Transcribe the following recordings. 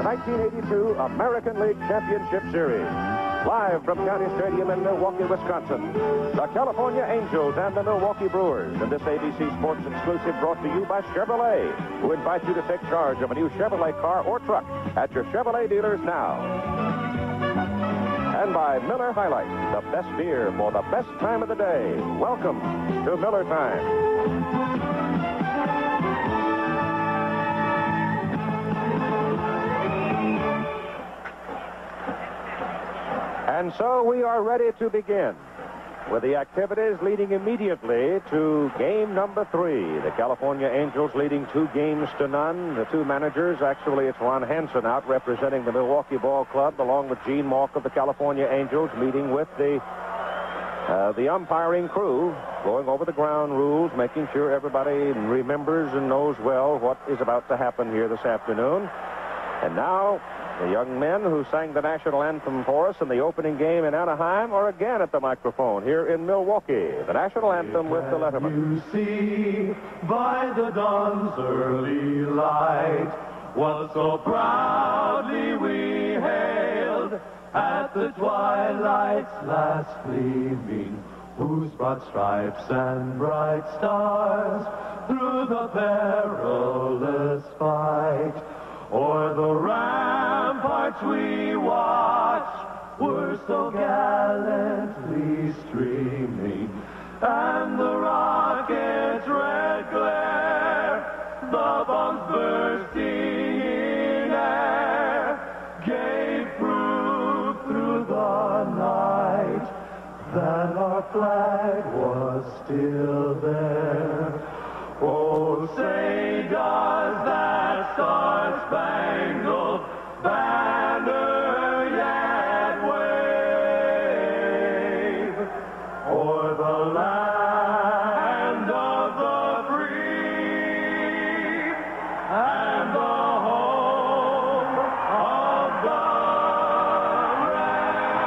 1982 American League Championship Series. Live from County Stadium in Milwaukee, Wisconsin, the California Angels and the Milwaukee Brewers. And this ABC Sports exclusive brought to you by Chevrolet, who invite you to take charge of a new Chevrolet car or truck at your Chevrolet dealers now. And by Miller High Life, the best beer for the best time of the day. Welcome to Miller Time. And so we are ready to begin with the activities leading immediately to game number 3. The California Angels leading 2-0. The two managers, actually it's Ron Hansen out representing the Milwaukee Ball Club, along with Gene Malk of the California Angels, meeting with the umpiring crew, going over the ground rules, making sure everybody remembers and knows well what is about to happen here this afternoon. And now, the young men who sang the national anthem for us in the opening game in Anaheim are again at the microphone here in Milwaukee. The national anthem with the Letterman. You see by the dawn's early light what so proudly we hailed at the twilight's last gleaming, whose broad stripes and bright stars through the perilous fight o'er the ramparts we watched were so gallantly streaming, and the rocket's red glare, the bombs bursting in air, gave proof through the night that our flag was still there. Oh, say does that star-spangled banner yet wave o'er the land of the free and the home of the brave?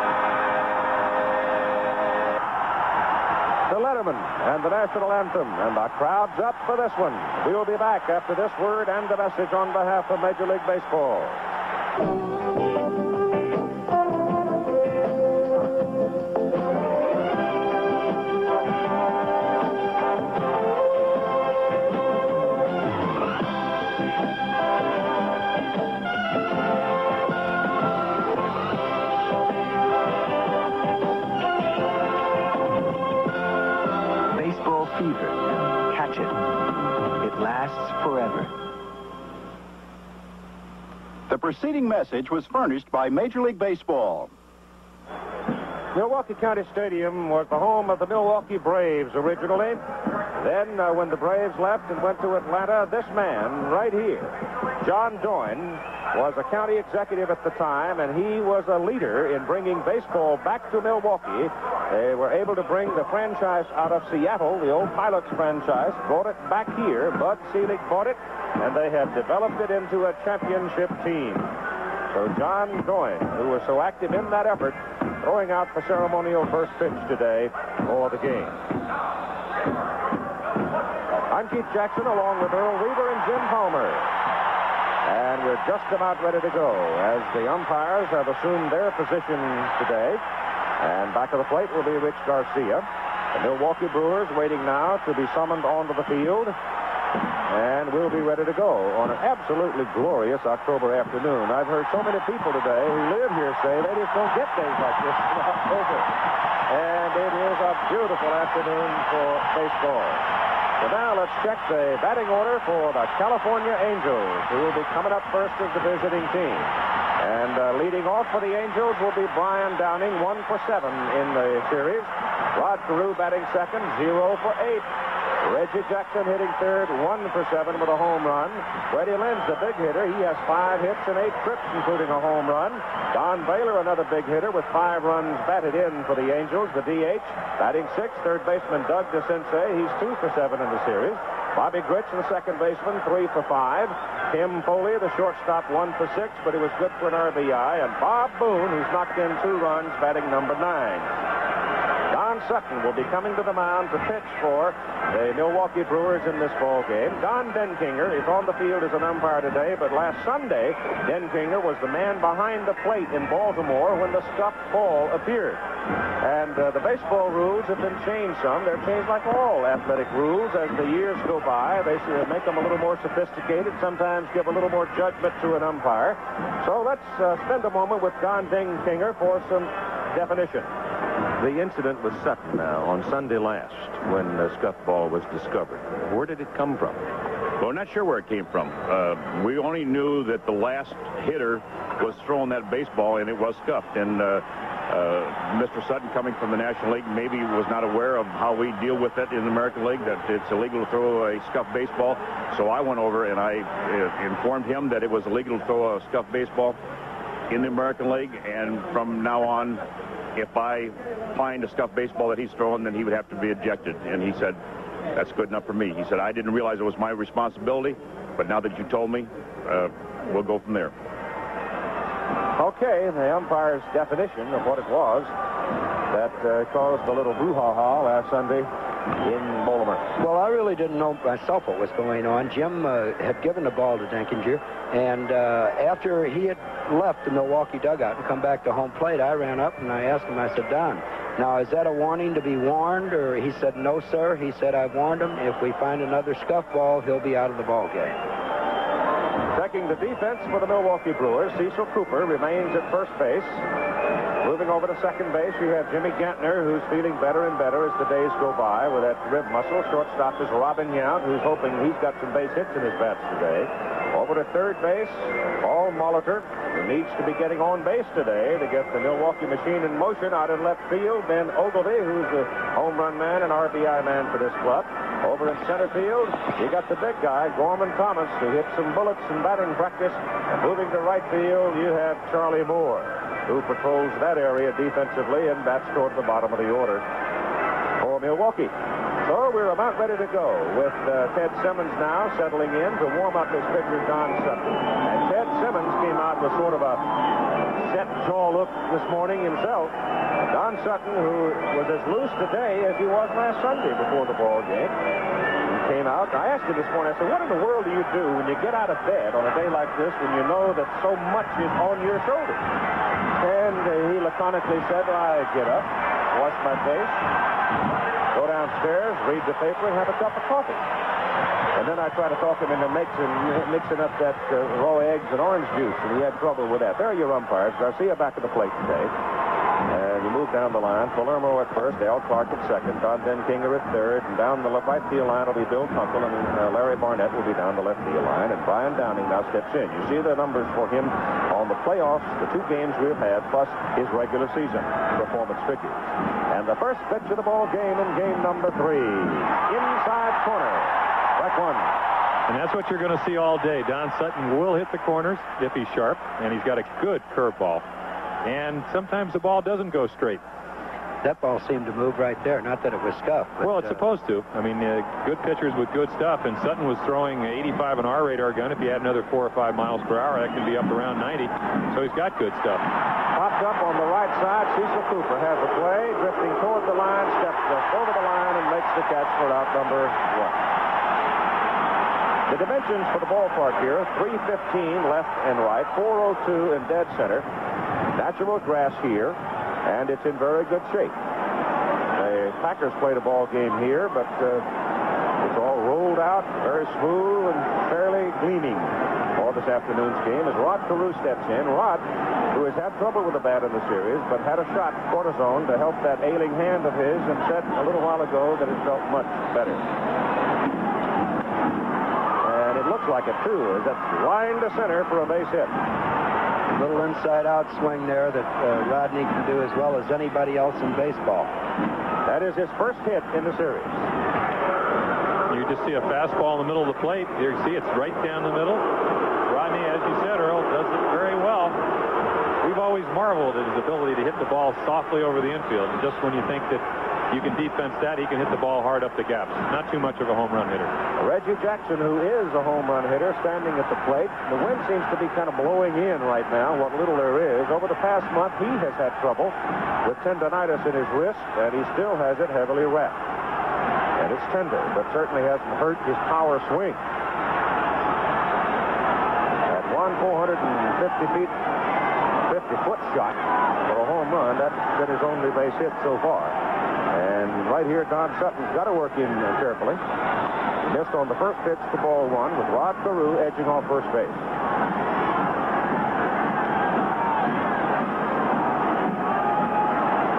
The Letterman and the national anthem, and the crowd's up for this one. We'll be back after this word and the message on behalf of Major League Baseball. Baseball fever. Catch it. It lasts forever. The preceding message was furnished by Major League Baseball. Milwaukee County Stadium was the home of the Milwaukee Braves originally. Then, when the Braves left and went to Atlanta, this man right here, John Doyne, was a county executive at the time, and he was a leader in bringing baseball back to Milwaukee. They were able to bring the franchise out of Seattle, the old Pilots franchise, brought it back here. Bud Selig bought it, and they have developed it into a championship team. So John Doyne, who was so active in that effort, throwing out the ceremonial first pitch today for the game. I'm Keith Jackson, along with Earl Weaver and Jim Palmer. And we're just about ready to go as the umpires have assumed their position today. And back of the plate will be Rich Garcia. The Milwaukee Brewers waiting now to be summoned onto the field. And we'll be ready to go on an absolutely glorious October afternoon. I've heard so many people today who live here say they just don't get days like this in October. And it is a beautiful afternoon for baseball. So now let's check the batting order for the California Angels, who will be coming up first as the visiting team. And leading off for the Angels will be Brian Downing, 1 for 7 in the series. Rod Carew batting second, 0 for 8. Reggie Jackson hitting third, 1 for 7 with a home run. Freddie Lynn's the big hitter. He has 5 hits and 8 trips, including a home run. Don Baylor, another big hitter, with 5 runs batted in for the Angels, the DH. Batting sixth, third baseman Doug DeCinces. He's 2 for 7 in the series. Bobby Grich, the second baseman, 3 for 5. Tim Foley, the shortstop, 1 for 6, but he was good for an RBI. And Bob Boone, who's knocked in 2 runs, batting number 9. Don Sutton will be coming to the mound to pitch for the Milwaukee Brewers in this ball game. Don Denkinger is on the field as an umpire today, but last Sunday, Denkinger was the man behind the plate in Baltimore when the scuffed ball appeared. And the baseball rules have been changed some. They're changed like all athletic rules as the years go by. They make them a little more sophisticated, sometimes give a little more judgment to an umpire. So let's spend a moment with Don Denkinger for some definition. The incident with Sutton now on Sunday last when the scuffed ball was discovered. Where did it come from? Well, not sure where it came from. We only knew that the last hitter was throwing that baseball and it was scuffed. And Mr. Sutton, coming from the National League, maybe was not aware of how we deal with it in the American League, that it's illegal to throw a scuffed baseball. So I went over and I informed him that it was illegal to throw a scuffed baseball in the American League. And from now on, if I find a scuffed baseball that he's throwing, then he would have to be ejected. And he said, that's good enough for me. He said, I didn't realize it was my responsibility, but now that you told me, we'll go from there. Okay, the umpire's definition of what it was that caused a little brouhaha last Sunday in Baltimore. Well, I really didn't know myself what was going on. Jim had given the ball to Denkinger, and after he had left the Milwaukee dugout and come back to home plate, I ran up and I asked him, I said, Don, now is that a warning to be warned? Or he said, no, sir. He said, I've warned him. If we find another scuff ball, he'll be out of the ball game. Checking the defense for the Milwaukee Brewers, Cecil Cooper remains at first base. Moving over to second base, you have Jimmy Gantner, who's feeling better and better as the days go by with that rib muscle. Shortstop is Robin Yount, who's hoping he's got some base hits in his bats today. Over to third base, Paul Molitor, who needs to be getting on base today to get the Milwaukee machine in motion. Out in left field, Ben Ogilvy, who's the home run man and RBI man for this club. Over in center field, you got the big guy, Gorman Thomas, who hit some bullets in batting practice. And moving to right field, you have Charlie Moore, who patrols that area defensively and bats toward the bottom of the order for Milwaukee. So we're about ready to go with Ted Simmons now settling in to warm up his pitcher, Don Sutton. And Ted Simmons came out with sort of a set jaw look this morning himself. Don Sutton, who was as loose today as he was last Sunday before the ball game, he came out. I asked him this morning, I said, what in the world do you do when you get out of bed on a day like this when you know that so much is on your shoulders? And he laconically said, I get up, wash my face, go downstairs, read the paper, and have a cup of coffee. And then I try to talk him into mixing up that raw eggs and orange juice, and he had trouble with that. There are your umpires. Garcia back at the plate today. And you move down the line. Palermo at first, Al Clark at second, Don Denkinger at third, and down the right field line will be Bill Kunkel, and Larry Barnett will be down the left field line, and Brian Downing now steps in. You see the numbers for him on the playoffs, the 2 games we've had, plus his regular season performance figures. And the first pitch of the ball game in game number 3. Inside corner. Strike 1. And that's what you're going to see all day. Don Sutton will hit the corners if he's sharp, and he's got a good curveball. And sometimes the ball doesn't go straight. That ball seemed to move right there. Not that it was scuffed. But, well, it's supposed to. I mean, good pitchers with good stuff. And Sutton was throwing 85 on our radar gun. If he had another 4 or 5 miles per hour, that could be up around 90. So he's got good stuff. Popped up on the right side. Cecil Cooper has a play. Drifting toward the line. Steps over the line and makes the catch for out number 1. The dimensions for the ballpark here, 315 left and right, 402 in dead center. Natural grass here, and it's in very good shape. The Packers played a ball game here, but it's all rolled out, very smooth and fairly gleaming for this afternoon's game as Rod Carew steps in. Rod, who has had trouble with the bat in the series, but had a shot, cortisone, to help that ailing hand of his, and said a little while ago that it felt much better. And it looks like it, too, as that's line to center for a base hit. Little inside-out swing there that Rodney can do as well as anybody else in baseball. That is his first hit in the series. You just see a fastball in the middle of the plate. Here you see it's right down the middle. Rodney, as you said, Earl, does it very well. We've always marveled at his ability to hit the ball softly over the infield. And just when you think that you can defense that. He can hit the ball hard up the gaps. Not too much of a home run hitter. Reggie Jackson, who is a home run hitter, standing at the plate. The wind seems to be kind of blowing in right now, what little there is. Over the past month, he has had trouble with tendonitis in his wrist, and he still has it heavily wrapped. And it's tender, but certainly hasn't hurt his power swing. At 450 feet, 50-foot shot for a home run. That's been his only base hit so far. And right here, Don Sutton's got to work in carefully. Missed on the first pitch to ball one with Rod Carew edging off first base.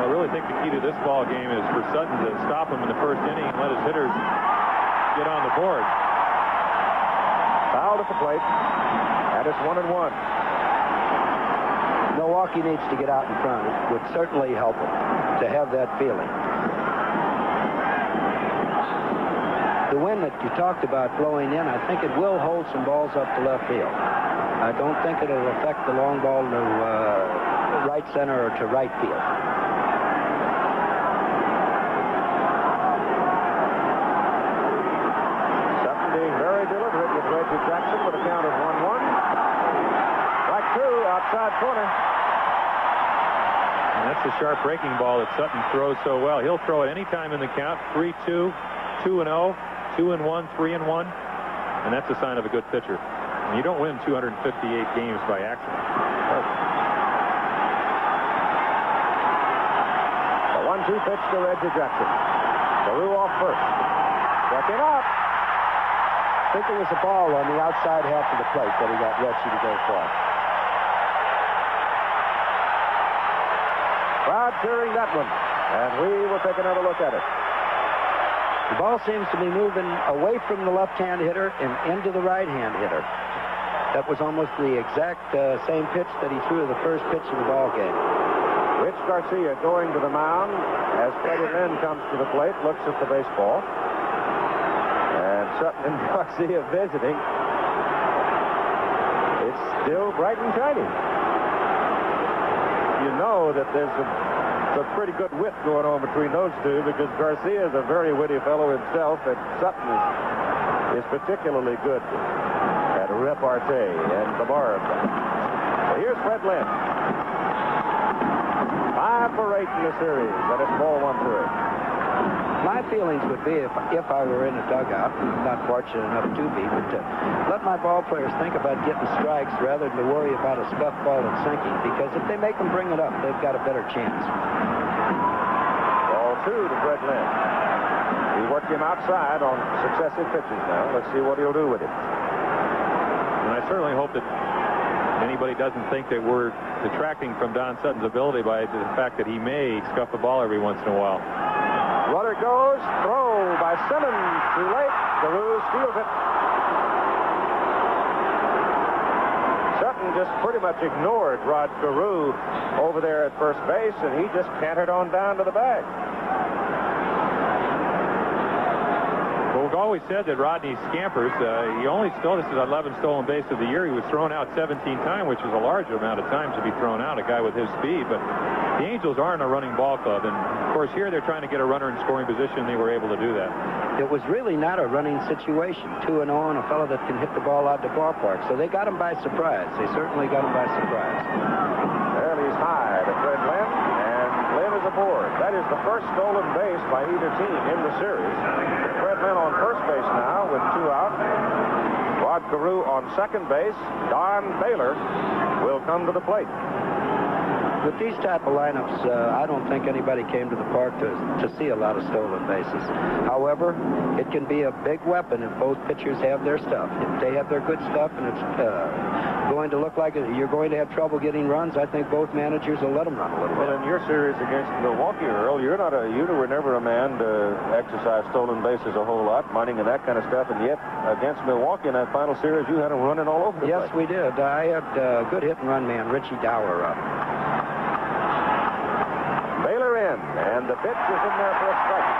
I really think the key to this ball game is for Sutton to stop him in the first inning and let his hitters get on the board. Fouled at the plate, and it's 1-1. Milwaukee needs to get out in front. It would certainly help them to have that feeling. The wind that you talked about blowing in, I think it will hold some balls up to left field. I don't think it'll affect the long ball to right center or to right field. Sutton being very deliberate with Reggie Jackson with a count of 1-1. Strike two, outside corner. And that's the sharp breaking ball that Sutton throws so well. He'll throw it any time in the count. 3-2, 2-0, 2-1, 3-1. And that's a sign of a good pitcher. And you don't win 258 games by accident. The 1-2 pitch to Reggie Jackson. Carew off first. Second up. I think there was a ball on the outside half of the plate that he got Reggie to go for. Crowd cheering that one, and we will take another look at it. The ball seems to be moving away from the left-hand hitter and into the right-hand hitter. That was almost the exact same pitch that he threw the first pitch of the ball game. Rich Garcia going to the mound as Freddie Lynn comes to the plate, looks at the baseball. And Sutton and Garcia visiting. It's still bright and shiny. You know that there's a pretty good wit going on between those two, because Garcia is a very witty fellow himself, and Sutton is particularly good at repartee and the barb. Well, here's Fred Lynn. 5 for 8 in the series, and it's ball 1-3. My feelings would be, if I were in a dugout, not fortunate enough to be, but let my ball players think about getting strikes rather than to worry about a scuff ball and sinking, because if they make them bring it up, they've got a better chance. Ball 2 to Fred Lynn. He worked him outside on successive pitches now. Let's see what he'll do with it. And I certainly hope that anybody doesn't think that we're detracting from Don Sutton's ability by the fact that he may scuff the ball every once in a while. Runner goes, throw by Simmons, too late. Carew steals it. Sutton just pretty much ignored Rod Carew over there at first base, and he just cantered on down to the bag. Well, we've always said that Rodney scampers. He only stole, this is 11 stolen base of the year. He was thrown out 17 times, which is a large amount of time to be thrown out, a guy with his speed. But the Angels aren't a running ball club, and of course here they're trying to get a runner in scoring position. They were able to do that. It was really not a running situation. 2-0 and a fellow that can hit the ball out of the ballpark. So they got him by surprise. They certainly got him by surprise. There he's high to Fred Lynn, and Lynn is aboard. That is the first stolen base by either team in the series. Fred Lynn on first base now with 2 out. Rod Carew on second base. Don Baylor will come to the plate. With these type of lineups, I don't think anybody came to the park to see a lot of stolen bases. However, it can be a big weapon if both pitchers have their stuff. If they have their good stuff and it's going to look like you're going to have trouble getting runs, I think both managers will let them run a little bit. Well, in your series against Milwaukee, Earl, you were never a man to exercise stolen bases a whole lot, mining and that kind of stuff, and yet against Milwaukee in that final series, you had them running all over the place. Yes, we did. I had a good hit and run man, Richie Dower, up. Baylor in, and the pitch is in there for a strike.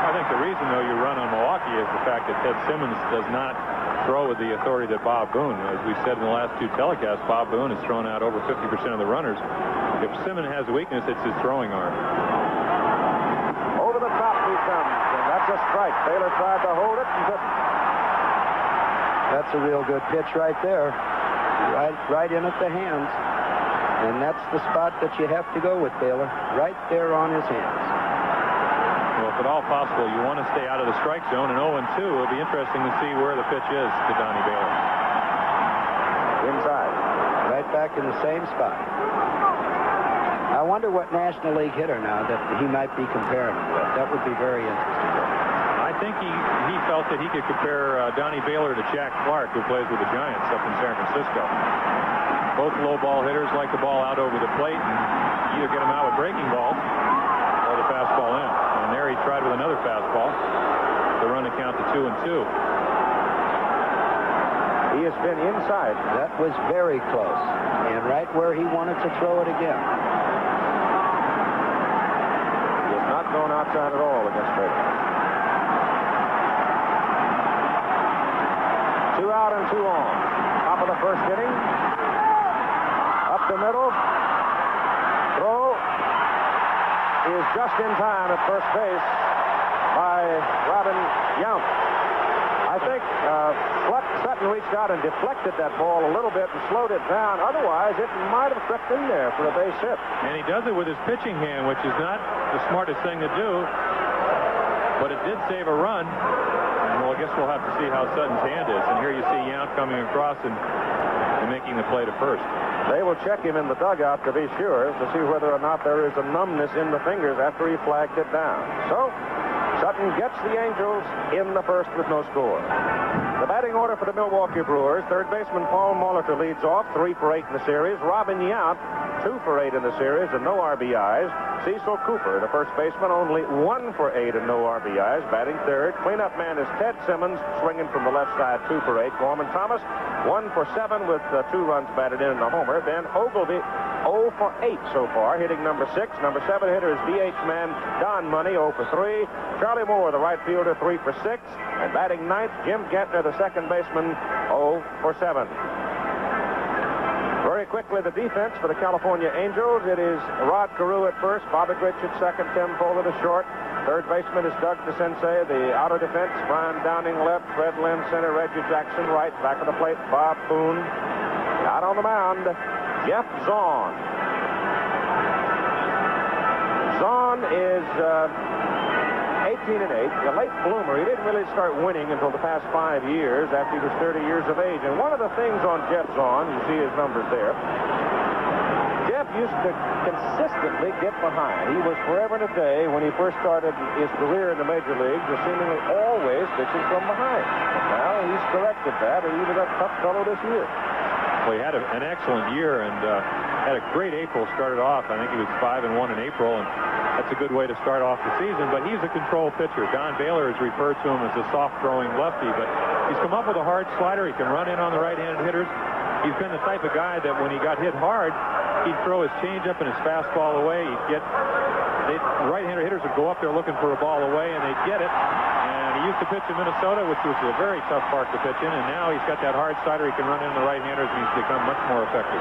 I think the reason, though, you run on Milwaukee is the fact that Ted Simmons does not throw with the authority that Bob Boone. As we said in the last 2 telecasts, Bob Boone has thrown out over 50% of the runners. If Simmons has a weakness, it's his throwing arm. a strike. Baylor tried to hold it and couldn't. That's a real good pitch right there. Right in at the hands. And that's the spot that you have to go with Baylor. Right there on his hands. Well, if at all possible, you want to stay out of the strike zone. And 0-2, it'll be interesting to see where the pitch is to Donnie Baylor. Inside. Right back in the same spot. I wonder what National League hitter now that he might be comparing him with. That would be very interesting. I think he felt that he could compare Donnie Baylor to Jack Clark, who plays with the Giants up in San Francisco. Both low ball hitters like the ball out over the plate and either get them out with breaking balls or the fastball in. And there he tried with another fastball to run the count to 2-2. He has been inside. That was very close. And right where he wanted to throw it again. He has not gone outside at all against Baylor. 2 out and 2 on. Top of the first inning. Up the middle. Throw is just in time at first base by Robin Yount. I think Sutton reached out and deflected that ball a little bit and slowed it down. Otherwise, it might have crept in there for a base hit. And he does it with his pitching hand, which is not the smartest thing to do. But it did save a run. Well, I guess we'll have to see how Sutton's hand is. And here you see Yount coming across and making the play to first. They will check him in the dugout to be sure to see whether or not there is a numbness in the fingers after he flagged it down. So, Sutton gets the Angels in the first with no score. The batting order for the Milwaukee Brewers. Third baseman Paul Molitor leads off, 3 for 8 in the series. Robin Yount, 2 for 8 in the series and no RBIs. Cecil Cooper, the first baseman, only 1 for 8 and no RBIs, batting third. Cleanup man is Ted Simmons, swinging from the left side, 2 for 8. Gorman Thomas, 1 for 7 with 2 runs batted in and a homer. Ben Ogilvy, 0 for 8 so far, hitting number 6. Number 7 hitter is DH man Don Money, 0 for 3. Charlie Moore, the right fielder, 3 for 6. And batting ninth, Jim Gentner, the second baseman, 0 for 7. Very quickly, the defense for the California Angels. It is Rod Carew at first, Bobby Grich at second, Tim Fuller at short. Third baseman is Doug DeCinces. The outer defense, Brian Downing left, Fred Lynn center, Reggie Jackson right. Back of the plate, Bob Boone. Out on the mound, Jeff Zahn. Zahn is 18-8, a late bloomer. He didn't really start winning until the past 5 years after he was 30 years of age. And one of the things on Jeff Zahn, you see his numbers there, Jeff used to consistently get behind. He was forever and a day when he first started his career in the major leagues, was seemingly always pitching from behind. Now he's corrected that, and he was a tough fellow this year. Well, he had an excellent year and had a great April. Started off, I think he was 5-1 in April, and that's a good way to start off the season. But he's a control pitcher. Don Baylor has referred to him as a soft-throwing lefty, but he's come up with a hard slider. He can run in on the right-handed hitters. He's been the type of guy that when he got hit hard, he'd throw his changeup and his fastball away. Right-handed hitters would go up there looking for a ball away, and they'd get it. And he used to pitch in Minnesota, which was a very tough park to pitch in, and now he's got that hard slider. He can run in the right-handers, and he's become much more effective.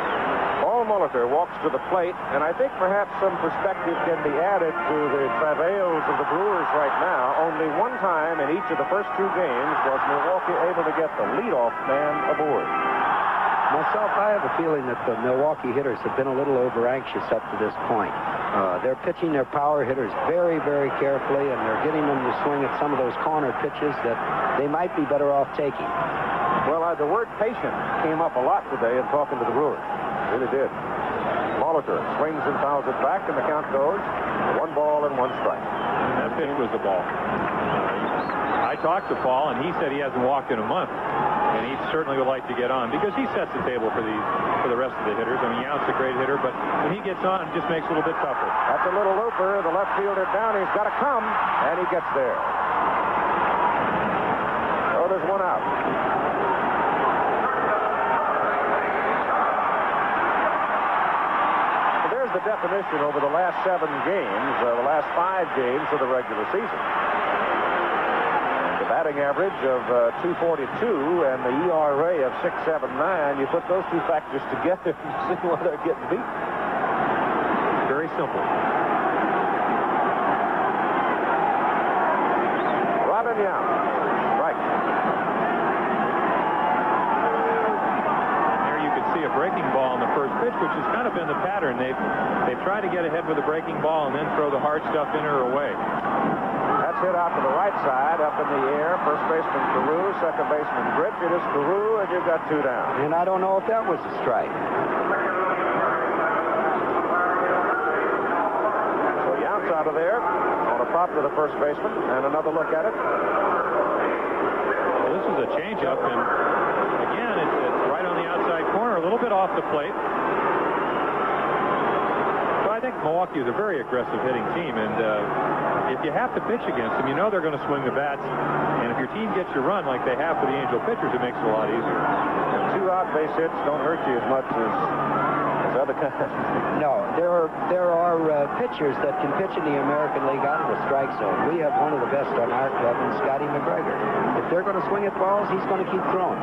Paul Molitor walks to the plate, and I think perhaps some perspective can be added to the travails of the Brewers right now. Only one time in each of the first 2 games was Milwaukee able to get the leadoff man aboard. Myself, I have a feeling that the Milwaukee hitters have been a little over-anxious up to this point. They're pitching their power hitters very, very carefully, and they're getting them to swing at some of those corner pitches that they might be better off taking. Well, the word patient came up a lot today in talking to the Brewers. It really did. Molitor swings and fouls it back, and the count goes 1 ball and 1 strike. And that pitch was the ball. I talked to Paul, and he said he hasn't walked in a month. And he certainly would like to get on because he sets the table for the rest of the hitters. I mean, Yount's a great hitter, but when he gets on, it just makes it a little bit tougher. That's a little looper. The left fielder down. He's got to come, and he gets there. So there's 1 out. So there's the definition over the last 7 games, the last 5 games of the regular season. The batting average of 242 and the ERA of 6.79. You put those 2 factors together and see where they're getting beat. Very simple. and Young. Right. There you could see a breaking ball on the first pitch, which has kind of been the pattern. They've tried to get ahead with a breaking ball and then throw the hard stuff in or away. That's hit out to the right side, up in the air. First baseman Carew, second baseman Gritch. It is Carew, and you've got 2 down. And I don't know if that was a strike. So Yount's out of there on a pop to the first baseman, and another look at it. Well, this is a changeup, and again, it's right on the outside corner, a little bit off the plate. So I think Milwaukee is a very aggressive hitting team, and if you have to pitch against them, you know they're going to swing the bats. And if your team gets your run like they have for the Angel pitchers, it makes it a lot easier. 2 out base hits don't hurt you as much as other kinds. No, there are pitchers that can pitch in the American League out of the strike zone. We have one of the best on our club, and Scotty McGregor. If they're going to swing at balls, he's going to keep throwing.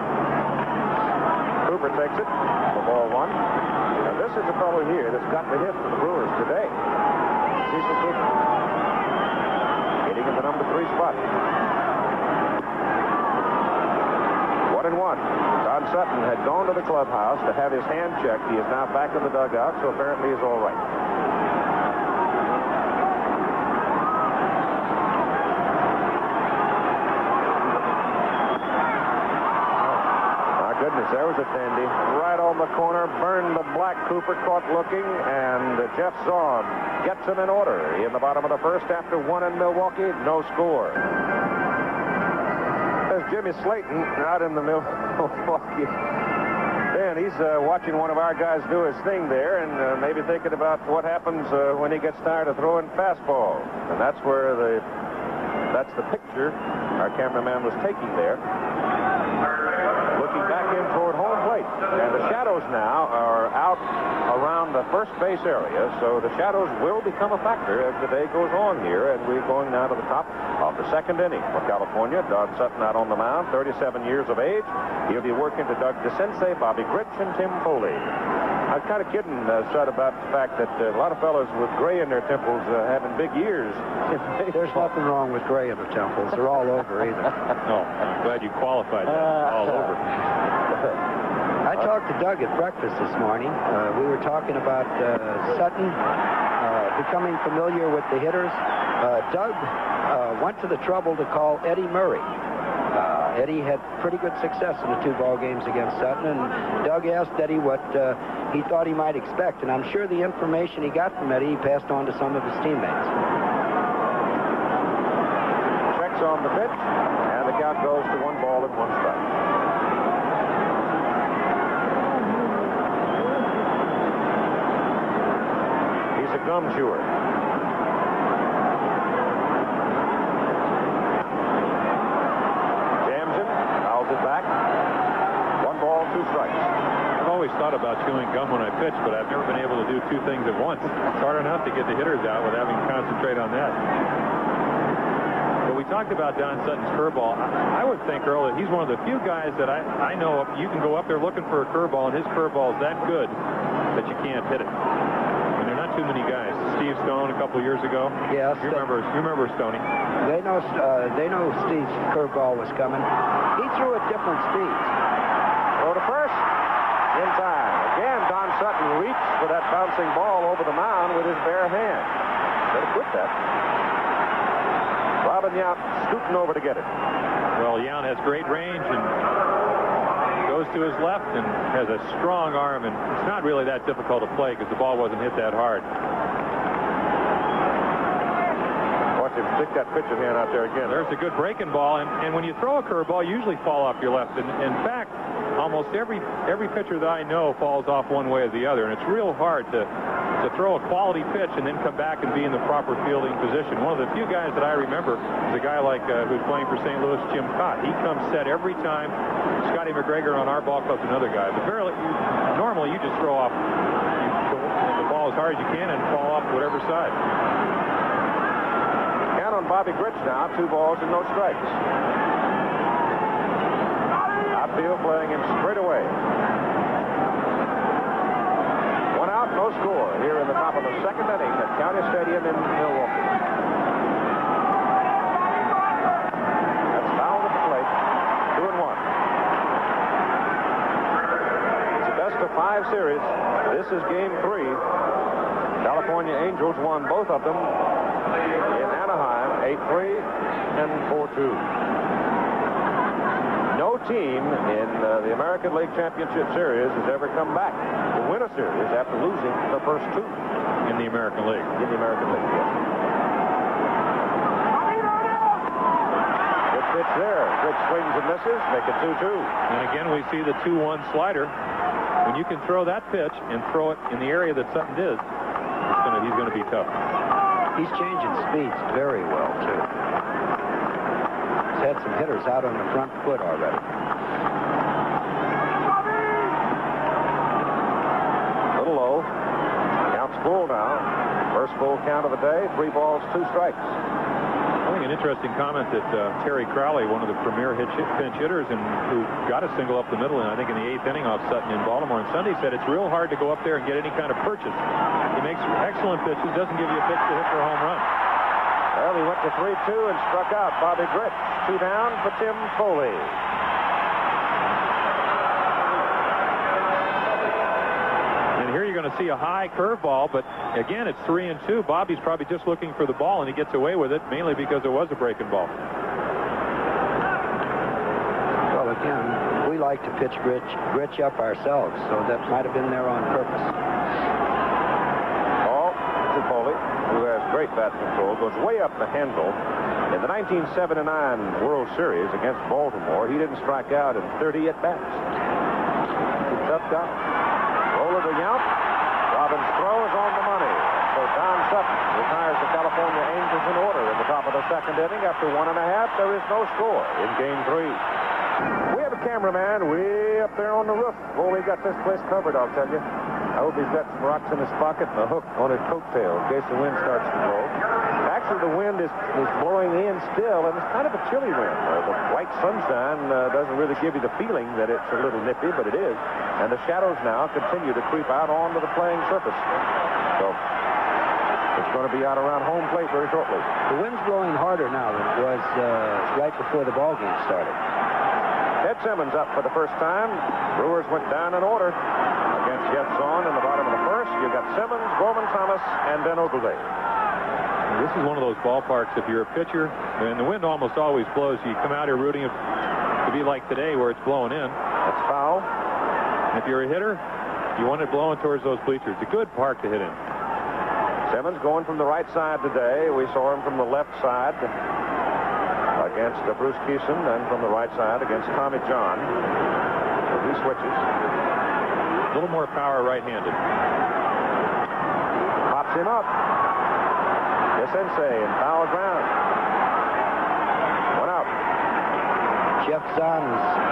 Cooper takes it for ball 1. And this is the fellow here that's got the hit for the Brewers today. Cecil Cooper. Hitting in the number 3 spot. 1-1. Don Sutton had gone to the clubhouse to have his hand checked. He is now back in the dugout, so apparently he's all right. My goodness, there was a dandy. Right on the corner, burned the black. Cooper caught looking, and Jeff Zorn gets him in order in the bottom of the first after 1 in Milwaukee. No score. There's Jimmy Slayton out in the Milwaukee. And he's watching one of our guys do his thing there and maybe thinking about what happens when he gets tired of throwing fastballs. And that's where that's the picture our cameraman was taking there. Looking back in toward home plate. And the shadows now are out around the first base area, so the shadows will become a factor as the day goes on here, and we're going now to the top of the second inning for California. Don Sutton out on the mound, 37 years of age. He'll be working to Doug DeCinces, Bobby Gritch, and Tim Foley. I was kind of kidding Sut about the fact that a lot of fellows with gray in their temples having big ears. There's nothing wrong with gray in the temples. They're all over either. No, I'm glad you qualified that. All over. I talked to Doug at breakfast this morning. We were talking about Sutton becoming familiar with the hitters. Doug went to the trouble to call Eddie Murray. Eddie had pretty good success in the 2 ball games against Sutton, and Doug asked Eddie what he thought he might expect, and I'm sure the information he got from Eddie he passed on to some of his teammates. Checks on the pitch, and the count goes to 1 ball and 1 strike. He's a gum chewer. I've always thought about chewing gum when I pitch, but I've never been able to do 2 things at once. It's hard enough to get the hitters out without having to concentrate on that. But we talked about Don Sutton's curveball. I would think, Earl, that he's one of the few guys that I know you can go up there looking for a curveball, and his curveball is that good that you can't hit it. And there are not too many guys. Steve Stone a couple years ago. Yes. You remember Stoney. They know Steve's curveball was coming. He threw at different speeds. Throw to first. In time. Again, Don Sutton reached for that bouncing ball over the mound with his bare hand. Better quit that. Robin Yount scooting over to get it. Well, Yount has great range and goes to his left and has a strong arm, and it's not really that difficult to play because the ball wasn't hit that hard. Watch him stick that pitcher hand out there again. There's a good breaking ball, and when you throw a curveball, you usually fall off your left. And in fact, almost every pitcher that I know falls off one way or the other, and it's real hard to throw a quality pitch and then come back and be in the proper fielding position. One of the few guys that I remember is a guy like who's playing for St. Louis, Jim Cott. He comes set every time. Scotty McGregor on our ball club's another guy. But normally you just throw off the ball as hard as you can and fall off whatever side. Count on Bobby Gritch now, 2 balls and no strikes. Outfield playing him straight away. 1 out, no score here in the top of the second inning at County Stadium in Milwaukee. to 5 series. This is game 3. California Angels won both of them in Anaheim, 8-3 and 4-2. No team in the American League Championship Series has ever come back to win a series after losing the first 2. In the American League. In the American League, yes. Good pitch there. Good swings and misses. Make it 2-2. And again, we see the 2-1 slider. When you can throw that pitch and throw it in the area that Sutton did, he's going to be tough. He's changing speeds very well, too. He's had some hitters out on the front foot already. A little low. Count's full now. First full count of the day. 3 balls, 2 strikes. I think an interesting comment that Terry Crowley, one of the premier pinch hitters, and who got a single up the middle, and I think in the 8th inning off Sutton in Baltimore on Sunday, said it's real hard to go up there and get any kind of purchase. He makes excellent pitches, doesn't give you a pitch to hit for a home run. Well, he went to 3-2 and struck out Bobby Britt. 2 down for Tim Foley. And here you're going to see a high curveball, but again, it's 3-2. Bobby's probably just looking for the ball, and he gets away with it, mainly because it was a breaking ball. Well, again, we like to pitch Gritch up ourselves, so that might have been there on purpose. Ball to Foley, who has great bat control, goes way up the handle. In the 1979 World Series against Baltimore, he didn't strike out in 30 at-bats. He's a tough guy. Roller to Yount. Robbins' throw is on the money. So Don Sutton retires the California Angels in order in the top of the 2nd inning. After 1 1/2, there is no score in game 3. We have a cameraman way up there on the roof. Boy, we got this place covered, I'll tell you. I hope he's got some rocks in his pocket and a hook on his coattail in case the wind starts to blow. Actually, the wind is blowing in still, and it's kind of a chilly wind. The white sunshine doesn't really give you the feeling that it's a little nippy, but it is. And the shadows now continue to creep out onto the playing surface. So it's going to be out around home plate very shortly. The wind's blowing harder now than it was right before the ball game started. Ted Simmons up for the first time. Brewers went down in order against Jetzon in the bottom of the 1st. You got Simmons, Gorman Thomas, and Ben Ogilvie. This is one of those ballparks, if you're a pitcher, and the wind almost always blows, you come out here rooting it to be like today where it's blowing in. That's foul. And if you're a hitter, you want it blowing towards those bleachers. It's a good park to hit in. Simmons going from the right side today. We saw him from the left side against Bruce Keeson, and from the right side against Tommy John. So he switches. A little more power right-handed. Pops him up. Sensei in foul ground. 1 out. Jeff Zahn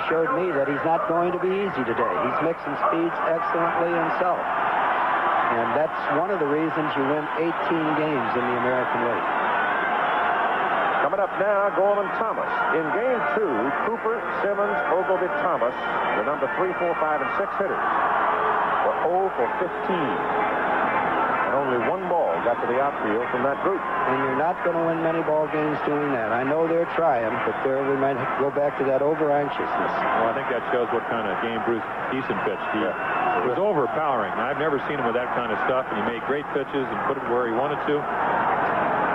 showed me that he's not going to be easy today. He's mixing speeds excellently himself. And that's one of the reasons you win 18 games in the American League. Coming up now, Gorman Thomas. In game 2, Cooper, Simmons, Ogilvie, Thomas, the number 3, 4, 5, and 6 hitters, were 0 for 15. And only 1 ball got to the outfield from that group. And you're not going to win many ball games doing that. I know they're trying, but we might go back to that over-anxiousness. Well, I think that shows what kind of game Bruce Keeson pitched. He was overpowering. I've never seen him with that kind of stuff, and he made great pitches and put it where he wanted to.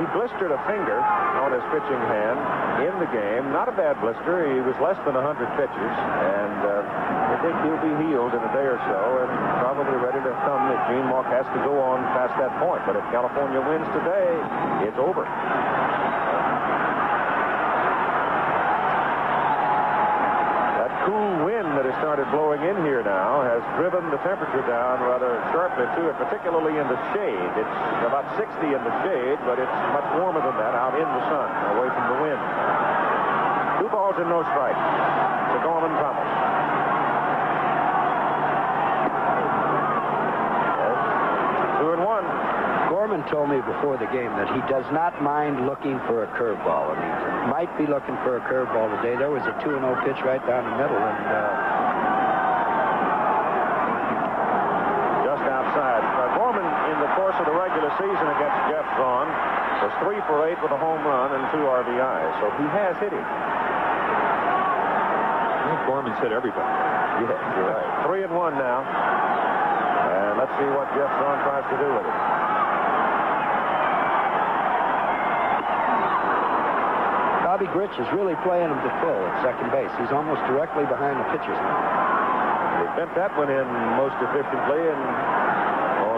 He blistered a finger on his pitching hand in the game. Not a bad blister. He was less than 100 pitches, and I think he'll be healed in a day or so and probably ready to come if Gene Mauch has to go on past that point. But if California wins today, it's over. That cool wind that has started blowing in here now has driven the temperature down rather sharply to it, particularly in the shade. It's about 60 in the shade, but it's much warmer than that out in the sun, away from the wind. 2 balls and no strikes to Gorman Thomas. Yes. 2 and 1. Gorman told me before the game that he does not mind looking for a curveball. And he might be looking for a curveball today. There was a 2-0 pitch right down the middle, and just outside. Gorman, in the course of the regular season against Jeff Zahn, was 3 for 8 with a home run and 2 RBIs. So he has hit him. I think Gorman's hit everybody. Yeah, you're right. 3 and 1 now. Let's see what Jeff Zahn tries to do with it. Bobby Grich is really playing him to full at second base. He's almost directly behind the pitcher's mound. He bent that one in most efficiently and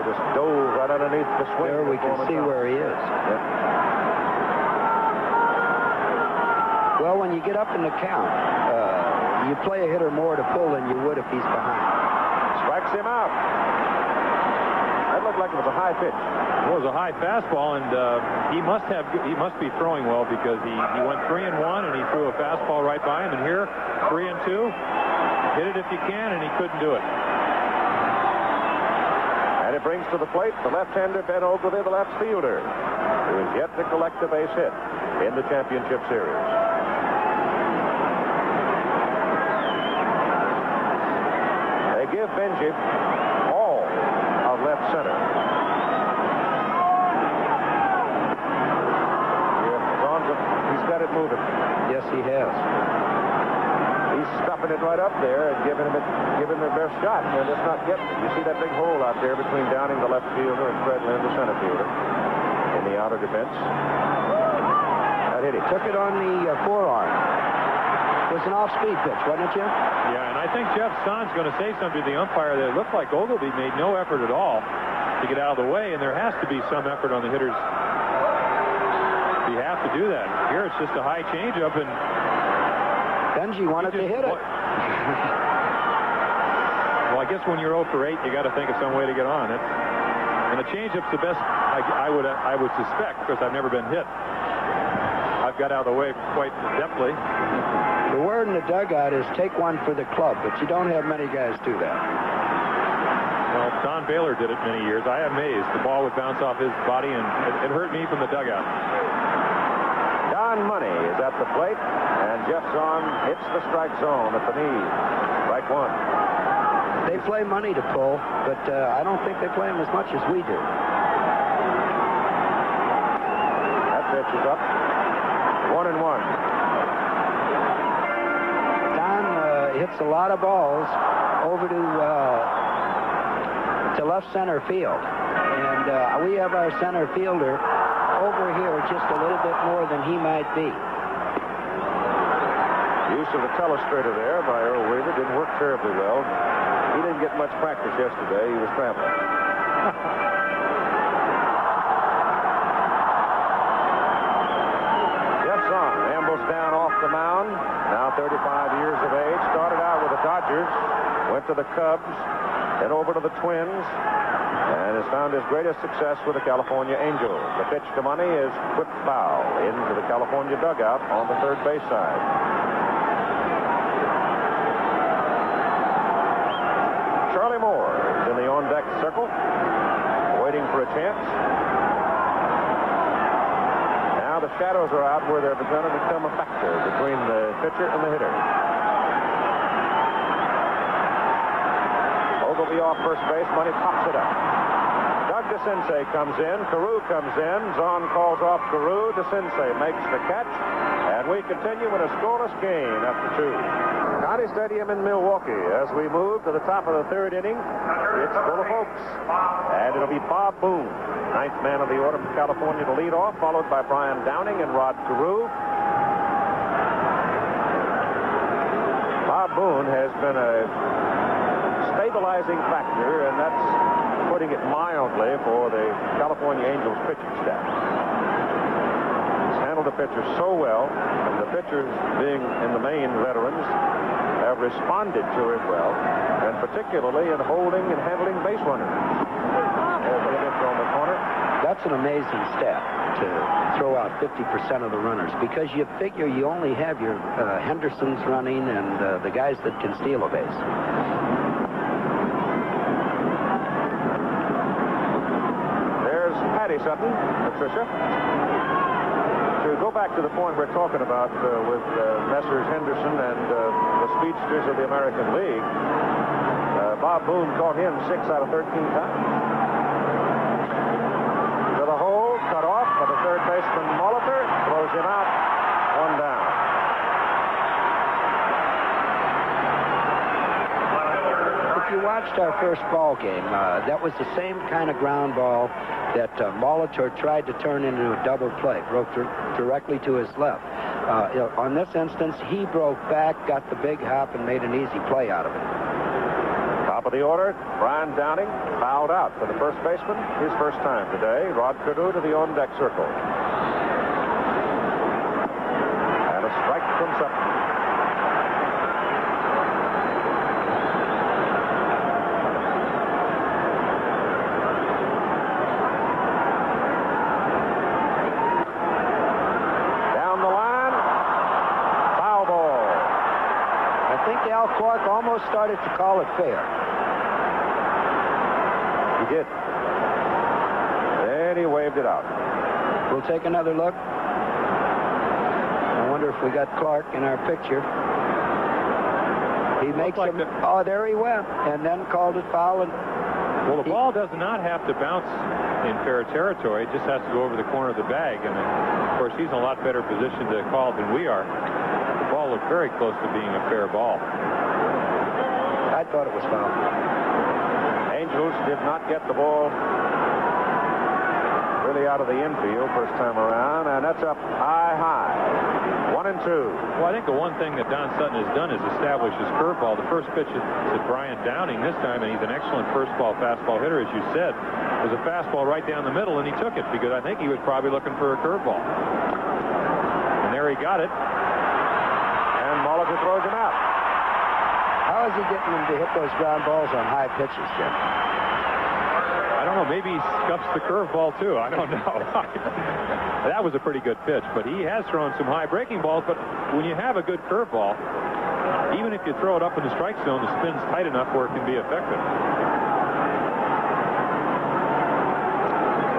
just dove right underneath the swing. There we can see where he is. Yep. Well, when you get up in the count, you play a hitter more to pull than you would if he's behind. Strikes him out. That looked like it was a high pitch. It was a high fastball, and he must be throwing well because he went 3-1 and he threw a fastball right by him. And here, 3-2, hit it if you can, and he couldn't do it. And it brings to the plate the left-hander Ben Ogilvy, the left fielder, who is yet to collect a base hit in the championship series. They give Benji all of left center. He's got it moving. Yes, he has. He's stuffing it right up there and giving him their best shot. And they're just not getting it. You see that big hole out there between Downing, the left fielder, and Fred Lynn, the center fielder, in the outer defense. That hit him. Took it on the forearm. It was an off-speed pitch, wasn't it, Jim? Yeah, and I think Jeff Zahn's going to say something to the umpire that it looked like Ogilvy made no effort at all to get out of the way, and there has to be some effort on the hitter's behalf to do that. Here it's just a high changeup, and Benji wanted to hit it. Well, I guess when you're 0 for 8, you got to think of some way to get on it. And the changeup's the best I would suspect because I've never been hit. I've got out of the way quite deftly. The word in the dugout is take one for the club, but you don't have many guys do that. Well, Don Baylor did it many years. I am amazed. The ball would bounce off his body, and it hurt me from the dugout. Don Money is at the plate, and Jeff Zahn hits the strike zone at the knee. Strike one. They play Money to pull, but I don't think they play him as much as we do. That pitch is up. 1-1. Don hits a lot of balls over to left center field, and we have our center fielder over here just a little bit more than he might be. Use of the telestrator there by Earl Weaver didn't work terribly well. He didn't get much practice yesterday. He was traveling. Jeff Zahn ambles down off the mound, now 35 years of age. Started out with the Dodgers, went to the Cubs, then over to the Twins, and has found his greatest success with the California Angels. The pitch to Money is whipped foul into the California dugout on the third base side. Charlie Moore is in the on-deck circle, waiting for a chance. Now the shadows are out where they're beginning to become a factor between the pitcher and the hitter. Ogilvy off first base. Money pops it up. Doug DeCinces comes in. Carew comes in. Zahn calls off Carew. DeCinces makes the catch. And we continue in a scoreless game after 2. County Stadium in Milwaukee as we move to the top of the third inning. It's full of folks. And it'll be Bob Boone, ninth man of the order from California, to lead off, followed by Brian Downing and Rod Carew. Bob Boone has been a stabilizing factor, and that's putting it mildly for the California Angels pitching staff. He's handled the pitchers so well, and the pitchers, being in the main veterans, have responded to it well, and particularly in holding and handling base runners. From the corner. That's an amazing stat to throw out 50% of the runners, because you figure you only have your Hendersons running and the guys that can steal a base. There's Patty Sutton, Patricia. To go back to the point we're talking about with Messrs. Henderson and the speedsters of the American League, Bob Boone caught him 6 out of 13 times. To the hole, cut off by the third baseman Molitor, throws him out, 1 down. If you watched our first ball game, that was the same kind of ground ball that Molitor tried to turn into a double play, broke directly to his left. On this instance, he broke back, got the big hop, and made an easy play out of it. Top of the order, Brian Downing fouled out for the first baseman. His first time today. Rod Carew to the on-deck circle. And a strike from Sutton. Clark almost started to call it fair. He did. Then he waved it out. We'll take another look. I wonder if we got Clark in our picture. He makes like him. Oh, there he went, and then called it foul. And well, the ball does not have to bounce in fair territory. It just has to go over the corner of the bag. And of course, he's in a lot better position to call it than we are. The ball looked very close to being a fair ball. I thought it was foul. Angels did not get the ball really out of the infield first time around, and that's up high. 1-2. Well, I think the one thing that Don Sutton has done is establish his curveball. The first pitch to Brian Downing this time, and he's an excellent first ball fastball hitter, as you said, was a fastball right down the middle, and he took it because I think he was probably looking for a curveball. And there he got it. And Molitor throws him out. How is he getting him to hit those ground balls on high pitches, Jim? I don't know. Maybe he scuffs the curveball, too. I don't know. That was a pretty good pitch, but he has thrown some high breaking balls. But when you have a good curveball, even if you throw it up in the strike zone, the spin's tight enough where it can be effective.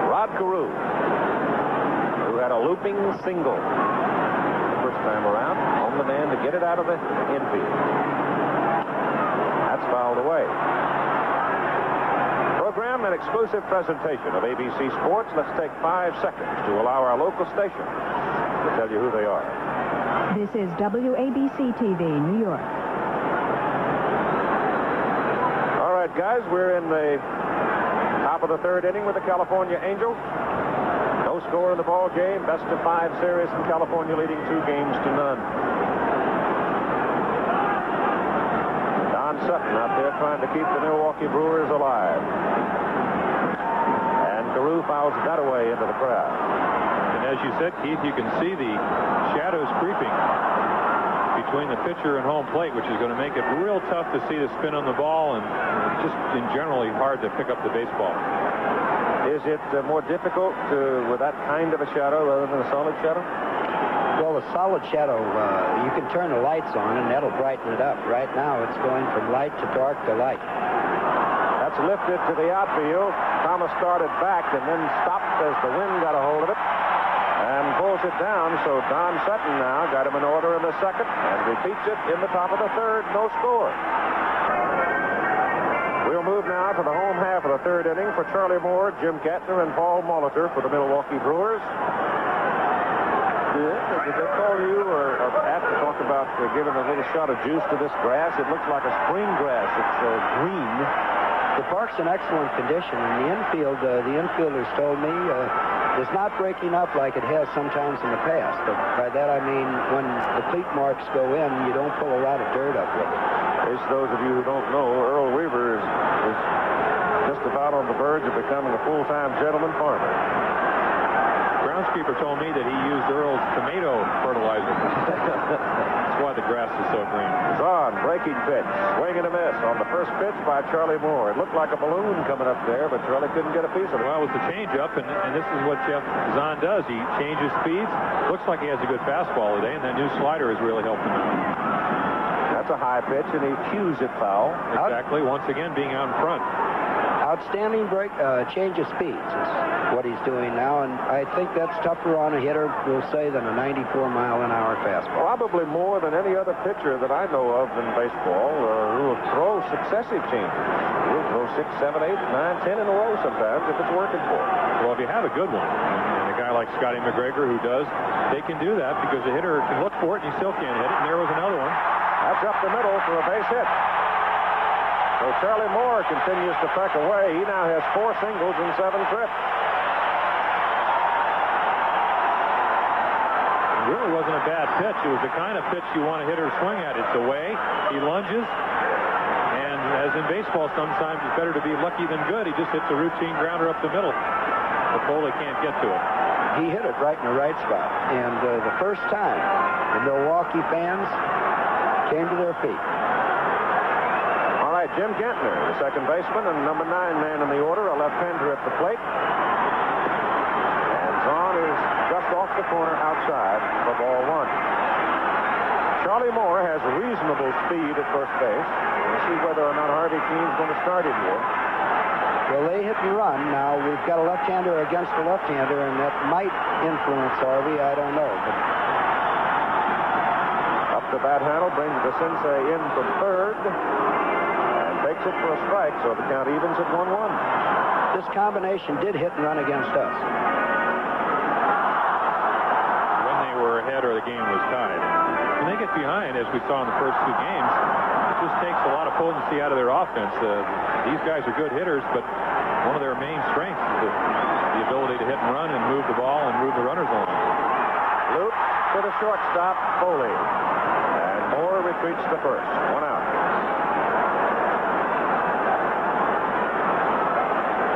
Rod Carew, who had a looping single the first time around, on the man to get it out of the infield. That's fouled away. Program and exclusive presentation of ABC Sports. Let's take 5 seconds to allow our local station to tell you who they are. This is WABC-TV, New York. All right, guys, we're in the top of the third inning with the California Angels. No score in the ball game. Best of 5 series in California, leading 2-0. Sutton out there trying to keep the Milwaukee Brewers alive. And Carew fouls that away into the crowd. And as you said, Keith, you can see the shadows creeping between the pitcher and home plate, which is going to make it real tough to see the spin on the ball and just in generally hard to pick up the baseball. Is it more difficult with that kind of a shadow rather than a solid shadow? Well, a solid shadow, you can turn the lights on, and that'll brighten it up. Right now, it's going from light to dark to light. That's lifted to the outfield. Thomas started back and then stopped as the wind got a hold of it and pulls it down. So Don Sutton now got him an order in the second and repeats it in the top of the third. No score. We'll move now to the home half of the third inning for Charlie Moore, Jim Kettner, and Paul Molitor for the Milwaukee Brewers. Did they call you or Pat to talk about giving a little shot of juice to this grass? It looks like a spring grass. It's green. The park's in excellent condition, and the infield, the infielders told me, is not breaking up like it has sometimes in the past. But by that I mean when the cleat marks go in, you don't pull a lot of dirt up with it. As those of you who don't know, Earl Weaver is just about on the verge of becoming a full-time gentleman farmer. Groundskeeper told me that he used Earl's tomato fertilizer. That's why the grass is so green. Zahn, breaking pitch, swing and a miss on the first pitch by Charlie Moore. It looked like a balloon coming up there, but Charlie couldn't get a piece of it. Well, it was the changeup, and this is what Jeff Zahn does. He changes speeds. Looks like he has a good fastball today, and that new slider has really helped him out. That's a high pitch, and he cues it foul. Exactly. Once again, being out in front. Outstanding change of speeds is what he's doing now, and I think that's tougher on a hitter, we'll say, than a 94-mile-an-hour fastball. Probably more than any other pitcher that I know of in baseball who will throw successive changes. He'll throw 6, 7, 8, 9, 10 in a row sometimes if it's working for him. Well, if you have a good one, and a guy like Scotty McGregor who does, they can do that because the hitter can look for it and he still can't hit it, and there was another one. That's up the middle for a base hit. So So Charlie Moore continues to peck away. He now has 4 singles and 7 trips. It really wasn't a bad pitch. It was the kind of pitch you want a hitter swing at. It's away. He lunges. And as in baseball, sometimes it's better to be lucky than good. He just hits a routine grounder up the middle. But Foley can't get to it. He hit it right in the right spot. And the first time, the Milwaukee fans came to their feet. All right, Jim Gantner, the second baseman and number 9 man in the order, a left-hander at the plate. And Zahn is just off the corner outside for ball 1. Charlie Moore has reasonable speed at first base. We'll see whether or not Harvey Keene's going to start him here. Well, they hit and run. Now, we've got a left-hander against a left-hander, and that might influence Harvey. I don't know. But up the bat handle brings the Sensei in from third and takes it for a strike, so the count evens at 1-1. This combination did hit and run against us. When they were ahead or the game was tied. When they get behind, as we saw in the first 2 games, it just takes a lot of potency out of their offense. These guys are good hitters, but one of their main strengths is the ability to hit and run and move the ball and move the runners along. Loop to the shortstop, Foley. And Moore retreats to first. 1 out.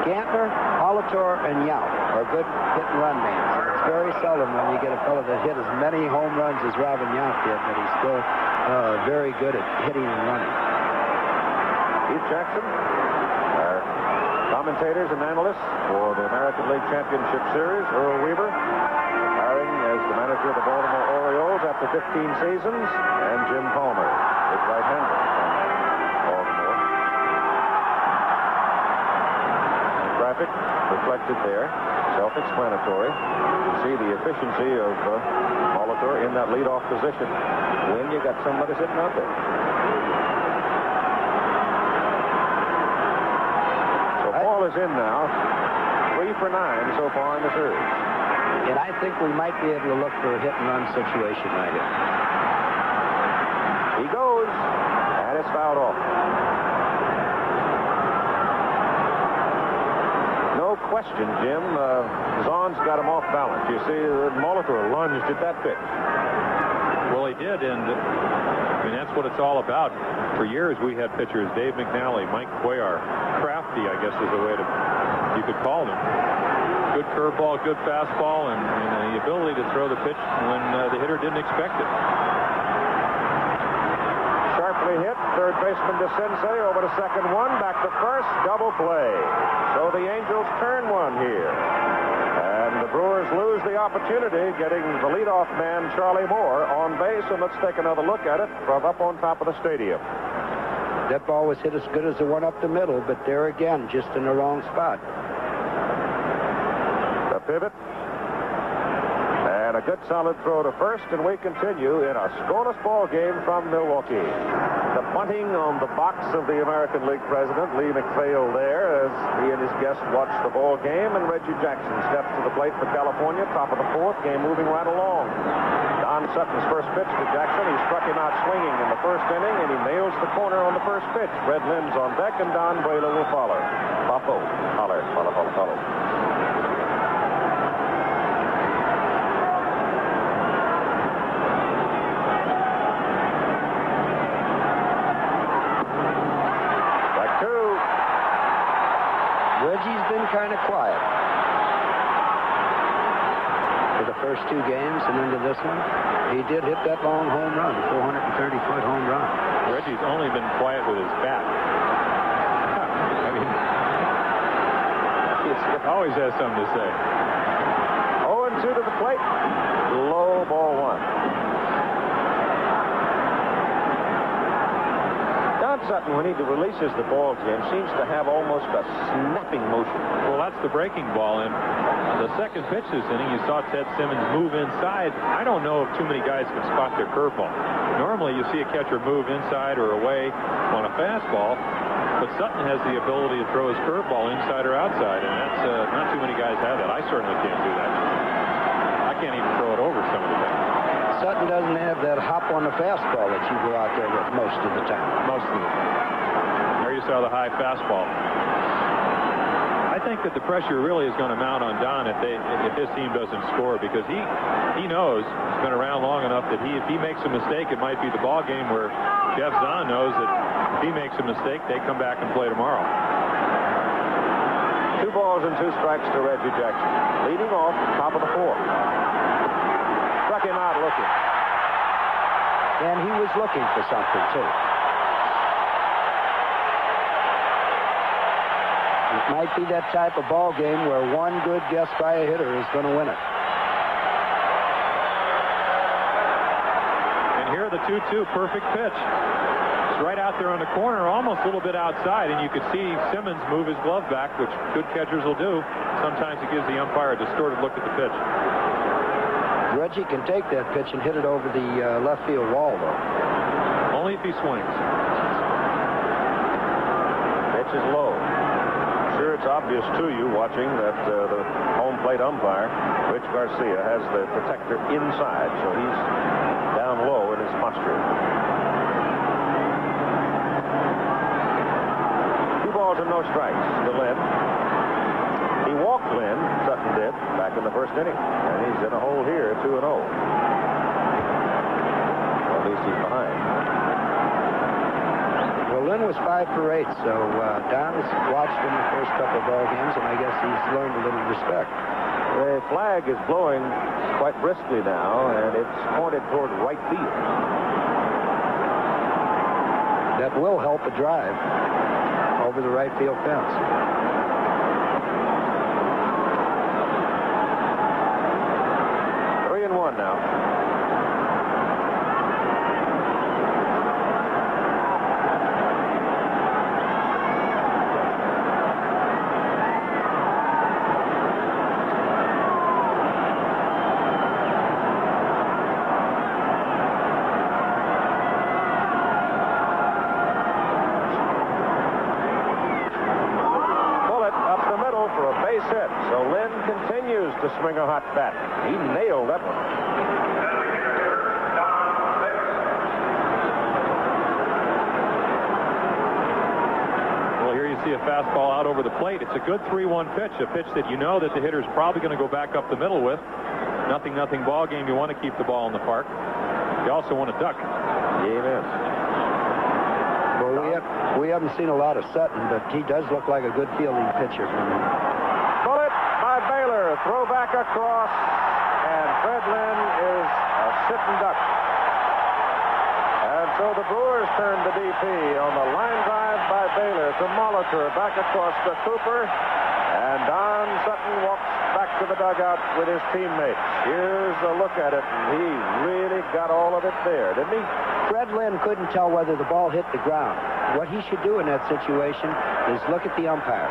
Gantner, Molitor, and Yount are good hit-and-run men. It's very seldom when you get a fellow that hit as many home runs as Robin Yount did, but he's still very good at hitting and running. Keith Jackson, our commentators and analysts for the American League Championship Series. Earl Weaver, retiring as the manager of the Baltimore Orioles after 15 seasons, and Jim Palmer, his right-hander from Baltimore. Traffic reflected there, self-explanatory. You can see the efficiency of Molitor in that leadoff position when you got somebody sitting out there. Ball is in now. 3 for 9 so far in the series. And I think we might be able to look for a hit-and-run situation right here. He goes, and it's fouled off. No question, Jim. Zahn's got him off balance. You see, Molitor lunged at that pitch. Well, he did, and I mean, that's what it's all about. For years, we had pitchers, Dave McNally, Mike Cuellar, crafty, I guess is the way you could call them. Good curveball, good fastball, and the ability to throw the pitch when the hitter didn't expect it. Sharply hit, third baseman to Sensei, over to second one, back to first, double play. So the Angels turn one here. And the Brewers lose the opportunity, getting the leadoff man, Charlie Moore, on base. And let's take another look at it from up on top of the stadium. That ball was hit as good as the one up the middle, but there again, just in the wrong spot. The pivot. And a good solid throw to first, and we continue in a scoreless ball game from Milwaukee. The bunting on the box of the American League president, Lee McPhail, there as he and his guests watch the ball game, and Reggie Jackson steps to the plate for California, top of the 4th, game moving right along. Don Sutton's first pitch to Jackson. He struck him out swinging in the first inning, and he nails the corner on the first pitch. Fred Lynn's on deck, and Don Brayler will follow. Popo, holler, follow, follow, follow. Reggie's been kind of quiet for the first 2 games and into this one. He did hit that long home run, 430-foot home run. Reggie's only been quiet with his bat. I mean, he always has something to say. 0-2 to the plate. Low, ball 1. Don Sutton, when he releases the ball, Jim, seems to have almost a snapping motion. Well, that's the breaking ball. And the second pitch this inning, you saw Ted Simmons move inside. I don't know if too many guys can spot their curveball. Normally, you see a catcher move inside or away on a fastball, but Sutton has the ability to throw his curveball inside or outside, and that's not too many guys have that. I certainly can't do that. I can't even throw it over some of the time. Sutton doesn't have that hop on the fastball that you go out there with most of the time. Most of the time. There you you saw the high fastball. I think that the pressure really is going to mount on Don if his team doesn't score, because he knows, he's been around long enough that if he makes a mistake, it might be the ball game, where Jeff Zahn knows that if he makes a mistake, they come back and play tomorrow. 2 balls and 2 strikes to Reggie Jackson. Leading off, top of the 4th. Struck him out looking. And he was looking for something, too. It might be that type of ball game where one good guess by a hitter is going to win it. And here the 2-2, perfect pitch. It's right out there on the corner, almost a little bit outside, and you could see Simmons move his glove back, which good catchers will do. Sometimes it gives the umpire a distorted look at the pitch. Reggie can take that pitch and hit it over the left field wall, though. Only if he swings. Pitch is low. Sure, it's obvious to you watching that the home plate umpire, Rich Garcia, has the protector inside, so he's down low in his posture. 2 balls and no strikes to Lynn. He walked Lynn, Sutton did, back in the 1st inning, and he's in a hole here, 2-0. Well, at least he's behind. Well, Lynn was 5 for 8, so Don has watched him the first couple of ball games, and I guess he's learned a little respect. The flag is blowing quite briskly now, and it's pointed toward right field. That will help a drive over the right field fence. 3-1 now. So Lynn continues to swing a hot bat. He nailed that one. Well, here you see a fastball out over the plate. It's a good 3-1 pitch, a pitch that you know that the hitter's probably going to go back up the middle with. Nothing ball game. You want to keep the ball in the park. You also want to duck. Yes. Well, we haven't seen a lot of Sutton, but he does look like a good fielding pitcher. Bullet by Baylor. Throw back across, and Fred Lynn is a sitting duck. And so the Brewers turn to BP on the line drive by Baylor to Molitor, back across to Cooper, and Don Sutton walks back to the dugout with his teammates. Here's a look at it, and he really got all of it there, didn't he? Fred Lynn couldn't tell whether the ball hit the ground. What he should do in that situation is look at the umpire.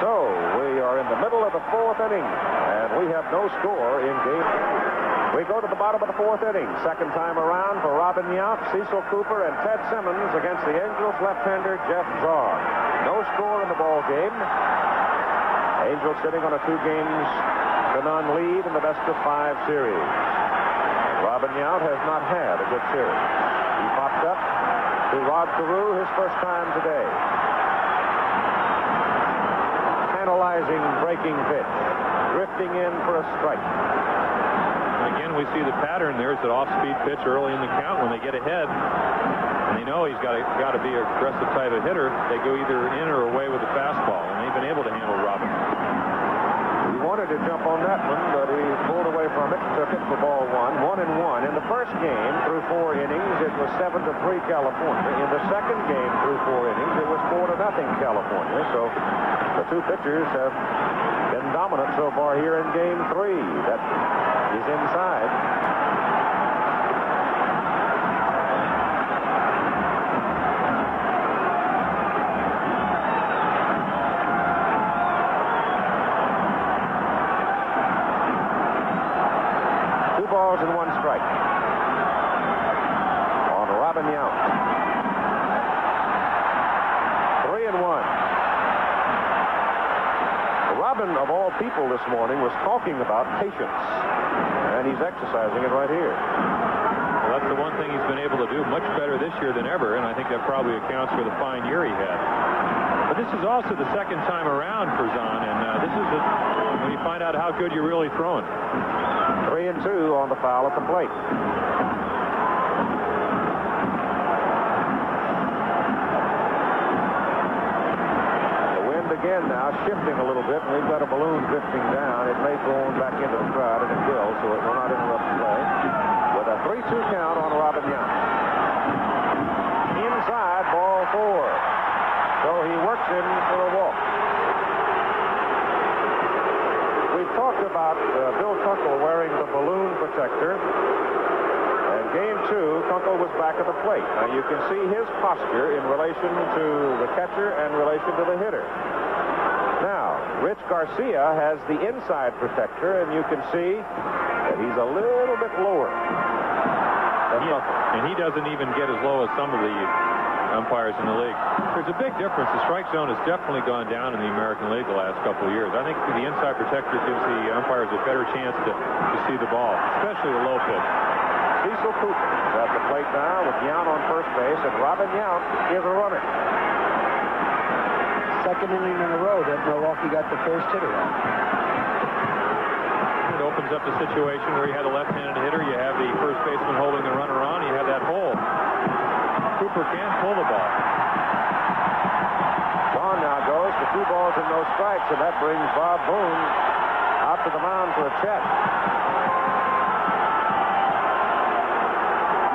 So we are in the middle of the 4th inning, and we have no score in game. We go to the bottom of the 4th inning. Second time around for Robin Yount, Cecil Cooper, and Ted Simmons against the Angels left-hander Jeff Zahn. No score in the ball game. Angels sitting on a 2-games-to-none lead in the best-of-5 series. Robin Yount has not had a good series. He popped up to Rod Carew his first time today. Analyzing breaking pitch, drifting in for a strike. And again, we see the pattern. There's an off-speed pitch early in the count when they get ahead, and they know he's got to be an aggressive type of hitter. They go either in or away with the fastball, and they've been able to handle Robin. He wanted to jump on that one, but he pulled away from it, took it for ball 1, 1-1. In the first game, through 4 innings, it was 7-3 California. In the second game, through 4 innings, it was 4-0 California. So the 2 pitchers have been dominant so far here in game 3. That is inside. Balls and 1 strike on Robin Yount. 3-1. Robin, of all people this morning, was talking about patience, and he's exercising it right here. That's the one thing he's been able to do much better this year than ever, and I think that probably accounts for the fine year he had. But this is also the second time around for Zahn, and this is when you find out how good you're really throwing. 3-2 on the foul at the plate. The wind again now shifting a little bit, and we've got a balloon drifting down. It may go on back into the crowd, and it will, so it will not interrupt play. With a 3-2 count on Robin Yount. Inside, ball 4. So he works in for a walk. We've talked about Bill Kunkel wearing the balloon protector. And game 2, Kunkel was back at the plate. Now you can see his posture in relation to the catcher and relation to the hitter. Now, Rich Garcia has the inside protector, and you can see that he's a little bit lower than Kunkel. And he doesn't even get as low as some of the umpires in the league. There's a big difference. The strike zone has definitely gone down in the American League the last couple of years. I think the inside protector gives the umpires a better chance to see the ball, especially the low pitch. Cecil Cooper is at the plate now with Yount on first base, and Robin Yount is a runner. Second inning in a row that Milwaukee got the first hitter out. It opens up the situation where you have a left-handed hitter, you have the first baseman holding the runner on, you have that hole. Cooper can pull the ball. Vaughn now goes for 2 balls and no strikes, and that brings Bob Boone out to the mound for a check.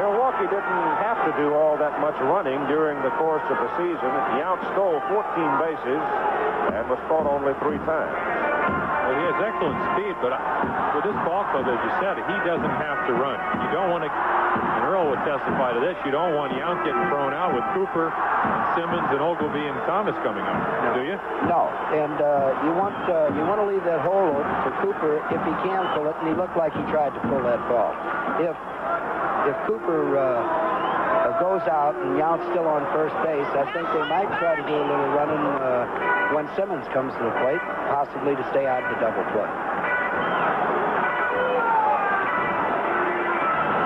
Milwaukee didn't have to do all that much running during the course of the season. Yount stole 14 bases and was caught only 3 times. Well, he has excellent speed, but with this ball club, as you said, he doesn't have to run. You don't want to, and Earl would testify to this, you don't want Yount getting thrown out with Cooper and Simmons and Ogilvie and Thomas coming up, do you? No, and you want to leave that hole open for Cooper if he can pull it, and he looked like he tried to pull that ball. If Cooper goes out and Yount's still on first base, I think they might try to do a little running when Simmons comes to the plate, possibly to stay out of the double play.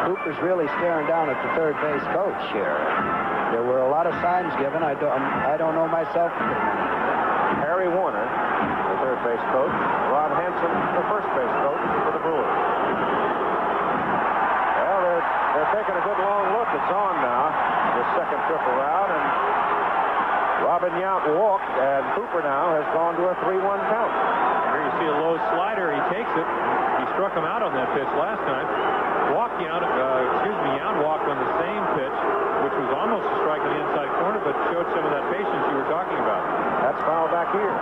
Cooper's really staring down at the third base coach here. There were a lot of signs given. I don't know myself. Harry Warner, the third base coach. Ron Hansen, the first base coach for the Brewers. Well, they're taking a good long look. It's on now, the second trip around, and Robin Yount walked, and Cooper now has gone to a 3-1 count. Here you see a low slider. He takes it. He struck him out on that pitch last time. Yount walked on the same pitch, which was almost a strike in the inside corner, but showed some of that patience you were talking about. That's foul back here.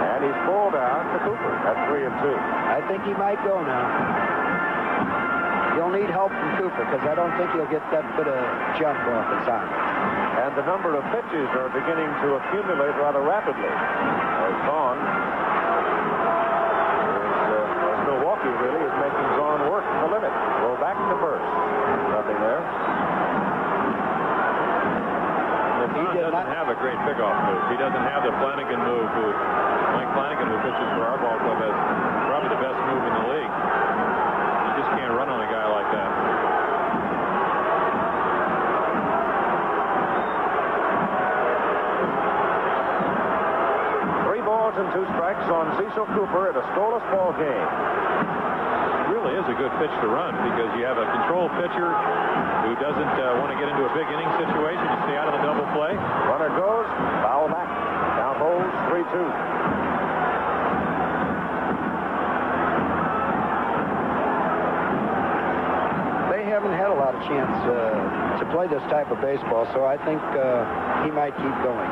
And he's pulled out to Cooper at 3-2. I think he might go now. He'll need help from Cooper because I don't think he'll get that bit of jump off his arm. And the number of pitches are beginning to accumulate rather rapidly. As Vaughn as Milwaukee really is making Vaughn work to the limit. Go back to first. Nothing there. He doesn't have a great pickoff move. He doesn't have the Flanagan move. Mike Flanagan, who pitches for our ball club, has probably the best move in the league. You just can't run on a guy like that. And 2 strikes on Cecil Cooper at a scoreless ball game. It really is a good pitch to run because you have a control pitcher who doesn't want to get into a big inning situation. You stay out of the double play. Runner goes, foul back. Count holds 3-2. They haven't had a lot of chance to play this type of baseball, so I think he might keep going.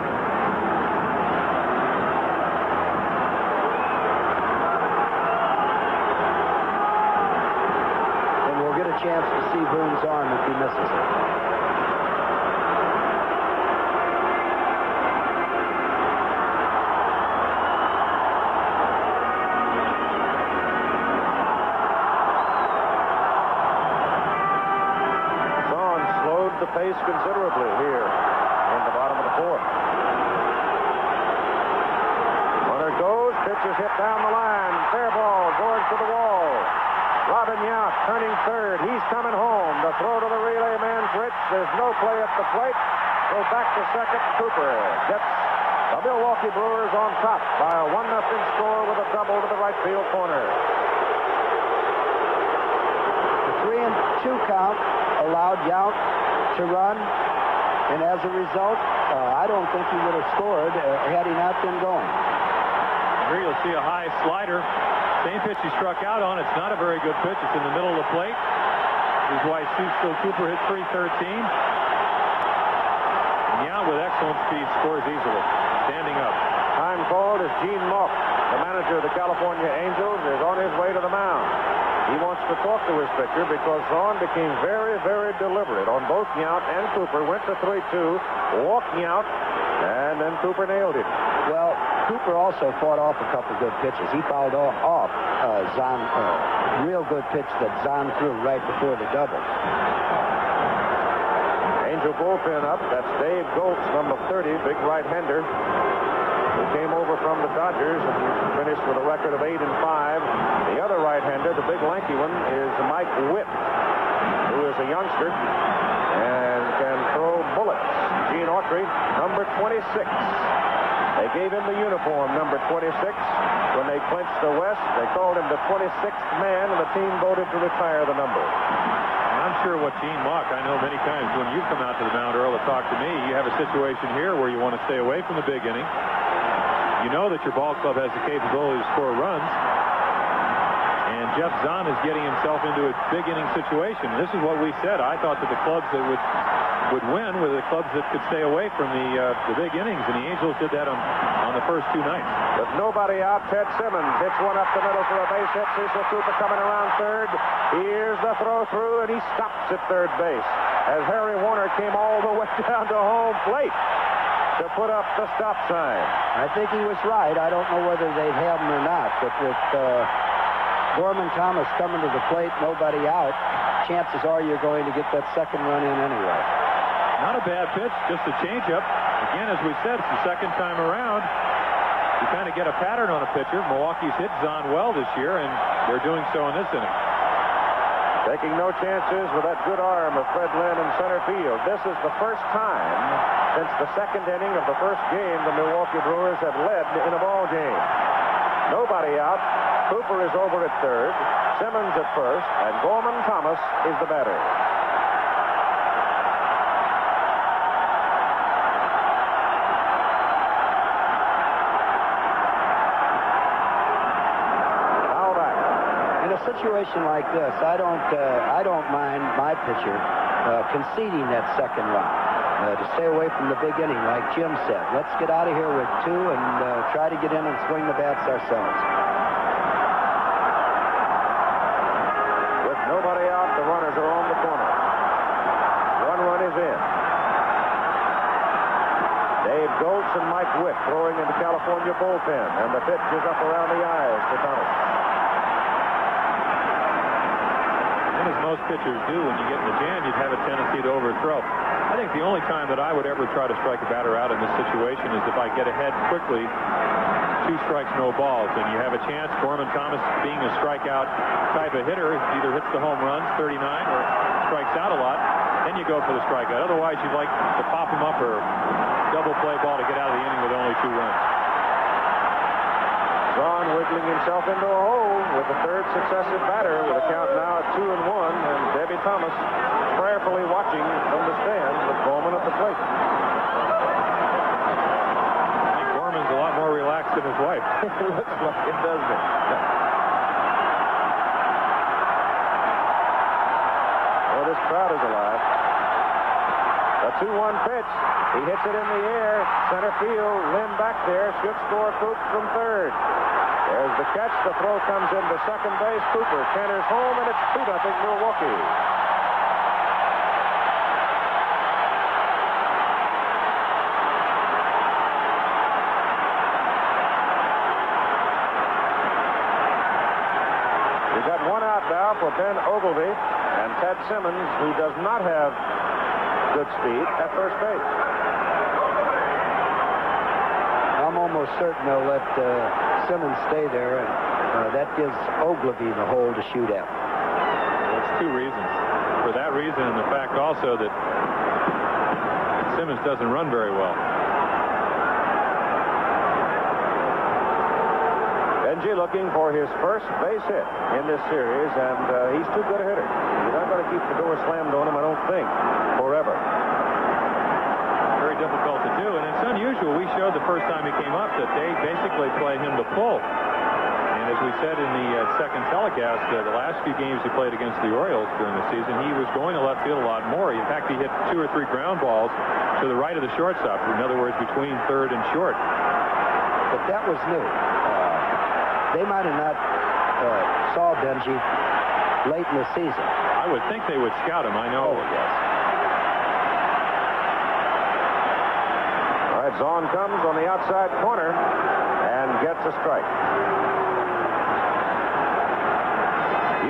Chance to see Boone's arm if he misses it. Vaughn slowed the pace considerably here in the bottom of the 4th. Runner goes, pitch is hit down the line. Fair ball, going to the wall. Robin Yount turning third. back to second. Cooper gets the Milwaukee Brewers on top by a 1-0 score with a double to the right field corner. The 3-2 count allowed Yount to run, and as a result, I don't think he would have scored had he not been going. Here you'll see a high slider. Same pitch he struck out on. It's not a very good pitch. It's in the middle of the plate. This is why Phil Cooper hit 313. And Yount with excellent speed scores easily. Standing up. Time called as Gene Mauch, the manager of the California Angels, is on his way to the mound. He wants to talk to his pitcher because Vaughn became very, very deliberate on both Yount and Cooper. Went to 3-2, walked Yount, and then Cooper nailed it. Well, Cooper also fought off a couple good pitches. He fouled off Zahn, real good pitch that Zahn threw right before the double. Angel bullpen up. That's Dave Goltz, number 30, big right-hander, who came over from the Dodgers and finished with a record of 8-5. The other right-hander, the big lanky one, is Mike Witt, who is a youngster and can throw bullets. Gene Autry, number 26. They gave him the uniform, number 26. When they clinched the West, they called him the 26th man, and the team voted to retire the number. I'm sure what Gene Mauch, I know many times when you come out to the mound, Earl, to talk to me, you have a situation here where you want to stay away from the big inning. You know that your ball club has the capability to score runs. And Jeff Zahn is getting himself into a big inning situation. This is what we said. I thought that the clubs that would win were the clubs that could stay away from the big innings, and the Angels did that on the first two nights. With nobody out, Ted Simmons hits one up the middle for a base hit. Cecil Cooper coming around third. Here's the throw through, and he stops at third base as Harry Warner came all the way down to home plate to put up the stop sign. I think he was right. I don't know whether they'd have him or not, but with Gorman Thomas coming to the plate, nobody out, chances are you're going to get that second run in anyway. Not a bad pitch, just a changeup. Again, as we said, it's the second time around. You kind of get a pattern on a pitcher. Milwaukee's hit Zahn well this year, and they're doing so in this inning. Taking no chances with that good arm of Fred Lynn in center field. This is the first time since the second inning of the first game the Milwaukee Brewers have led in a ball game. Nobody out. Cooper is over at third, Simmons at first, and Gorman Thomas is the batter. Foul back. In a situation like this, I don't mind my pitcher conceding that second run to stay away from the big inning, like Jim said. Let's get out of here with two and try to get in and swing the bats ourselves. Nobody out. The runners are on the corner. One run is in. Dave Goltz and Mike Witt throwing in the California bullpen, and the pitch is up around the eyes to Thomas. And as most pitchers do, when you get in the jam, you'd have a tendency to overthrow. I think the only time that I would ever try to strike a batter out in this situation is if I get ahead quickly, 2 strikes, no balls, and you have a chance. Gorman Thomas, being a strikeout type of hitter, either hits the home runs, 39, or strikes out a lot. Then you go for the strikeout. Otherwise, you'd like to pop him up or double play ball to get out of the inning with only 2 runs. Zahn wiggling himself into a hole with the third successive batter with a count now at 2-1, and Debbie Thomas prayerfully watching from the stands with Bowman at the plate. A lot more relaxed than his wife. It looks like it, doesn't it? Well, this crowd is alive. A 2-1 pitch. He hits it in the air. Center field. Lynn back there. Should score. Cooper from third. There's the catch. The throw comes into second base. Cooper canters home, and it's 2-0 Milwaukee. Now for Ben Ogilvy and Ted Simmons, who does not have good speed at first base. I'm almost certain they'll let Simmons stay there, and that gives Ogilvy the hole to shoot at. Well, it's 2 reasons. For that reason, and the fact also that Simmons doesn't run very well. Benji looking for his first base hit in this series, and he's too good a hitter. You're not going to keep the door slammed on him, I don't think, forever. Very difficult to do, and it's unusual. We showed the first time he came up that they basically play him to pull. And as we said in the second telecast, the last few games he played against the Orioles during the season, he was going to left field a lot more. In fact, he hit 2 or 3 ground balls to the right of the shortstop. In other words, between third and short. But that was new. They might have not saw Benji late in the season. I would think they would scout him. I know. Oh, yes. All right, Zahn comes on the outside corner and gets a strike.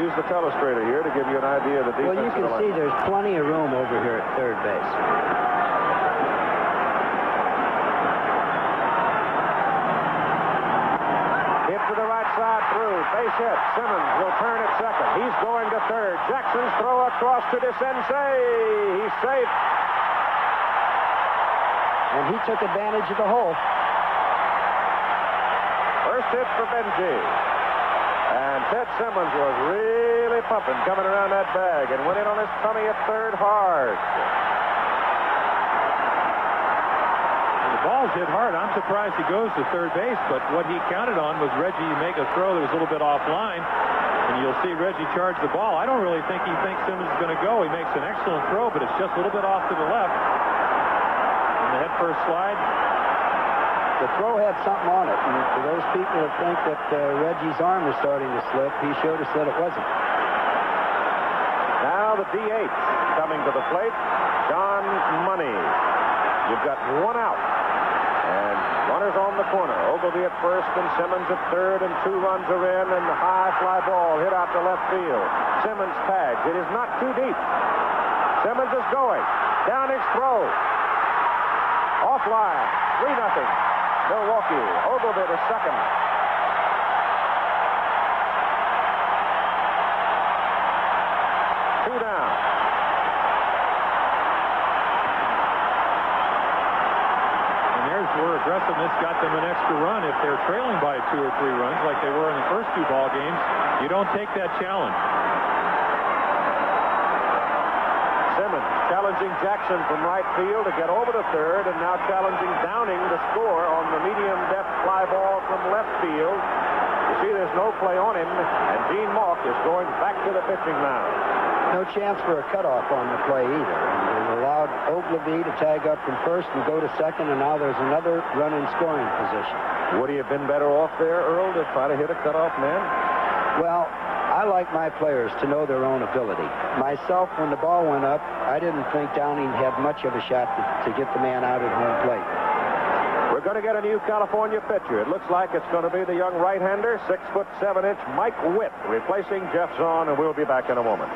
Use the telestrator here to give you an idea of the defense. Well, you can see there's plenty of room over here at third base. Hit to the right side through. Base hit. Simmons will turn at second. He's going to third. Jackson's throw across to DeSensei. He's safe. And he took advantage of the hole. First hit for Benji. And Ted Simmons was really pumping coming around that bag and went in on his tummy at third hard. The ball's hit hard. I'm surprised he goes to third base, but what he counted on was Reggie make a throw that was a little bit offline, and you'll see Reggie charge the ball. I don't really think he thinks Simmons is going to go. He makes an excellent throw, but it's just a little bit off to the left. And the head first slide. The throw had something on it, and for those people that think that Reggie's arm was starting to slip, he showed us that it wasn't. Now the DH coming to the plate, John Money. You've got 1 out, and runners on the corner. Ogilvie at first and Simmons at third, and 2 runs are in, and the high fly ball hit out to left field. Simmons tags. It is not too deep. Simmons is going. Down his throw. Offline. 3-0. Milwaukee. Ogilvie to second. 2 down. And there's where aggressiveness got them an extra run. If they're trailing by 2 or 3 runs like they were in the first 2 ball games, you don't take that challenge. Simmons challenging Jackson from right field to get over to third, and now challenging Downing to score on the medium depth fly ball from left field. You see there's no play on him, and Gene Mauch is going back to the pitching now. No chance for a cutoff on the play either. And they allowed Ogilvie to tag up from first and go to second, and now there's another run in scoring position. Would he have been better off there, Earl, to try to hit a cutoff man? Well, I like my players to know their own ability. Myself, when the ball went up, I didn't think Downing had much of a shot to get the man out at home plate. We're going to get a new California pitcher. It looks like it's going to be the young right-hander, 6'7" Mike Witt, replacing Jeff Zahn, and we'll be back in a moment.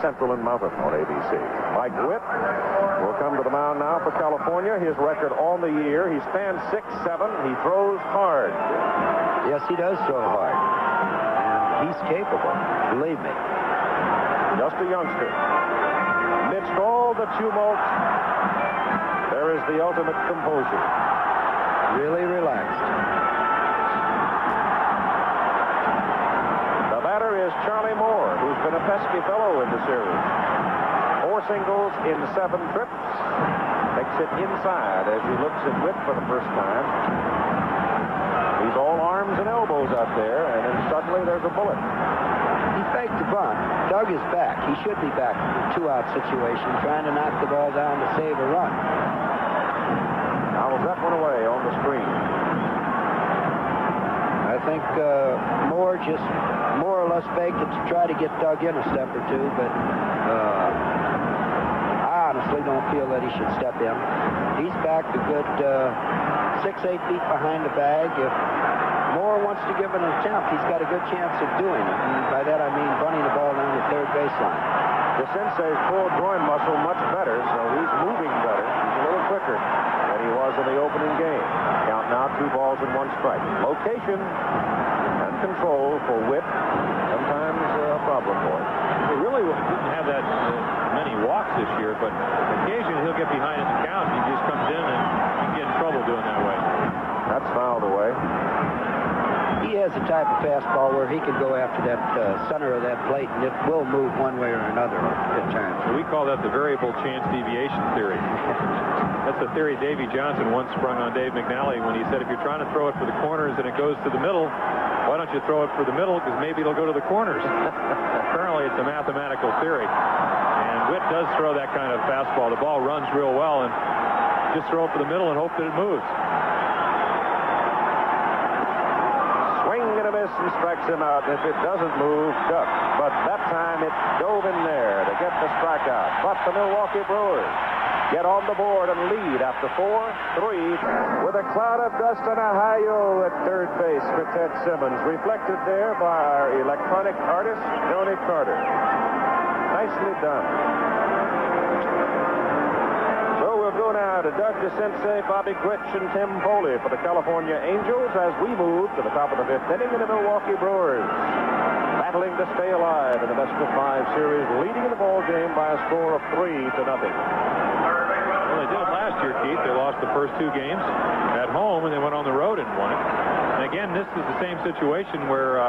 Central and Mountain on ABC. Mike Witt will come to the mound now for California. His record on the year, he stands 6'7". He throws hard. Yes, he does throw hard. He's capable, believe me. Just a youngster. Amidst all the tumult, there is the ultimate composure. Really relaxed. The batter is Charlie Moore, who's been a pesky fellow in the series. 4 singles in 7 trips. Makes it inside as he looks at Witt for the first time. He's all arms and elbows out there, and then suddenly there's a bullet. He faked the bunt. Doug is back. He should be back in a 2-out situation, trying to knock the ball down to save a run. Fouls that one away on the screen. I think Moore just more or less faked it to try to get Doug in a step or 2, but I honestly don't feel that he should step in. He's back a good 6-8 feet behind the bag. If Moore wants to give it an attempt, he's got a good chance of doing it. And by that I mean bunting the ball down the third baseline. DeSensei's pulled groin muscle much better, so he's moving better. He's a little quicker than he was in the opening game. Count now 2 balls and 1 strike. Location. And control for Witt. Sometimes a problem for him. He really didn't have that many walks this year, but occasionally he'll get behind in the count. He just comes in and he can get in trouble doing that way. That's fouled away. He has a type of fastball where he can go after that center of that plate, and it will move one way or another at times. So we call that the variable chance deviation theory. That's the theory Davey Johnson once sprung on Dave McNally when he said, if you're trying to throw it for the corners and it goes to the middle, why don't you throw it for the middle, because maybe it'll go to the corners. Apparently it's a mathematical theory. And Witt does throw that kind of fastball. The ball runs real well, and just throw it for the middle and hope that it moves. And a miss, and strikes him out. If it doesn't move, duck. But that time it dove in there to get the strikeout. But the Milwaukee Brewers get on the board and lead after 4-3 with a cloud of dust and a hi-yo at third base for Ted Simmons, reflected there by our electronic artist, Joni Carter. Nicely done. Go now to Doug DeCinces, Bobby Grich, and Tim Foley for the California Angels as we move to the top of the fifth inning in the Milwaukee Brewers, battling to stay alive in the best-of-5 series, leading the ball game by a score of 3-0. Well, they did it last year, Keith. They lost the first 2 games at home, and they went on the road and won it. And again, this is the same situation where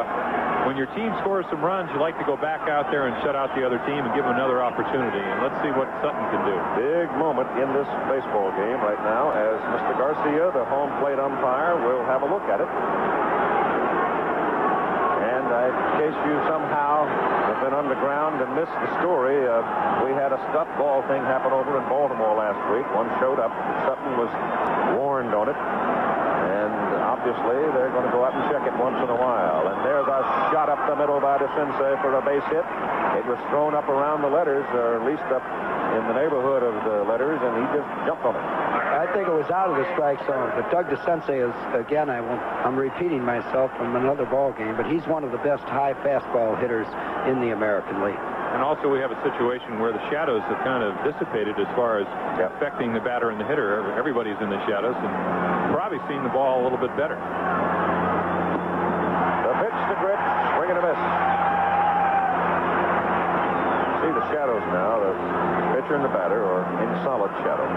when your team scores some runs, you like to go back out there and shut out the other team and give them another opportunity. And let's see what Sutton can do. Big moment in this baseball game right now as Mr. Garcia, the home plate umpire, will have a look at it. And in case you somehow have been underground and missed the story, we had a stuffed ball thing happen over in Baltimore last week. One showed up. Sutton was warned on it. And obviously, they're going to go out and check it once in a while. And there's a shot up the middle by DeCinces for a base hit. It was thrown up around the letters, or at least up in the neighborhood of the letters, and he just jumped on it. I think it was out of the strike zone. But Doug DeCinces is, again, I'm repeating myself from another ball game, but he's one of the best high fastball hitters in the American League. And also we have a situation where the shadows have kind of dissipated as far as affecting the batter and the hitter. Everybody's in the shadows and probably seeing the ball a little bit better. The pitch to Grich, swing and a miss. See the shadows now, the pitcher and the batter are in solid shadow.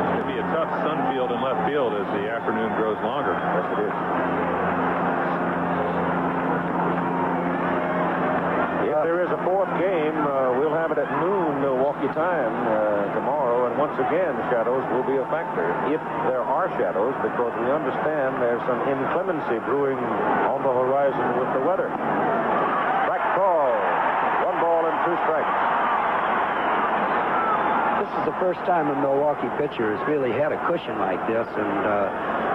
It's going to be a tough sun field and left field as the afternoon grows longer. Yes, it is. If there is a fourth game, we'll have it at noon Milwaukee time tomorrow, and once again shadows will be a factor if there are shadows, because we understand there's some inclemency brewing on the horizon with the weather. Strike call, 1 ball and 2 strikes. This is the first time a Milwaukee pitcher has really had a cushion like this, and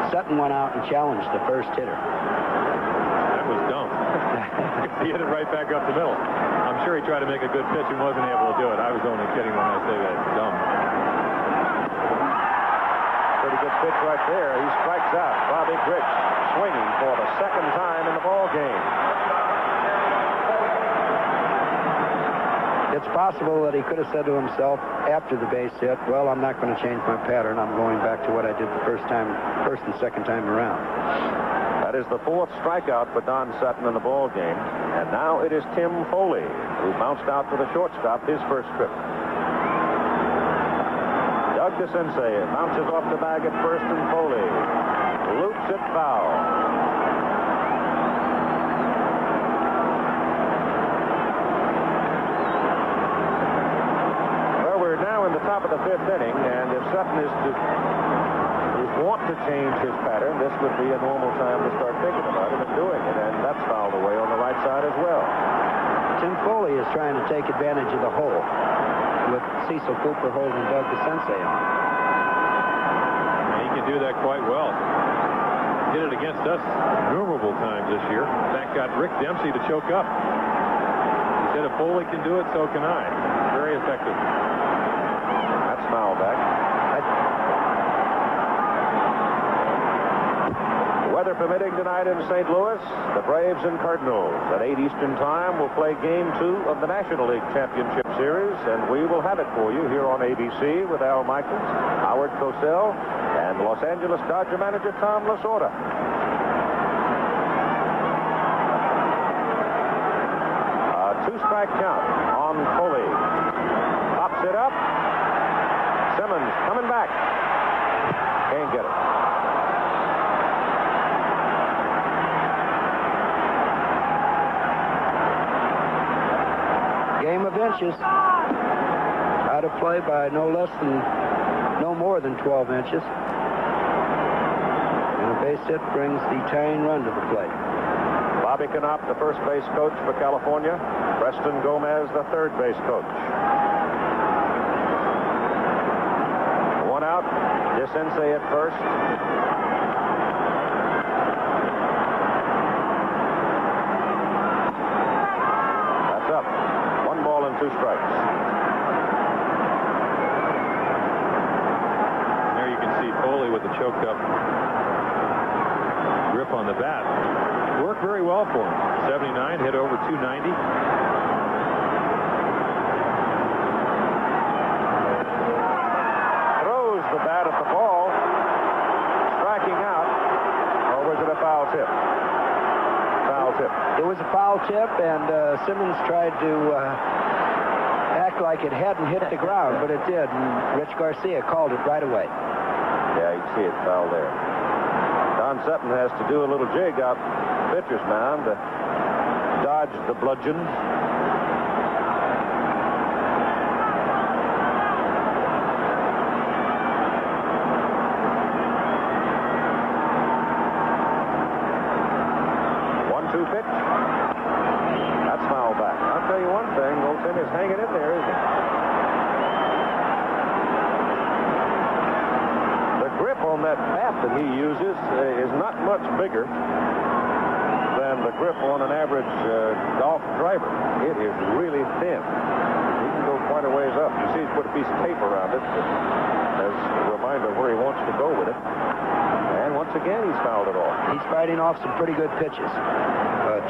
Sutton went out and challenged the first hitter. That was dumb. He hit it right back up the middle. I'm sure he tried to make a good pitch and wasn't able to do it. I was only kidding when I say that. It's dumb. Pretty good pitch right there. He strikes out. Bobby Grich swinging for the second time in the ball game. It's possible that he could have said to himself after the base hit, well, I'm not going to change my pattern. I'm going back to what I did the first and second time around. That is the 4th strikeout for Don Sutton in the ball game. And now it is Tim Foley, who bounced out to the shortstop his first trip. Doug DeCinces bounces off the bag at first, and Foley loops it foul. Well, we're now in the top of the 5th inning, and if Sutton is to want to change his pattern, this would be a normal time to start thinking about it and doing it, and that's fouled away on the right side as well. Tim Foley is trying to take advantage of the hole with Cecil Cooper holding Doug DeCinces on. He can do that quite well. Did it against us innumerable times this year. In fact, got Rick Dempsey to choke up. He said, if Foley can do it, so can I. Very effective. That's foul back. Weather permitting tonight in St. Louis, the Braves and Cardinals at 8 Eastern Time will play Game 2 of the National League Championship Series, and we will have it for you here on ABC with Al Michaels, Howard Cosell, and Los Angeles Dodger manager Tom Lasorda. A two-strike count on Foley. Pops it up. Simmons coming back. Can't get it. Game of inches. Out of play by no more than 12 inches. And a base hit brings the tying run to the plate. Bobby Knopp, the first base coach for California. Preston Gomez, the third base coach. One out. DeCinces at first. That's up. 1 ball and 2 strikes. And there you can see Foley with the choked up grip on the bat. Worked very well for him. 79, hit over 290. Throws the bat at the ball. Striking out. Or was it a foul tip? Foul tip. It was a foul tip, and Simmons tried to act like it hadn't hit the ground, but it did, and Rich Garcia called it right away. Yeah, you can see it foul there. Don Sutton has to do a little jig out pitcher's mound to dodge the bludgeon. One-two pitch. That's foul back. I'll tell you one thing, old Tim is hanging in there, isn't he? The grip on that bat that he uses is not much bigger than the grip on an average golf driver. It is really thin. He can go quite a ways up. You see he's put a piece of tape around it as a reminder where he wants to go with it. And once again, he's fouled it off. He's fighting off some pretty good pitches.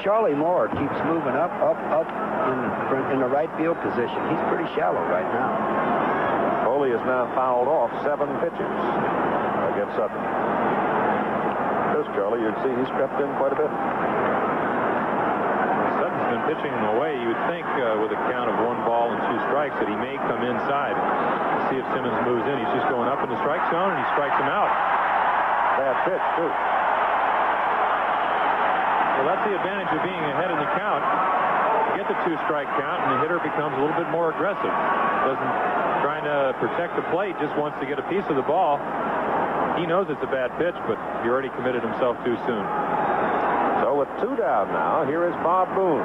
Charlie Moore keeps moving up in the right field position. He's pretty shallow right now. Foley is now fouled off 7 pitches against Sutton. There's Charlie. You'd see he's crept in quite a bit. Sutton's been pitching him away. You would think with a count of 1 ball and 2 strikes that he may come inside to see if Simmons moves in. He's just going up in the strike zone, and he strikes him out. Bad pitch, too. Well, that's the advantage of being ahead in the count. You get the 2-strike count, and the hitter becomes a little bit more aggressive. Trying to protect the plate, just wants to get a piece of the ball. He knows it's a bad pitch, but he already committed himself too soon. So with 2 down now, here is Bob Boone.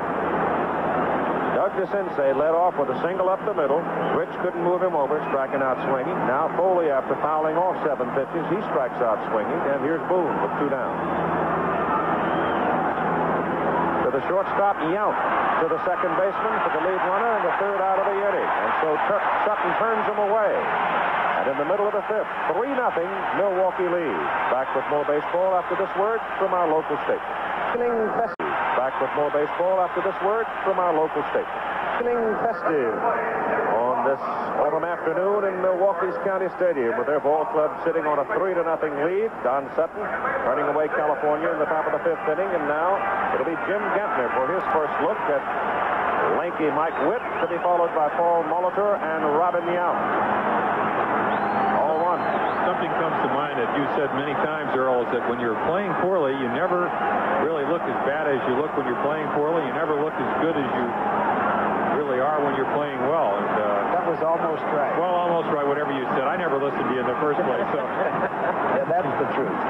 Doug DeCinces led off with a single up the middle. Rich couldn't move him over, striking out swinging. Now Foley, after fouling off 7 pitches, he strikes out swinging. And here's Boone with 2 down. To the shortstop, Yount. To the second baseman, to the lead runner, and the 3rd out of the inning. And so Sutton turns him away. And in the middle of the 5th, 3-0, Milwaukee leads. Back with more baseball after this word from our local station. Back with more baseball after this word from our local station. Festive on this autumn afternoon in Milwaukee's County Stadium with their ball club sitting on a 3-0 lead. Don Sutton turning away California in the top of the 5th inning, and now it'll be Jim Gantner for his first look at lanky Mike Witt, to be followed by Paul Molitor and Robin Yount. All one. Something comes to mind that you said many times, Earl, is that when you're playing poorly, you never really look as bad as you look when you're playing poorly. You never look as good as you really are when you're playing well. And, that was almost right. Well, almost right, whatever you said. I never listened to you in the first place. So. Yeah, that's the truth.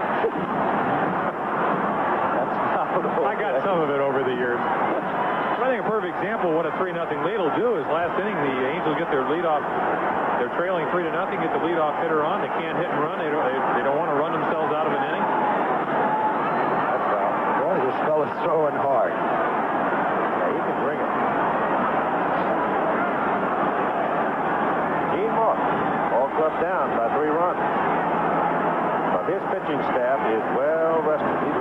I got some of it over the years. I think a perfect example of what a 3-0 lead will do is last inning, the Angels get their leadoff. They're trailing 3-0, get the leadoff hitter on. They can't hit and run. They don't want to run themselves out of an inning. That's right. Boy, this fella's throwing hard. Yeah, he can bring it. Gene Moore, ball club down by 3 runs. But his pitching staff is well rested. He's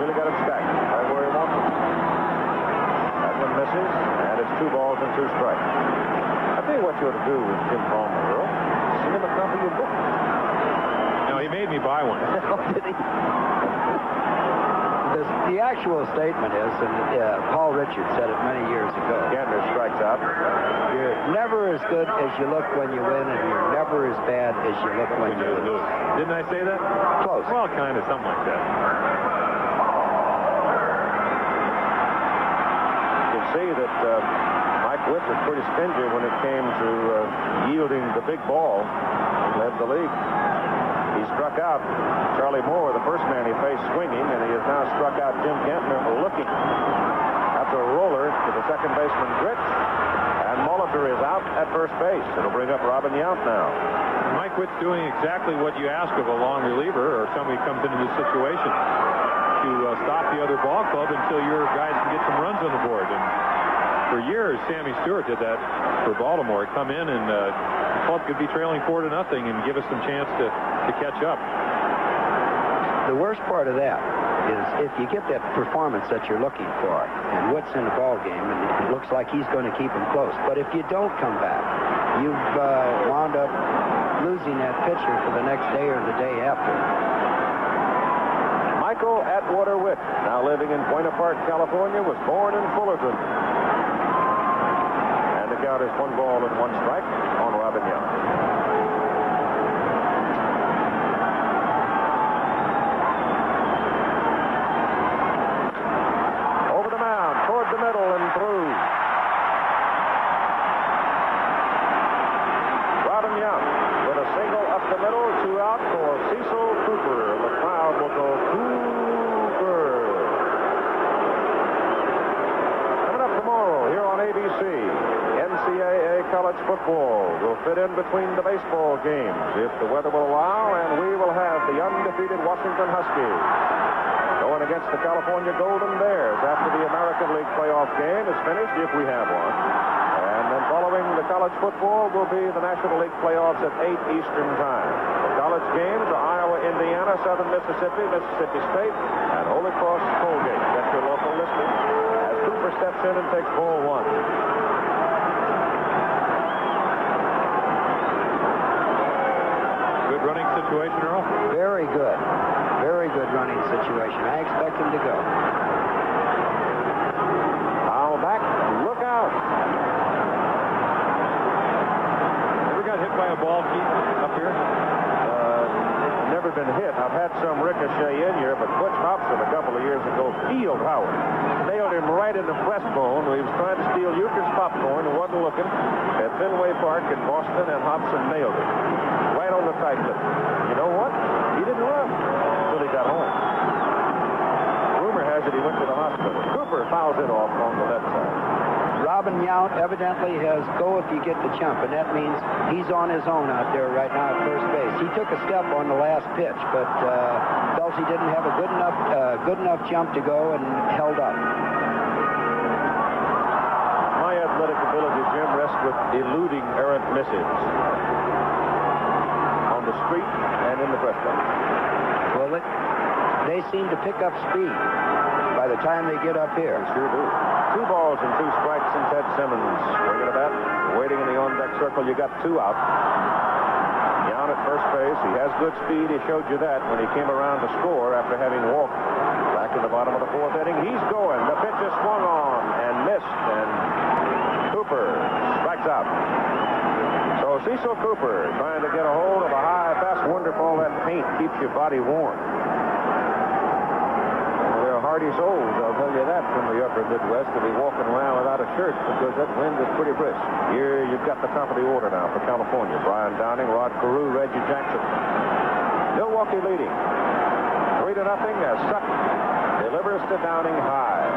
2 balls and 2 strikes. I tell you what you ought to do with Jim Palmer, Earl. Send him a copy of your book. No, he made me buy one. Oh, did he? The actual statement is, and Paul Richards said it many years ago. Gander strikes out. You're never as good as you look when you win, and you're never as bad as you look when you lose. Didn't I say that? Close. Well, kind of, something like that. You can see that Mike Witt was pretty stingy when it came to yielding the big ball. He led the league. He struck out Charlie Moore, the first man he faced, swinging, and he has now struck out Jim Kentner looking. After a roller to the second baseman, Gritch, and Molitor is out at first base. It'll bring up Robin Yount now. Mike Witt's doing exactly what you ask of a long reliever or somebody who comes into this situation, to stop the other ball club until your guys can get some runs on the board. And for years, Sammy Stewart did that for Baltimore. He'd come in and the club could be trailing 4-0 and give us some chance to catch up. The worst part of that is if you get that performance that you're looking for, and Witt's in the ball game, and it looks like he's going to keep him close. But if you don't come back, you've wound up losing that pitcher for the next day or the day after. Michael Atwater Witt, now living in Buena Park, California, was born in Fullerton. And the count is 1 ball and 1 strike on Robin Yount. The middle and through. Robin Yount with a single up the middle, 2 out for Cecil Cooper. The crowd will go Cooper. Coming up tomorrow here on ABC, NCAA college football will fit in between the baseball games if the weather will allow, and we will have the undefeated Washington Huskies going against the California Golden Bears after the American League playoff game is finished, if we have one. And then following the college football will be the National League playoffs at 8 Eastern time. The college games are Iowa, Indiana, Southern Mississippi, Mississippi State, and Holy Cross Colgate. That's your local listing as Cooper steps in and takes ball 1. Good running situation, Earl? Very good. Very good running situation. I expect him to go. Foul back. Look out. Ever got hit by a ball, Keith, up here? Never been hit. I've had some ricochet in here, but Butch Hobson a couple of years ago peeled Howard. Nailed him right in the breastbone. He was trying to steal Euchre's popcorn and wasn't looking at Fenway Park in Boston, and Hobson nailed him right on the tight lip. You know what? He didn't run until he got home. Rumor has it he went to the hospital. Cooper fouls it off on the left side. Robin Yount evidently has go if you get the jump, and that means he's on his own out there right now at first base. He took a step on the last pitch, but felt he didn't have a good enough jump to go and held up. My athletic ability, Jim, rests with eluding errant missives on the street and in the press box. Well, they seem to pick up speed by the time they get up here. They sure do. 2 balls and 2 strikes, and Ted Simmons swinging a bat, waiting in the on-deck circle. You got 2 out. Yount at first base. He has good speed. He showed you that when he came around to score after having walked back in the bottom of the 4th inning. He's going. The pitch is swung on and missed, and Cooper strikes out. So Cecil Cooper trying to get a hold of a high fast. Wonderful, that paint keeps your body warm. Hardy souls, I'll tell you that, from the upper Midwest, to be walking around without a shirt because that wind is pretty brisk. Here you've got the top of the order now for California. Brian Downing, Rod Carew, Reggie Jackson. Milwaukee leading 3-0 as Sutton delivers to Downing high.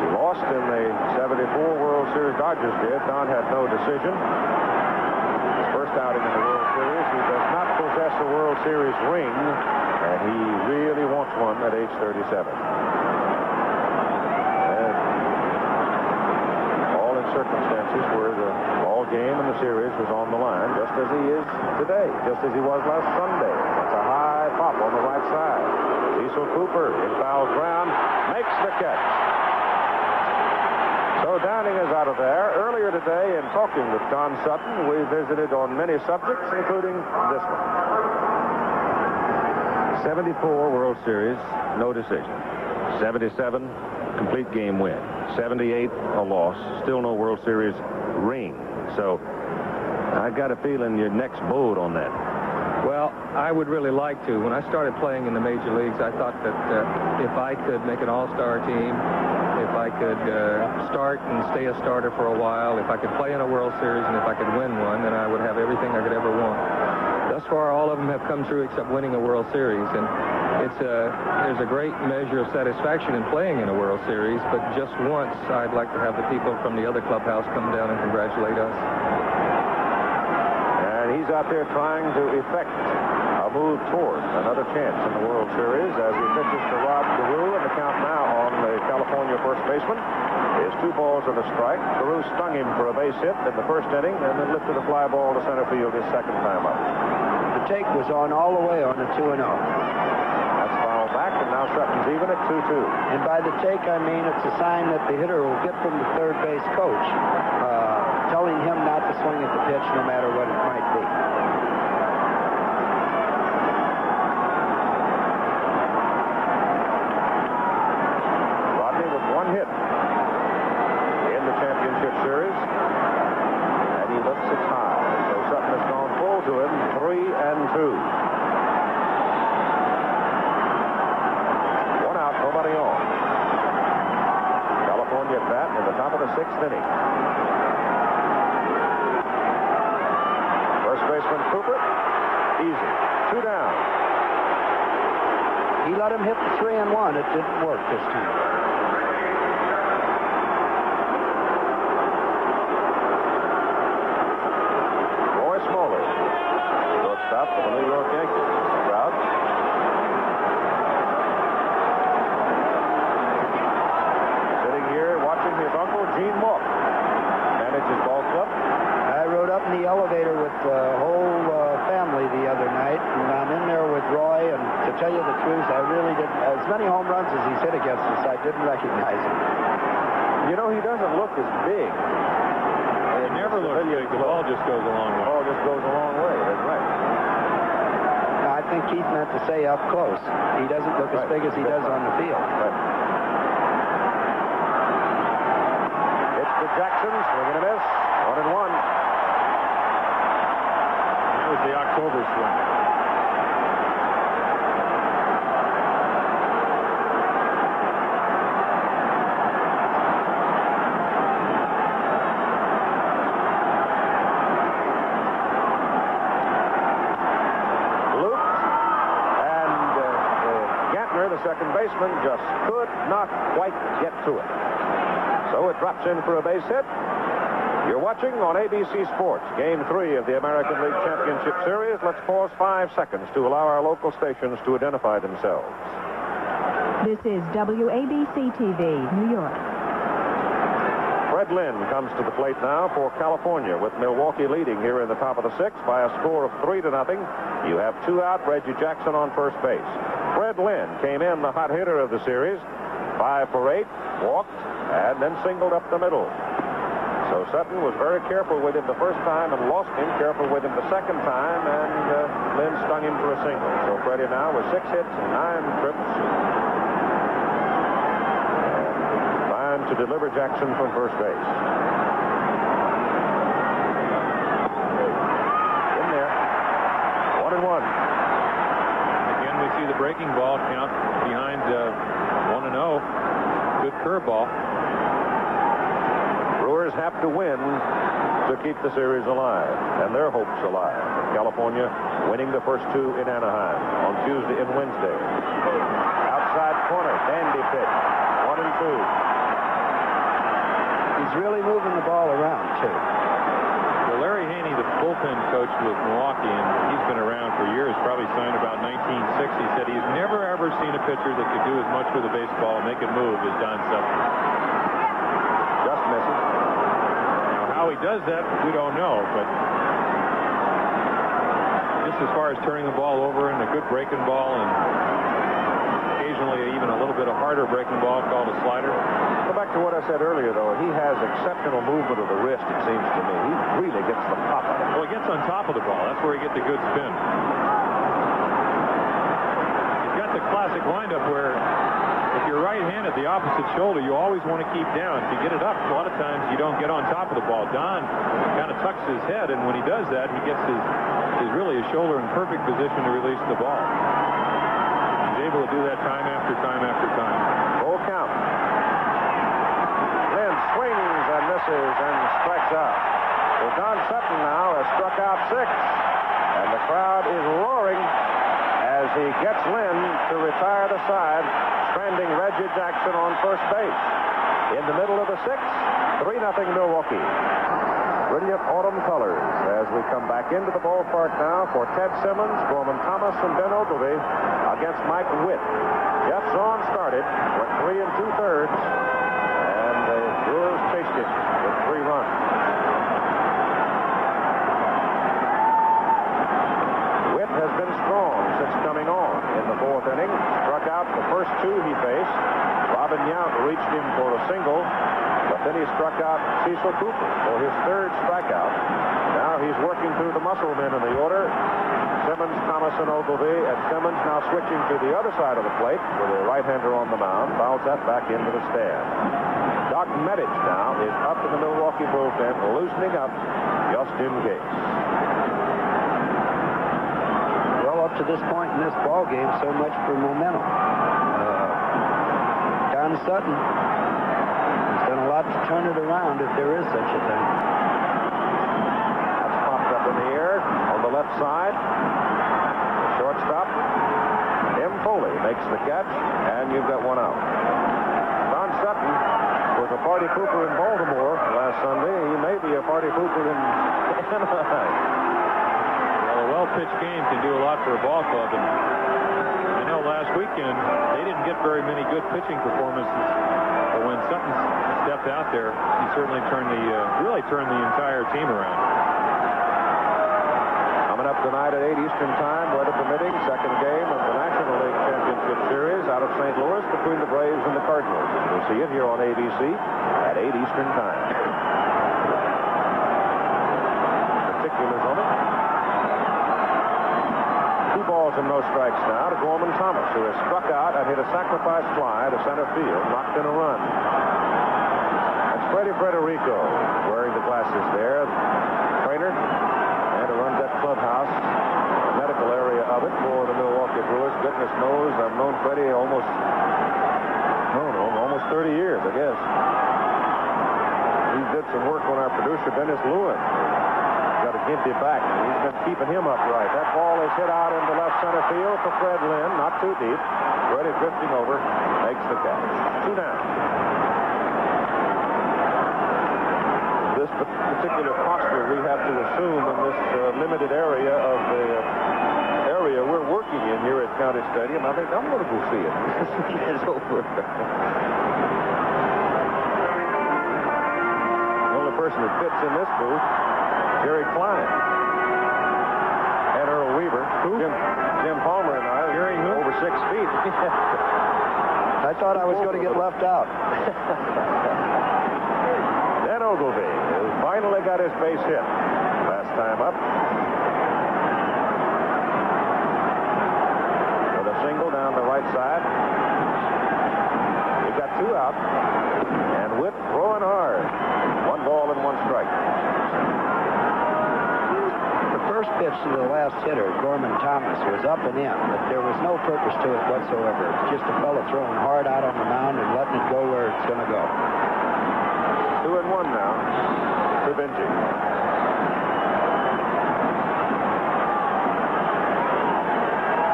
He lost in the 74 World Series. Dodgers did. Don had no decision. First outing in the World Series. He does not possess a World Series ring, and he really wants one at age 37. And all in circumstances where the ball game and the series was on the line, just as he is today, just as he was last Sunday. That's a high pop on the right side. Cecil Cooper in foul ground, makes the catch. So Downing is out of there. Earlier today, in talking with Don Sutton, we visited on many subjects, including this one. 74 World Series, no decision. 77, complete game win. 78, a loss. Still no World Series ring. So I got a feeling your next boat on that. Well, I would really like to. When I started playing in the major leagues, I thought that if I could make an all-star team, if I could start and stay a starter for a while, if I could play in a World Series, and if I could win one, then I would have everything I could ever want. Thus far, all of them have come true except winning a World Series, and there's a great measure of satisfaction in playing in a World Series, but just once, I'd like to have the people from the other clubhouse come down and congratulate us. And he's out there trying to effect a move toward another chance in the World Series as he pitches to Rod Carew, and the count now on the California first baseman is 2 balls and a strike. Carew stung him for a base hit in the first inning and then lifted a fly ball to center field his second time up. The take was on all the way on the 2-0. That's fouled back, and now Sutton's even at 2-2. And by the take, I mean it's a sign that the hitter will get from the third base coach, telling him not to swing at the pitch no matter what it might be. Rodney with 1 hit in the championship series, and he lifts it high. So Sutton has gone full to him, 3-2. 1 out, nobody on. California at bat in the top of the 6th inning. First baseman Cooper, easy, 2 down. He let him hit the 3-1. It didn't work this time. Roy Smoller, shortstop for the New York Yankees. Crowd. Sitting here watching his uncle Gene Mock manage his ball club. I rode up in the elevator with the whole family the other night, and I'm in there with Roy, and to tell you the truth, I really didn't, as many home runs as he's hit against us, I didn't recognize him. You know, he doesn't look as big. He never looks big. The ball just goes a long way. The ball just goes a long way, that's right. Now, I think Keith meant to say up close. He doesn't look as big as he does on the field. Right. It's to Jackson, swing and a miss, 1-1. That was the October swing. The second baseman just could not quite get to it. So it drops in for a base hit. You're watching on ABC Sports, Game 3 of the American League Championship Series. Let's pause 5 seconds to allow our local stations to identify themselves. This is WABC-TV, New York. Fred Lynn comes to the plate now for California, with Milwaukee leading here in the top of the 6th by a score of 3-0. You have 2 out, Reggie Jackson on first base. Fred Lynn came in the hot hitter of the series, 5 for 8, walked, and then singled up the middle. So Sutton was very careful with him the first time and lost him, careful with him the second time, and Lynn stung him for a single. So Freddie now with 6 hits and 9 trips. And trying to deliver Jackson from first base. In there, 1-1. See the breaking ball count behind 1-0. Good curveball. Brewers have to win to keep the series alive, and their hopes alive. California winning the first 2 in Anaheim on Tuesday and Wednesday. Outside corner, dandy pitch, 1-2. He's really moving the ball around, too. Well, Larry Haney, the bullpen coach with Milwaukee, and he's been around for years, probably signed about 1960, said he's never ever seen a pitcher that could do as much with a baseball and make it move as Don Sutton. Just missing. Now, how he does that, we don't know, but just as far as turning the ball over and a good breaking ball and occasionally even a little bit of harder breaking ball called a slider. Go back to what I said earlier, though. He has exceptional movement of the wrist, it seems to me. He really gets the pop on it. Well, he gets on top of the ball. That's where he gets the good spin. He's got the classic windup where if you're right-handed, the opposite shoulder, you always want to keep down. If you get it up, a lot of times you don't get on top of the ball. Don kind of tucks his head, and when he does that, he gets his shoulder in perfect position to release the ball. He's able to do that time after time after time. Full count. Then swings and misses and strikes out. So Don Sutton now has struck out 6, and the crowd is roaring as he gets Lynn to retire the side, stranding Reggie Jackson on first base. In the middle of the 6th, 3-0 Milwaukee. Brilliant autumn colors as we come back into the ballpark now for Ted Simmons, Gorman Thomas, and Ben Ogilvie against Mike Witt. Jeff Zahn started, went 3 2/3, and the Brewers chased it with 3 runs. Witt has been strong since coming on in the 4th inning. Struck out the first 2 he faced. Robin Yount reached him for a single, but then he struck out Cecil Cooper for his 3rd strikeout. Now he's working through the muscle men in the order. Simmons, Thomas, and Ogilvie, and Simmons now switching to the other side of the plate with a right-hander on the mound. Fouls that back into the stand. Doc Medich now is up in the Milwaukee bullpen, loosening up Justin Gates. Well, up to this point in this ball game, so much for momentum. Don Sutton has done a lot to turn it around, if there is such a thing. That's popped up in the air on the left side. The shortstop, Tim Foley, makes the catch, and you've got 1 out. Don Sutton was a party pooper in Baltimore last Sunday. He may be a party pooper in Anaheim. Well, a well-pitched game can do a lot for a ball club, and I know last weekend they didn't get very many good pitching performances, but when Sutton stepped out there, he certainly really turned the entire team around. Coming up tonight at 8 Eastern Time, weather permitting, 2nd game of the National League Championship Series out of St. Louis between the Braves and the Cardinals. You'll see it here on ABC at 8 Eastern Time. Particulars on it. 2 balls and no strikes now to Gorman Thomas, who has struck out and hit a sacrifice fly to center field, knocked in a run. That's Freddie Federico wearing the glasses there, trainer, and who runs that clubhouse, the medical area of it for the Milwaukee Brewers. Goodness knows, I've known Freddie almost 30 years, I guess. He did some work on our producer, Dennis Lewin. Got a gimpy back. He's been keeping him upright. That ball is hit out into left center field for Fred Lynn, not too deep. Freddie drifting over, makes the catch. 2 down. This particular posture we have to assume in this limited area of the area we're working in here at County Stadium. I think I'm going to go see it. It's over. The only person that fits in this booth, Jerry Klein and Earl Weaver. Jim Palmer and I. Jerry who? Over 6 feet. I thought I was going to get left out. Dan Ogilvie, who finally got his base hit last time up. With a single down the right side. He got 2 out. And Witt throwing hard. 1 ball and 1 strike. The first pitch to the last hitter, Gorman Thomas, was up and in, but there was no purpose to it whatsoever. It's just a fellow throwing hard out on the mound and letting it go where it's going to go. 2-1 now to Benji.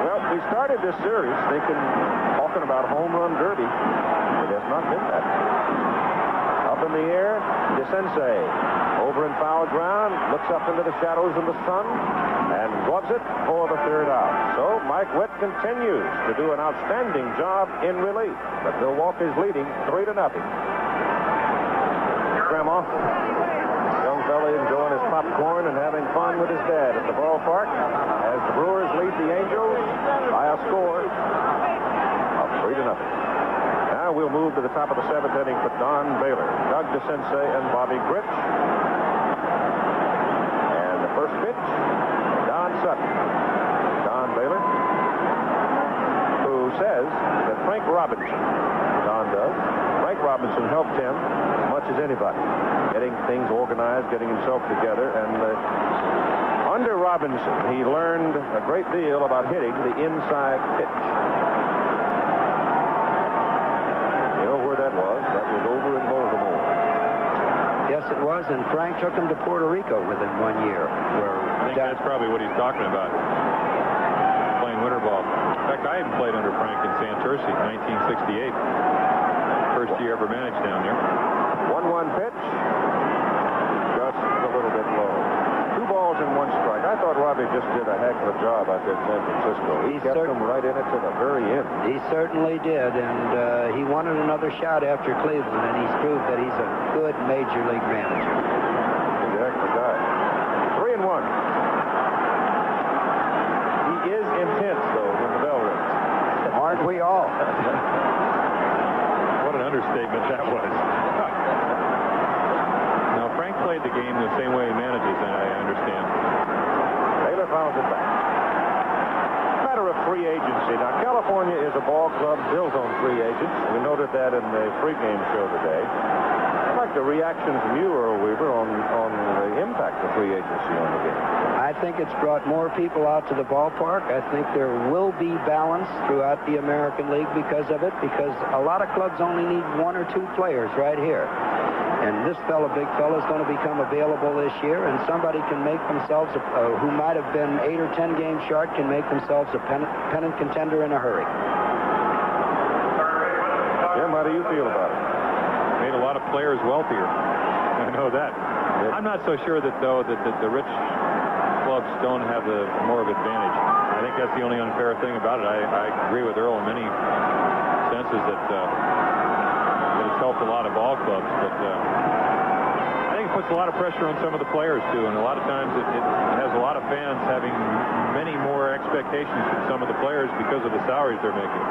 Well, we started this series talking about home run derby. It has not been that. Up in the air, DeSensei. Over in foul ground, looks up into the shadows of the sun, and gloves it for the 3rd out. So Mike Witt continues to do an outstanding job in relief. But Milwaukee's leading 3-0. Grandma, young fella enjoying his popcorn and having fun with his dad at the ballpark as the Brewers lead the Angels by a score of 3-0. Now we'll move to the top of the 7th inning for Don Baylor, Doug DeSensei, and Bobby Grich. And the first pitch, Don Sutton. Don Baylor, who says that Frank Robinson, Don does, Frank Robinson helped him as much as anybody, getting things organized, getting himself together, and under Robinson, he learned a great deal about hitting the inside pitch. You know where that was? That was over in Baltimore. Yes, it was, and Frank took him to Puerto Rico within 1 year. I think that's probably what he's talking about, playing winter ball. In fact, I even played under Frank in Santurce, 1968. First year ever managed down there. 1-1 pitch. Just a little bit low. 2 balls and 1 strike. I thought Robbie just did a heck of a job out there in San Francisco. He kept them right in it to the very end. He certainly did, and he wanted another shot after Cleveland, and he's proved that he's a good major league manager. He's a heck of a guy. 3-1. He is intense, though, when the bell rings. Aren't we all? What an understatement that was. Now, Frank played the game the same way he manages, and I understand. Baylor fouls it back. Matter of free agency. Now, California is a ball club built on free agents. We noted that in the pregame show today. I'd like the reaction from you, Earl Weaver, on the impact of free agency on the game. I think it's brought more people out to the ballpark. I think there will be balance throughout the American League because of it, because a lot of clubs only need 1 or 2 players right here. And this big fella, is going to become available this year, and somebody can make themselves, who might have been 8 or 10 games short, can make themselves a pennant contender in a hurry. Jim, how do you feel about it? Made a lot of players wealthier. I know that. I'm not so sure that, though, that the rich clubs don't have the more of advantage. I think that's the only unfair thing about it. I agree with Earl in many senses that it's helped a lot of ball clubs, but I think it puts a lot of pressure on some of the players too, and a lot of times it has a lot of fans having many more expectations from some of the players because of the salaries they're making.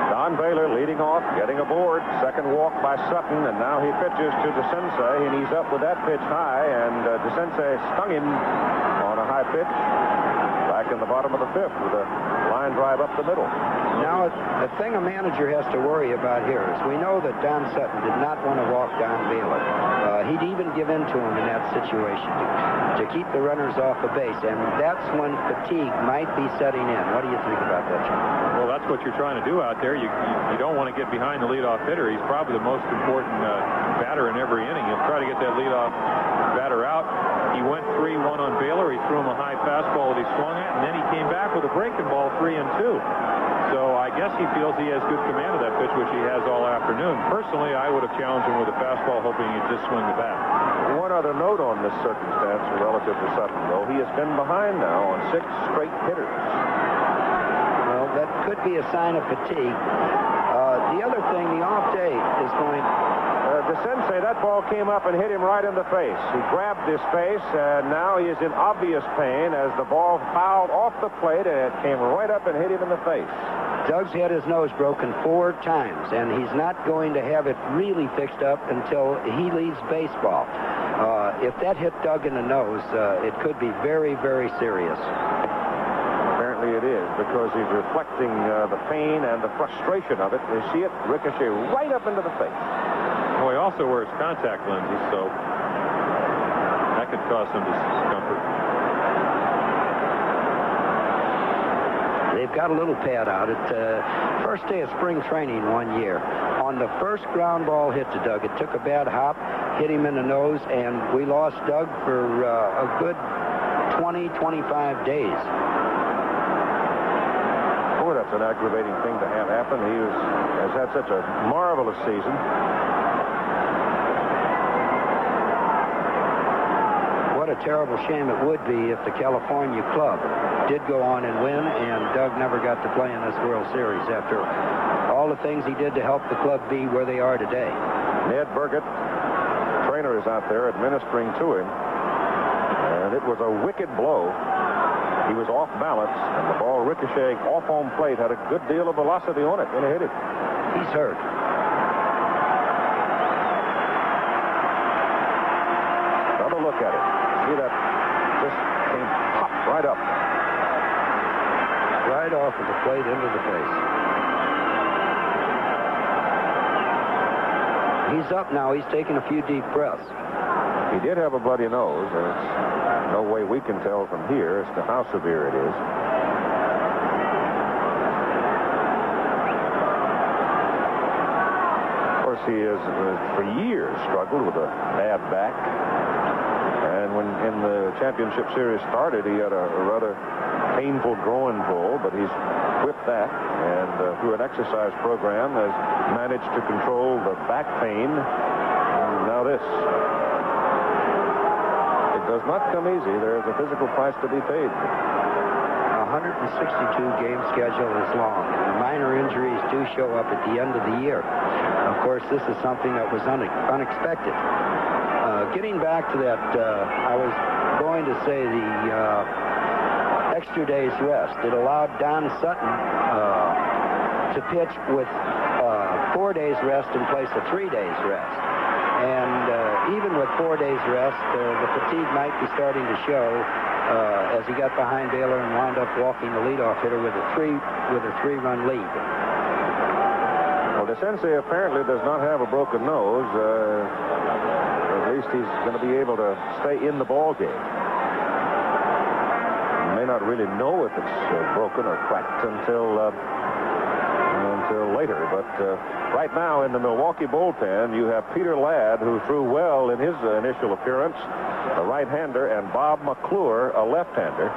Don Baylor leading off, getting aboard. Second walk by Sutton, and now he pitches to DeSensei, and he's up with that pitch high, and DeSensei stung him on a high pitch back in the bottom of the 5th with a line drive up the middle. Now, the thing a manager has to worry about here is we know that Don Sutton did not want to walk Don Baylor. He'd even give in to him in that situation to keep the runners off the base, and that's when fatigue might be setting in. What do you think about that, John? Well, that's what you're trying to do out there. You don't want to get behind the leadoff hitter. He's probably the most important batter in every inning. You'll try to get that leadoff batter out. He went 3-1 on Baylor. He threw him a high fastball that he swung at, and then he came back with a breaking ball 3-2. So I guess he feels he has good command of that pitch, which he has all afternoon. Personally, I would have challenged him with a fastball, hoping he'd just swing the bat. One other note on this circumstance relative to Sutton, though. He has been behind now on 6 straight hitters. Well, that could be a sign of fatigue. The other thing, the off day is going... DeSensei, that ball came up and hit him right in the face. He grabbed his face, and now he is in obvious pain as the ball fouled off the plate, and it came right up and hit him in the face. Doug's had his nose broken 4 times, and he's not going to have it really fixed up until he leaves baseball. If that hit Doug in the nose, it could be very, very serious. Apparently it is, because he's reflecting the pain and the frustration of it. You see it ricochet right up into the face. Well, he also wears contact lenses, so that could cause some discomfort. They've got a little pad out. First day of spring training 1 year. On the first ground ball hit to Doug, it took a bad hop, hit him in the nose, and we lost Doug for a good 20, 25 days. Boy, that's an aggravating thing to have happen. He has had such a marvelous season. What a terrible shame it would be if the California club did go on and win, and Doug never got to play in this World Series after all the things he did to help the club be where they are today. Ned Burgett trainer is out there administering to him. And it was a wicked blow. He was off balance, and the ball ricocheting off home plate, had a good deal of velocity on it when it hit it. He's hurt. Another look at it. See that? Just came pop right up. Right off of the plate into the face. He's up now. He's taking a few deep breaths. He did have a bloody nose. There's no way we can tell from here as to how severe it is. Of course, he has for years struggled with a bad back. And when in the championship series started, he had a rather painful groin pull, but he's whipped that, and through an exercise program has managed to control the back pain. And now this. It does not come easy. There is a physical price to be paid. 162 game schedule is long, and the minor injuries do show up at the end of the year. Of course, this is something that was unexpected. Getting back to that, I was going to say the extra day's rest. It allowed Don Sutton to pitch with 4 days rest in place of 3 days rest. And even with 4 days rest, the fatigue might be starting to show as he got behind Baylor and wound up walking the leadoff hitter with a three-run lead. Well, DeCinces apparently does not have a broken nose. At least he's going to be able to stay in the ball game. You may not really know if it's broken or cracked until later. But right now in the Milwaukee bullpen, you have Peter Ladd, who threw well in his initial appearance, a right-hander, and Bob McClure, a left-hander.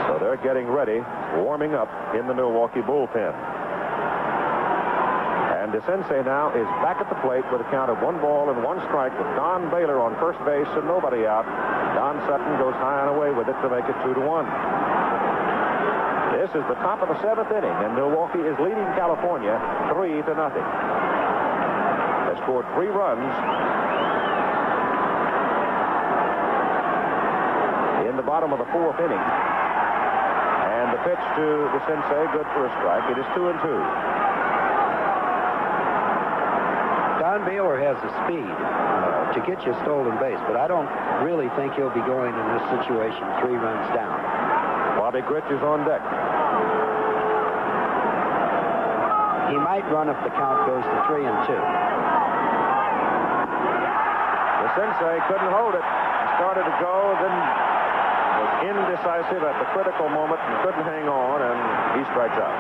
So they're getting ready, warming up in the Milwaukee bullpen. And DeCinces now is back at the plate with a count of 1 ball and 1 strike with Don Baylor on first base and nobody out. Don Sutton goes high and away with it to make it 2-1. This is the top of the 7th inning, and Milwaukee is leading California 3-0. They scored 3 runs in the bottom of the 4th inning. And the pitch to DeCinces, good for a strike. It is 2-2. Don Baylor has the speed to get you a stolen base, but I don't really think he'll be going in this situation 3 runs down. Bobby Grich is on deck. He might run if the count goes to 3-2. DeCinces couldn't hold it. He started to go, then was indecisive at the critical moment and couldn't hang on, and he strikes out.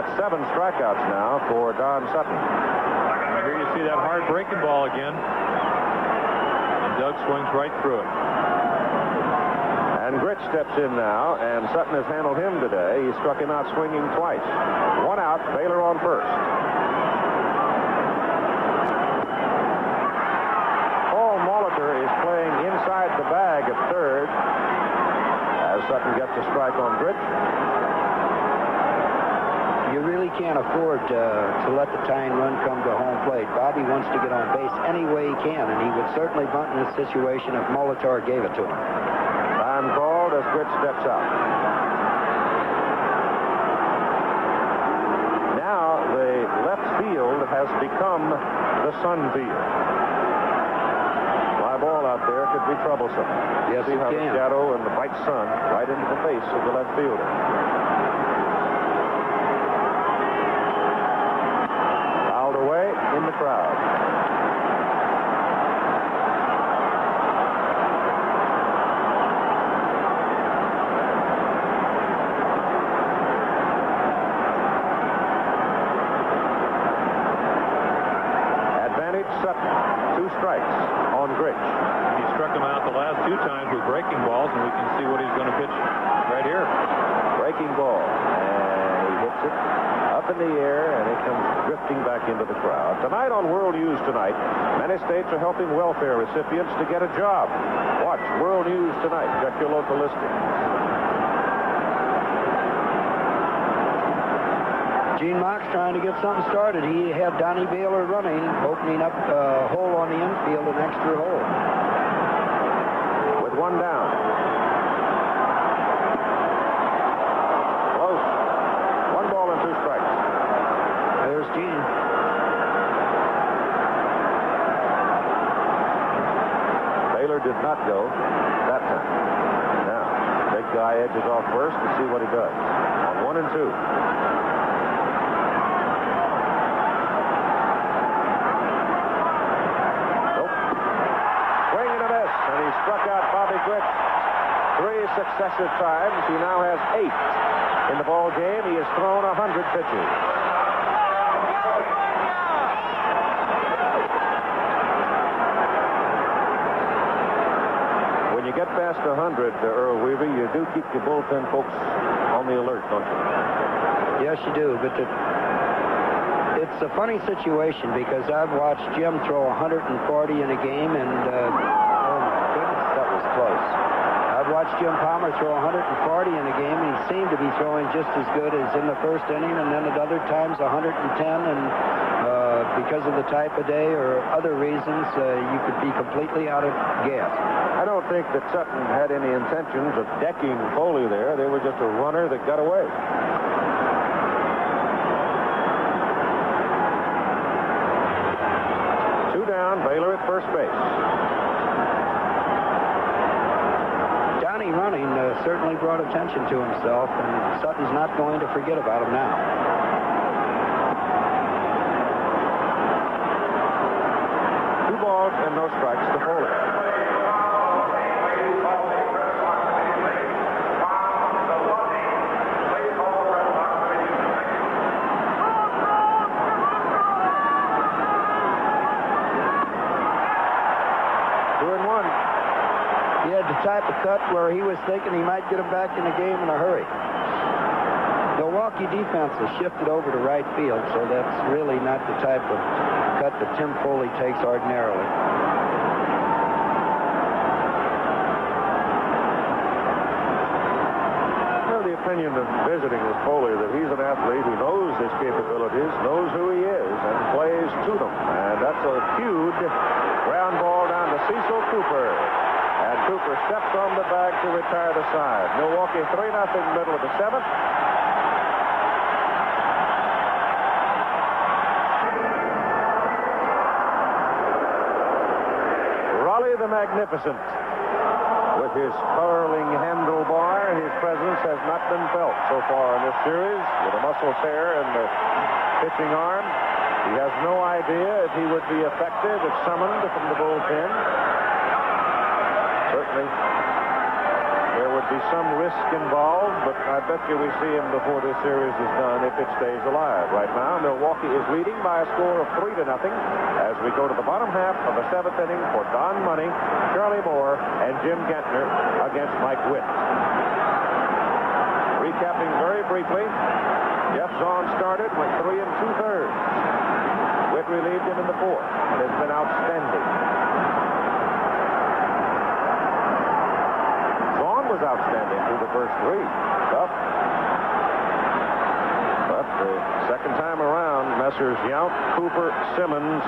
That's 7 strikeouts now for Don Sutton. Here you see that hard breaking ball again. And Doug swings right through it. And Grich steps in now, and Sutton has handled him today. He struck him out swinging twice. 1 out, Baylor on first. Paul Molitor is playing inside the bag at third as Sutton gets a strike on Grich. You really can't afford to let the tying run come to home plate. Bobby wants to get on base any way he can, and he would certainly bunt in this situation if Molitor gave it to him. Time called as Grich steps out. Now the left field has become the Sun field. Fly ball out there could be troublesome. Yes, see how the shadow and the bright sun right into the face of the left fielder. Fouled away in the crowd. Sutton, 2 strikes on Grich. He struck him out the last 2 times with breaking balls, and we can see what he's going to pitch right here. Breaking ball, and he hits it up in the air, and it comes drifting back into the crowd. Tonight on World News Tonight, many states are helping welfare recipients to get a job. Watch World News Tonight. Check your local listing. Gene Mock's trying to get something started. He had Donnie Baylor running, opening up a hole on the infield, an extra hole. With one down. Close. 1 ball and 2 strikes. There's Gene. Baylor did not go that time. Now, big guy edges off first to see what he does. On 1 and 2. Nope. Swing and a miss, and he struck out Bobby Gwitt 3 successive times. He now has 8 in the ball game. He has thrown 100 pitches. When you get past 100, Earl Weaver, you do keep your bullpen folks on the alert, don't you? Yes, you do. But it's a funny situation because I've watched Jim throw 140 in a game, and oh my goodness, that was close. I've watched Jim Palmer throw 140 in a game, and he seemed to be throwing just as good as in the first inning, and then at other times 110, and because of the type of day or other reasons, you could be completely out of gas. I don't think that Sutton had any intentions of decking Foley there. They were just a runner that got away. Two down, Baylor at first base. Johnny running certainly brought attention to himself, and Sutton's not going to forget about him now. 2 balls and no strikes to Foley. Type of cut where he was thinking he might get him back in the game in a hurry. Milwaukee defense has shifted over to right field, so that's really not the type of cut that Tim Foley takes ordinarily. Well, the opinion of visiting is Foley that he's an athlete who knows his capabilities, knows who he is, and plays to them. And that's a huge ground ball down to Cecil Cooper. And Cooper steps on the bag to retire the side. Milwaukee 3-0, middle of the 7th. Raleigh the Magnificent. With his curling handlebar, his presence has not been felt so far in this series. With a muscle tear in the pitching arm, he has no idea if he would be effective if summoned from the bullpen. Certainly, there would be some risk involved, but I bet you we see him before this series is done if it stays alive. Right now, Milwaukee is leading by a score of 3-0 as we go to the bottom half of the 7th inning for Don Money, Charlie Moore, and Jim Gantner against Mike Witt. Recapping very briefly, Jeff Zahn started, went 3 2/3. Witt relieved him in the 4th and has been outstanding. Was outstanding through the first 3. Tough. But the second time around, Messrs. Yount, Cooper, Simmons,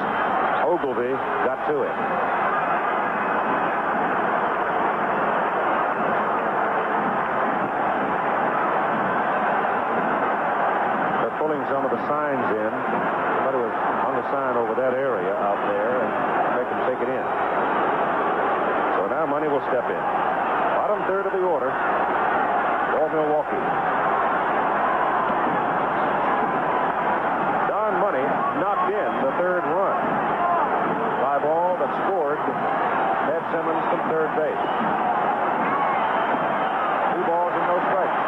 Ogilvy got to him. They're pulling some of the signs in. Somebody was hung a sign over that area out there and make them take it in. So now Money will step in. Bottom third of the order for Milwaukee. Don Money knocked in the 3rd run. Fly ball that scored Ted Simmons from third base. 2 balls and no strikes.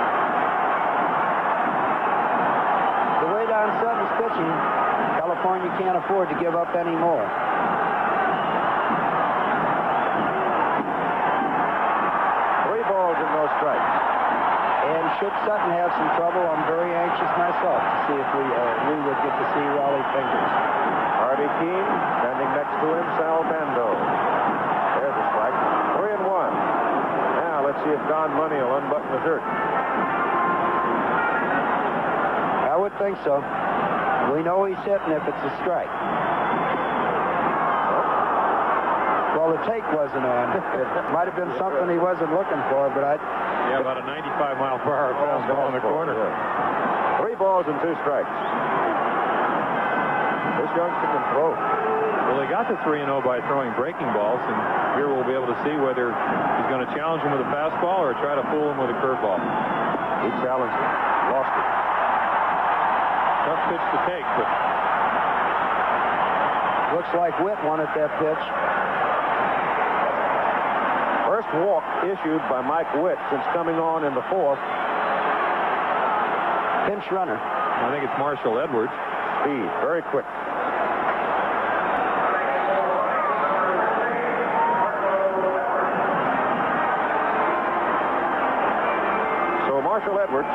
The way Don Sutton's pitching, California can't afford to give up any more. Strikes. And should Sutton have some trouble, I'm very anxious myself to see if we would get to see Raleigh fingers. Hardy Keene standing next to him, Sal Bando. There's a strike. 3-1. Now let's see if Don Money will unbutton the shirt. I would don't think so. We know he's hitting if it's a strike. Well, the take wasn't on. It might have been something he wasn't looking for, but Yeah, about a 95-mile-per-hour fastball in the corner. Yeah. 3 balls and 2 strikes. This youngster can throw. Well, they got to 3-0 by throwing breaking balls, and here we'll be able to see whether he's going to challenge him with a fastball or try to fool him with a curveball. He challenged him. Lost it. Tough pitch to take, but looks like Witt wanted that pitch. First walk issued by Mike Witt since coming on in the 4th. Pinch runner. I think it's Marshall Edwards. Speed, very quick. So Marshall Edwards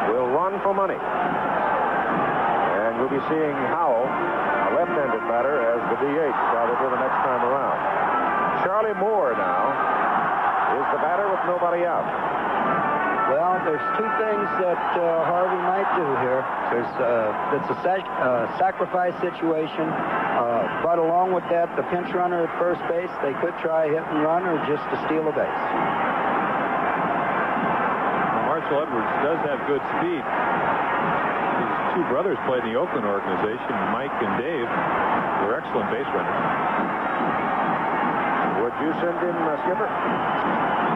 will run for money. And we'll be seeing Howell, a left-handed batter, as the DH probably the next time around. Charlie Moore now is the batter with nobody out. Well, there's 2 things that Harvey might do here. It's a sacrifice situation, but along with that, the pinch runner at first base, they could try hit and run or just to steal a base. Well, Marshall Edwards does have good speed. His 2 brothers played in the Oakland organization. Mike and Dave were excellent base runners. Would you send in Skipper?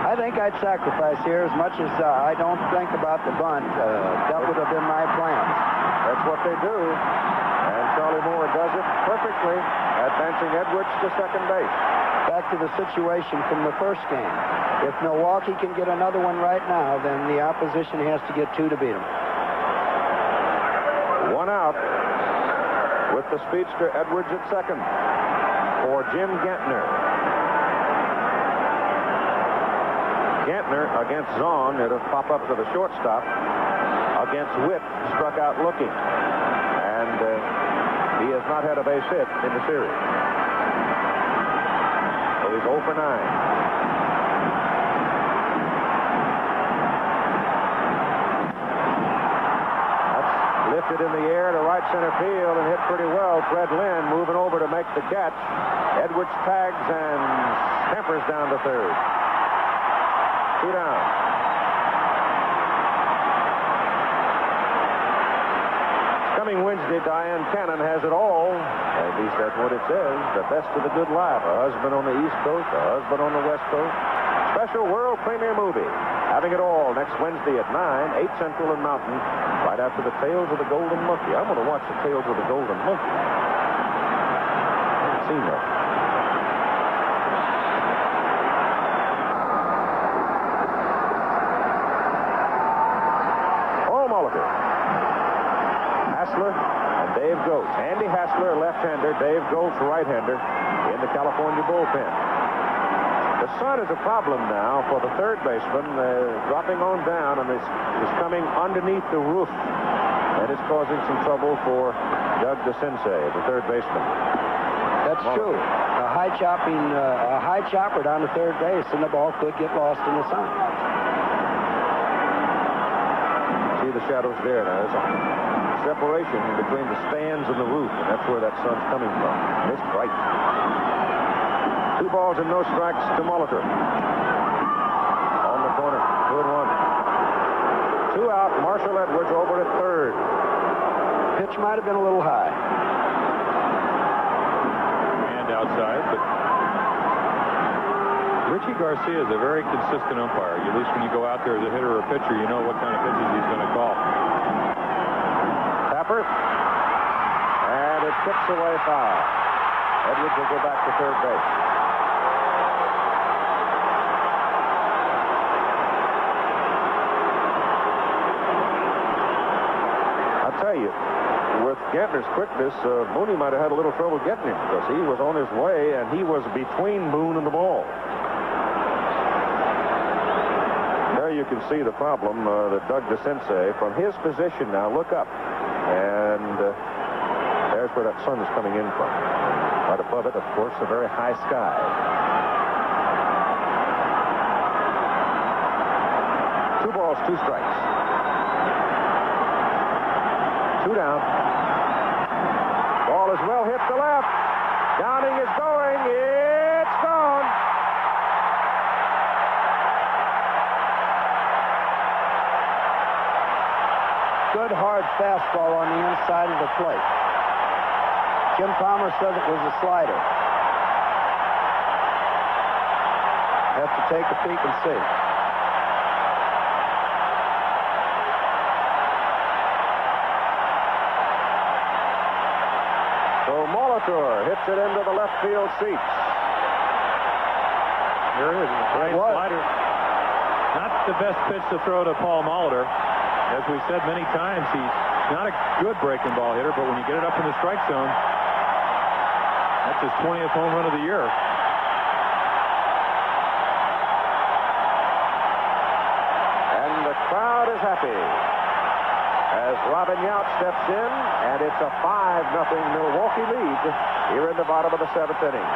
I think I'd sacrifice here as much as I don't think about the bunt. That would have been my plan. That's what they do. And Charlie Moore does it perfectly, advancing Edwards to second base. Back to the situation from the first game. If Milwaukee can get another one right now, then the opposition has to get 2 to beat them. 1 out with the speedster Edwards at second for Jim Gantner. Gantner against Zahn, it'll pop up to the shortstop. Against Witt, struck out looking. And he has not had a base hit in the series. So he's 0 for 9. That's lifted in the air to right center field and hit pretty well. Fred Lynn moving over to make the catch. Edwards tags and tempers down to third. 2 down. Coming Wednesday, Diane Cannon has it all. At least that's what it says. The best of the good life. A husband on the East Coast, a husband on the West Coast. Special world premiere movie. Having it all next Wednesday at 9, 8 Central and Mountain, right after the Tales of the Golden Monkey. I'm going to watch the Tales of the Golden Monkey. I haven't seen that. Hassler and Dave Goetz. Andy Hassler, left-hander. Dave Goetz, right-hander in the California bullpen. The sun is a problem now for the third baseman, dropping on down and is coming underneath the roof, and it's causing some trouble for Doug DeCinces, the third baseman. That's true. A high chopper down to third base, and the ball could get lost in the sun. See the shadows there now. There's a separation between the stands and the roof, and that's where that sun's coming from. It's bright. 2 balls and no strikes to Molitor. On the corner, 2-1. 2 out. Marshall Edwards over at third. Pitch might have been a little high. And outside, but Richie Garcia is a very consistent umpire. At least when you go out there as a hitter or a pitcher, you know what kind of pitches he's going to call. Tapper. And it tips away foul. Edwards will go back to third base. I'll tell you, with Gantner's quickness, Mooney might have had a little trouble getting him because he was on his way and he was between Boone and the ball. There you can see the problem that Doug DeCinces, from his position now, look up. And there's where that sun is coming in from. Right above it, of course, a very high sky. 2 balls, 2 strikes. 2 down. Ball is well hit to left. Downing is going. It's gone. Good hard fastball on the inside of the plate. Jim Palmer said it was a slider. Have to take a peek and see. So Molitor hits it into the left field seats. Here it is. High slider. Not the best pitch to throw to Paul Molitor. As we said many times, he's not a good breaking ball hitter, but when you get it up in the strike zone, that's his 20th home run of the year. And the crowd is happy as Robin Yount steps in, and it's a 5-0 Milwaukee lead here in the bottom of the 7th inning.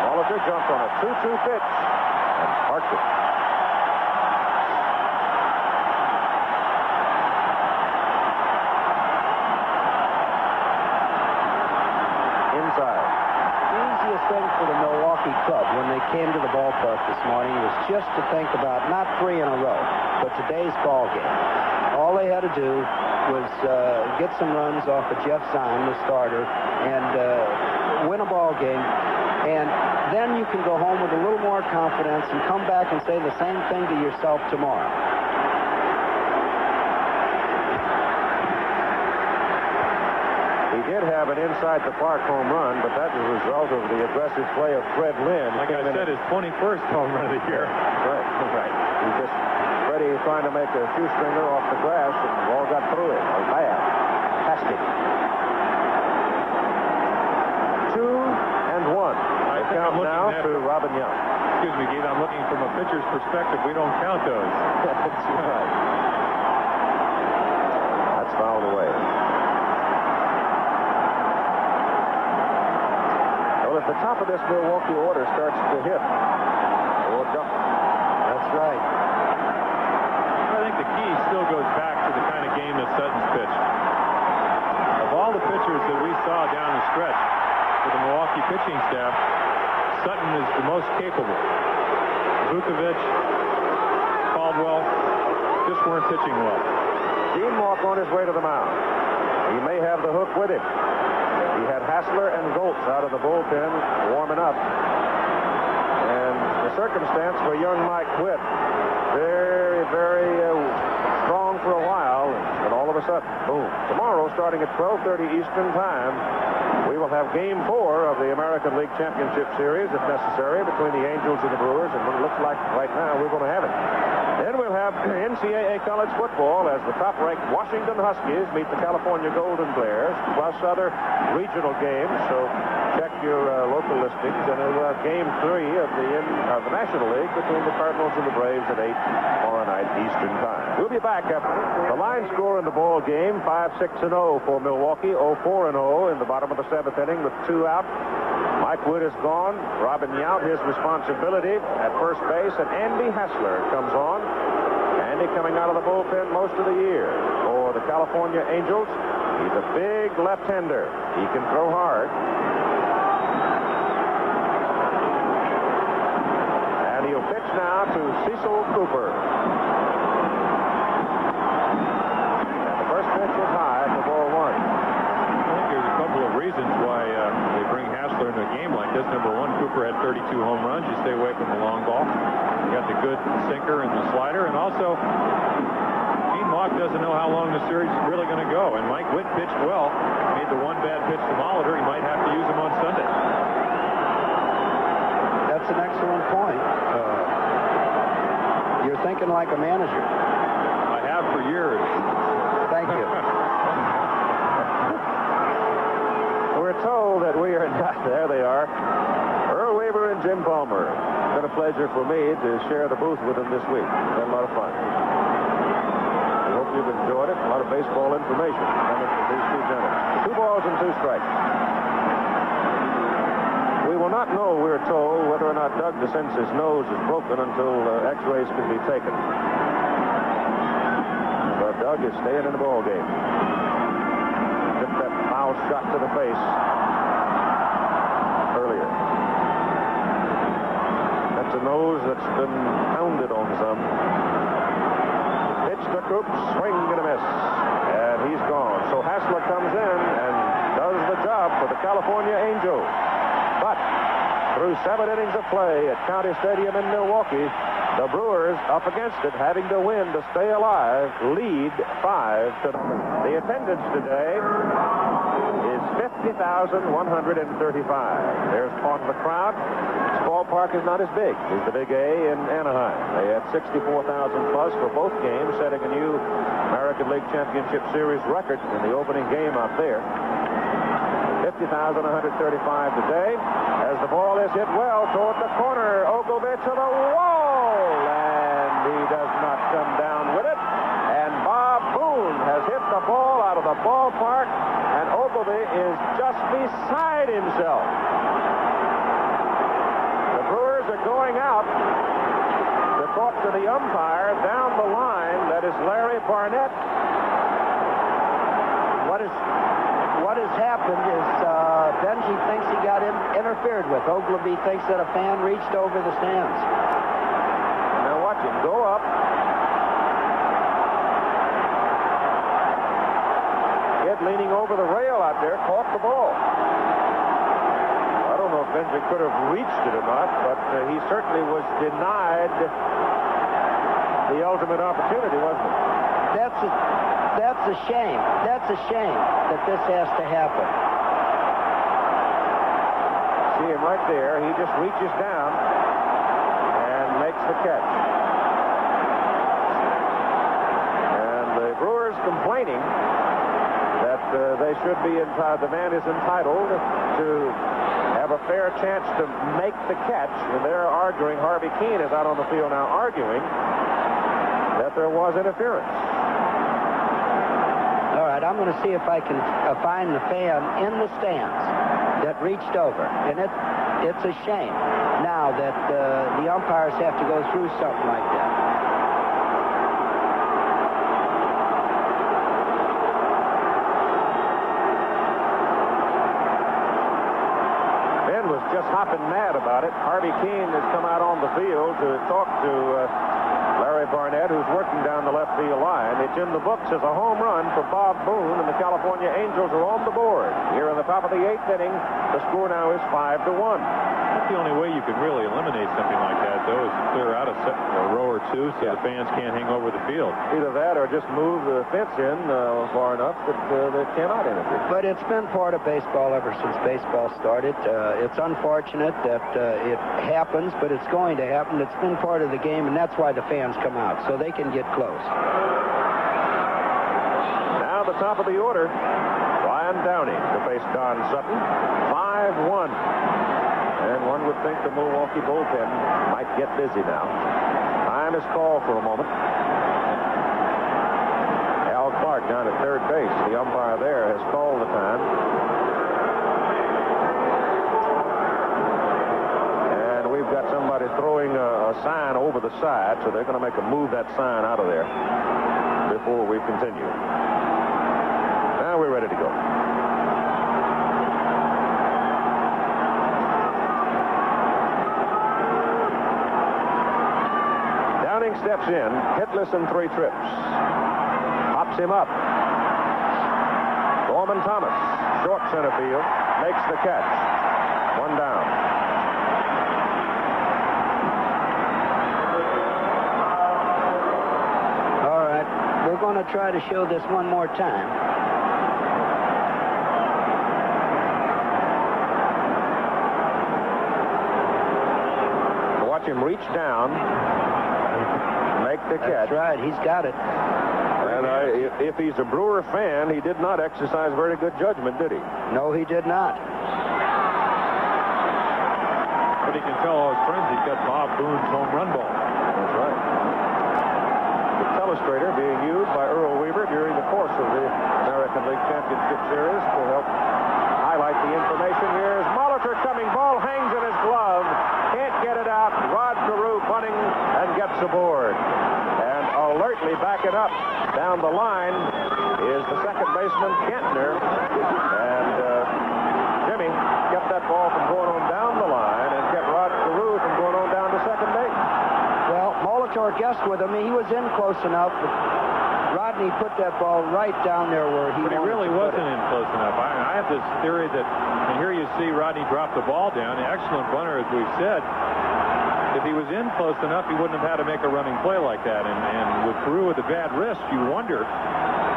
Molitor jumped on a 2-2 pitch and parked it. Inside. The easiest thing for the Milwaukee club when they came to the ballpark this morning was just to think about not 3 in a row, but today's ball game. All they had to do was get some runs off of Jeff Zahn, the starter, and win a ball game. And then you can go home with a little more confidence and come back and say the same thing to yourself tomorrow. He did have an inside-the-park home run, but that was a result of the aggressive play of Fred Lynn. Like I said, his 21st home run of the year. Right. He just, Freddie trying to make a shoestringer off the grass, and the ball got through it. Bad. Fantastic. 2-1. I count now to Robin Yount. Excuse me, Keith. I'm looking from a pitcher's perspective. We don't count those. That's right. That's fouled away. Well, if the top of this Milwaukee order starts to hit, or jump. That's right. I think the key still goes back to the kind of game that Sutton's pitched. Of all the pitchers that we saw down the stretch for the Milwaukee pitching staff, Sutton is the most capable. Vukovic, Caldwell just weren't pitching well. Gene Mauch on his way to the mound. He may have the hook with him. He had Hassler and Goltz out of the bullpen warming up. And the circumstance for young Mike Witt, very, very strong for a while, and all of a sudden, boom. Tomorrow, starting at 12:30 Eastern Time, we will have Game 4 of the American League Championship Series, if necessary, between the Angels and the Brewers, and it looks like right now we're going to have it. Then we'll have NCAA college football as the top-ranked Washington Huskies meet the California Golden Bears, plus other regional games. So check your local listings. And we'll have Game 3 of the National League between the Cardinals and the Braves at 8 tomorrow night Eastern Time. We'll be back after the line score in the ball game: 5-6-0 for Milwaukee, 0-4-0 in the bottom of the 7th inning with 2 out. Mike Wood is gone. Robin Yount, his responsibility at first base, and Andy Hassler comes on. Andy coming out of the bullpen most of the year for the California Angels. He's a big left-hander. He can throw hard. And he'll pitch now to Cecil Cooper. And the first pitch is high for ball 1. I think there's a couple of reasons why they bring Hassler into a game like this. Number one, Cooper had 32 home runs. You stay away from the long ball. You got the good sinker and the slider. And also, Gene Mauch doesn't know how long the series is really going to go. And Mike Witt pitched well. Made the one bad pitch to Molitor. He might have to use him on Sunday. That's an excellent point. You're thinking like a manager. I have for years. Thank you. We're told that we are not. There they are. Earl Weaver and Jim Palmer. It's been a pleasure for me to share the booth with them this week. It's been a lot of fun. I hope you've enjoyed it. A lot of baseball information coming from these two gentlemen. 2 balls and 2 strikes. We will not know, we're told, whether or not Doug DeCince's nose is broken until x-rays can be taken. Doug is staying in the ball game. Took that foul shot to the face earlier. That's a nose that's been pounded on some. Pitch to Coop, swing and a miss. And he's gone. So Hassler comes in and does the job for the California Angels. But through 7 innings of play at County Stadium in Milwaukee, the Brewers, up against it, having to win to stay alive, lead 5-0. The attendance today is 50,135. There's part of the crowd. This ballpark is not as big as the Big A in Anaheim. They had 64,000 plus for both games, setting a new American League Championship Series record in the opening game out there. 50,135 today as the ball is hit well toward the corner. Ogilvie to the wall, and he does not come down with it. And Bob Boone has hit the ball out of the ballpark, and Ogilvie is just beside himself. The Brewers are going out to talk to the umpire down the line. That is Larry Barnett. What has happened is Benji thinks he got interfered with. Ogilvie thinks that a fan reached over the stands. Now watch him go up. Kid leaning over the rail out there caught the ball. I don't know if Benji could have reached it or not, but he certainly was denied the ultimate opportunity, wasn't he? That's a shame. That's a shame that this has to happen. See him right there. He just reaches down and makes the catch. And the Brewers complaining that they should be entitled, the man is entitled to have a fair chance to make the catch. And they're arguing, Harvey Keene is out on the field now arguing that there was interference. All right, I'm going to see if I can find the fan in the stands that reached over. And it's a shame now that the umpires have to go through something like that. Ben was just hopping mad about it. Harvey Keene has come out on the field to talk to Larry Barnett, who's working down the left field line. It's in the books as a home run for Bob Boone, and the California Angels are on the board. Here in the top of the 8th inning, the score now is 5-1. That's the only way you can really eliminate something like that, though, is to clear out a row or two so the fans can't hang over the field. Either that or just move the fence in far enough that they cannot interfere. But it's been part of baseball ever since baseball started. It's unfortunate that it happens, but it's going to happen. It's been part of the game, and that's why the fans come out, so they can get close. Now the top of the order, Ryan Downey to face Don Sutton. 5-1. And one would think the Milwaukee bullpen might get busy now. Time is called for a moment. Al Clark down at third base. The umpire there has called the time. And we've got somebody throwing a sign over the side, so they're going to make a move that sign out of there before we continue. Now we're ready to go. Downing steps in, hitless in 3 trips. Pops him up. Gorman Thomas, short center field, makes the catch. 1 down. All right, we're going to try to show this one more time. Watch him reach down, make the catch. That's right, he's got it. And if he's a Brewer fan, he did not exercise very good judgment, did he? No, he did not. But he can tell all his friends he's got Bob Boone's home run ball. That's right. The telestrator being used by Earl Weaver during the course of the American League Championship Series to help highlight the information. Here's Molitor coming. Ball hangs in his glove. Can't get it out. Rod Carew punting and gets aboard. And alertly backing up down the line is the second baseman, Kentner. And Jimmy kept that ball from going on down the line and kept Rod Carew from going on down to second base. Well, Molitor guessed with him. He was in close enough, but Rodney put that ball right down there where he But he really wasn't in close enough. I have this theory that, and here you see Rodney drop the ball down. Excellent bunter, as we've said. If he was in close enough, he wouldn't have had to make a running play like that. And with Carew with a bad wrist, you wonder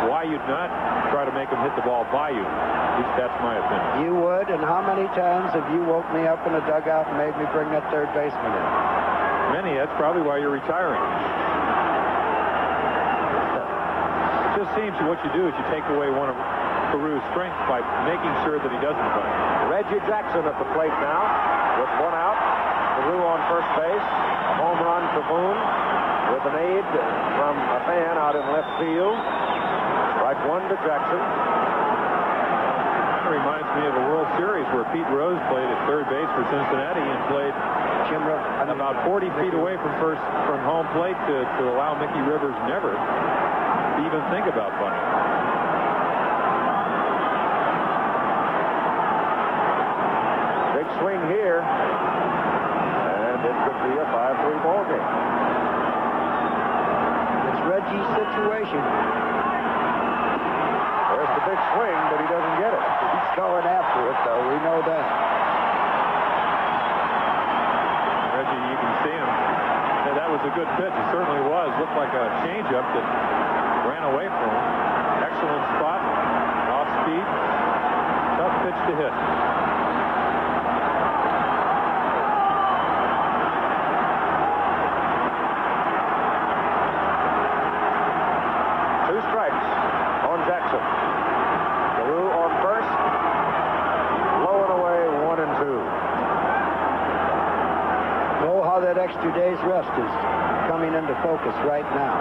why you'd not try to make him hit the ball by you. At least that's my opinion. You would, and how many times have you woke me up in a dugout and made me bring that third baseman in? Many. That's probably why you're retiring. It just seems what you do is you take away one of Carew's strengths by making sure that he doesn't bunt. Reggie Jackson at the plate now with one out. Carew on first base. A home run for Boone with an aid from a fan out in left field. Strike one to Jackson. That reminds me of a World Series where Pete Rose played at third base for Cincinnati and played about 40 feet away from home plate to allow Mickey Rivers never to even think about bunting. Big swing here. It could be a 5-3 ball game. It's Reggie's situation. There's the big swing, but he doesn't get it. He's going after it, though. We know that. Reggie, you can see him. Yeah, that was a good pitch. It certainly was. Looked like a changeup that ran away from him. Excellent spot. Off speed. Tough pitch to hit. Extra day's rest is coming into focus right now.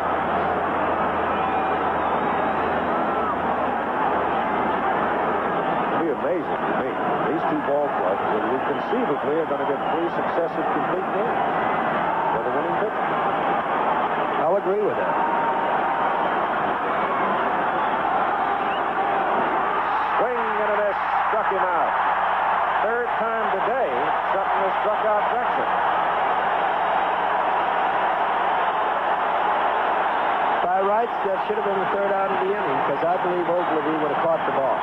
It'll be amazing to me. These two ball clubs that conceivably are going to get 3 successive complete games for the winning pitcher. I'll agree with that. Swing and a miss. Struck him out. Third time today, Sutton has struck out Jackson. Rights, that should have been the third out of the inning because I believe Ogilvie would have caught the ball.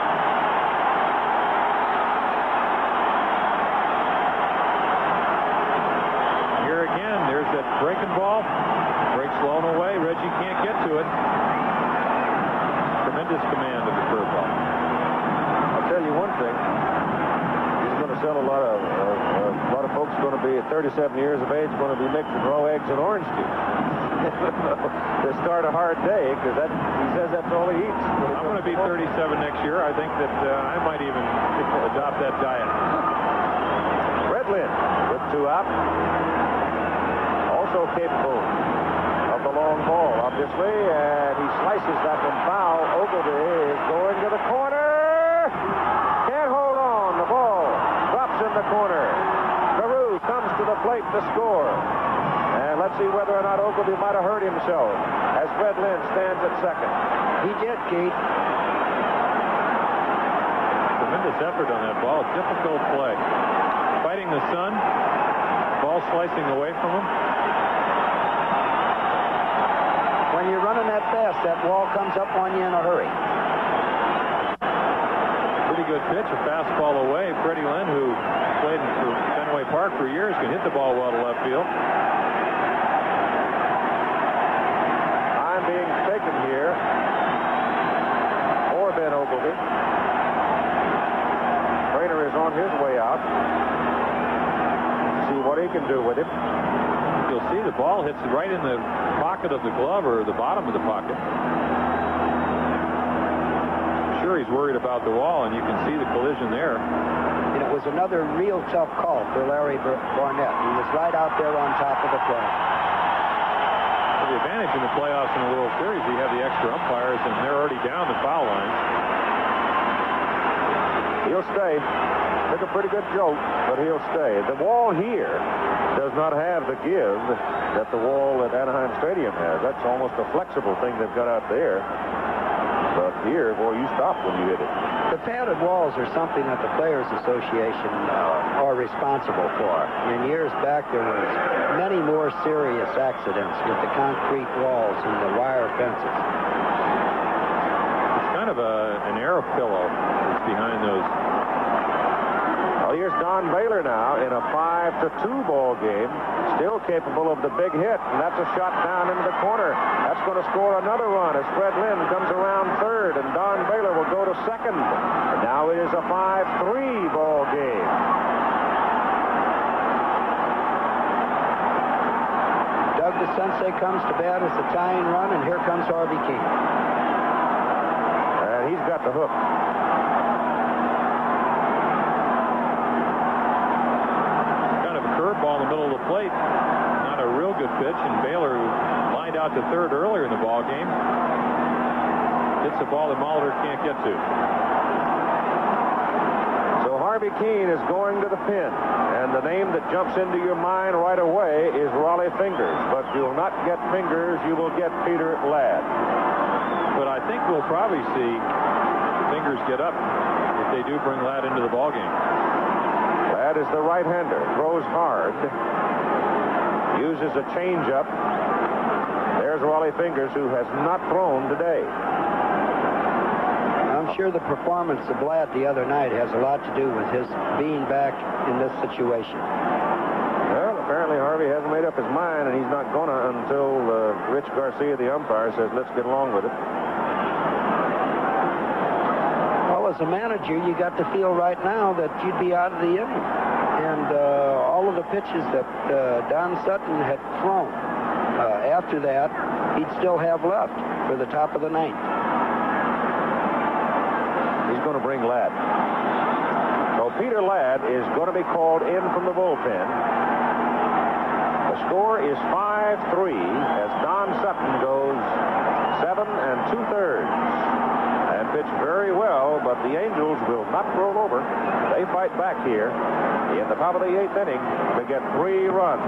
Here again, there's that breaking ball. Breaks blown away. Reggie can't get to it. Tremendous command of the curveball. I'll tell you one thing. He's going to sell a lot of folks going to be at 37 years of age going to be mixing raw eggs and orange juice. To start a hard day, because he says that's all he eats. I'm going to be 37 next year. I think that I might even adopt that diet. Redlin with 2 out. Also capable of the long ball, obviously, and he slices that one foul. Ogilvie is going to the corner. Can't hold on. The ball drops in the corner. Carew comes to the plate to score. And let's see whether or not Ogilvie might have hurt himself as Red Lynn stands at second. He did, Keith. Tremendous effort on that ball. Difficult play. Fighting the sun. Ball slicing away from him. When you're running that fast, that wall comes up on you in a hurry. Pretty good pitch. A fastball away. Freddie Lynn, who played for Fenway Park for years, can hit the ball well to left field. Being taken here for Ben Ogilvie. Trainer is on his way out. See what he can do with him. You'll see the ball hits right in the pocket of the glove or the bottom of the pocket. I'm sure he's worried about the wall, and you can see the collision there. And it was another real tough call for Larry Barnett. He was right out there on top of the play. The advantage in the playoffs in the World Series, you have the extra umpires, and they're already down the foul line. He'll stay. Took a pretty good jolt, but he'll stay. The wall here does not have the give that the wall at Anaheim Stadium has. That's almost a flexible thing they've got out there. But here, boy, you stop when you hit it. The padded walls are something that the Players Association are responsible for. In years back, there was many more serious accidents with the concrete walls and the wire fences. It's kind of an air pillow that's behind those. Well, here's Don Baylor now in a 5-2 ball game, still capable of the big hit, and that's a shot down into the corner. That's going to score another run as Fred Lynn comes around third, and Don Baylor will go to second. And now it is a 5-3 ball game. Doug the Sensei comes to bat as the tying run, and here comes Harvey Keene. And he's got the hook. Curveball in the middle of the plate. Not a real good pitch, and Baylor, who lined out to third earlier in the ball game, hits a ball that Molitor can't get to. So Harvey Keene is going to the pin, and the name that jumps into your mind right away is Raleigh Fingers. But you'll not get Fingers, you will get Peter Ladd. But I think we'll probably see Fingers get up if they do bring Ladd into the ball game. Ladd is the right-hander, throws hard, uses a changeup. There's Raleigh Fingers, who has not thrown today. I'm sure the performance of Ladd the other night has a lot to do with his being back in this situation. Well, apparently Harvey hasn't made up his mind, and he's not gonna until Rich Garcia, the umpire, says, let's get along with it. As a manager, you got to feel right now that you'd be out of the inning. And all of the pitches that Don Sutton had thrown, after that, he'd still have left for the top of the ninth. He's going to bring Ladd. So Peter Ladd is going to be called in from the bullpen. The score is 5-3 as Don Sutton goes 7 2/3. Pitched very well, but the Angels will not roll over. They fight back here in the top of the 8th inning to get 3 runs.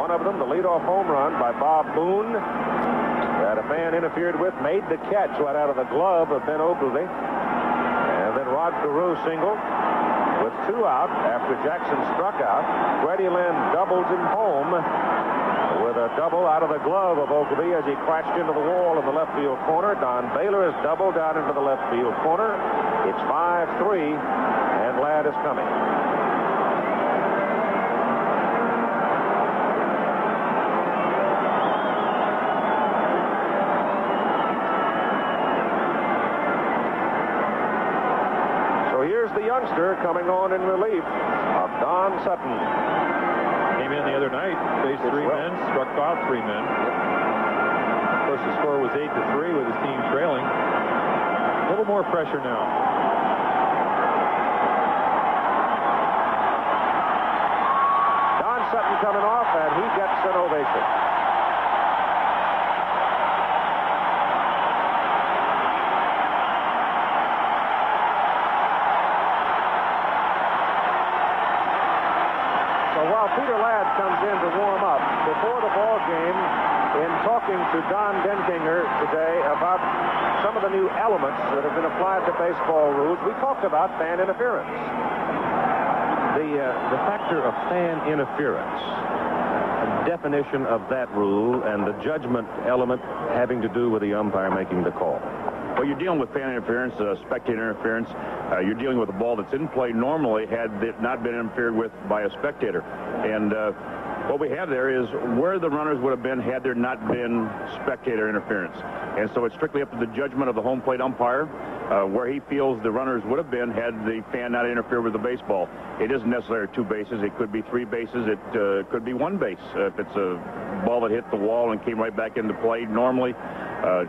One of them, the leadoff home run by Bob Boone, that a man interfered with, made the catch right out of the glove of Ben Oglesby. And then Rod Carew singled with 2 out after Jackson struck out. Freddie Lynn doubles him home with a double out of the glove of Oglesby as he crashed into the wall in the left field corner. Don Baylor is doubled down into the left field corner. It's 5-3, and Ladd is coming. So here's the youngster coming on in relief of Don Sutton. Came in the other night, faced 3 men, struck out 3 men. Of course, the score was 8-3 with his team trailing. A little more pressure now. Don Sutton coming off, and he gets an ovation. Peter Ladd comes in to warm up before the ball game. In talking to Don Denkinger today about some of the new elements that have been applied to baseball rules, we talked about fan interference. The factor of fan interference, a definition of that rule, and the judgment element having to do with the umpire making the call. Well, you're dealing with fan interference, spectator interference. You're dealing with a ball that's in play normally had it not been interfered with by a spectator. And what we have there is where the runners would have been had there not been spectator interference. And so it's strictly up to the judgment of the home plate umpire where he feels the runners would have been had the fan not interfered with the baseball. It isn't necessarily 2 bases. It could be 3 bases. It could be 1 base. If it's a ball that hit the wall and came right back into play normally,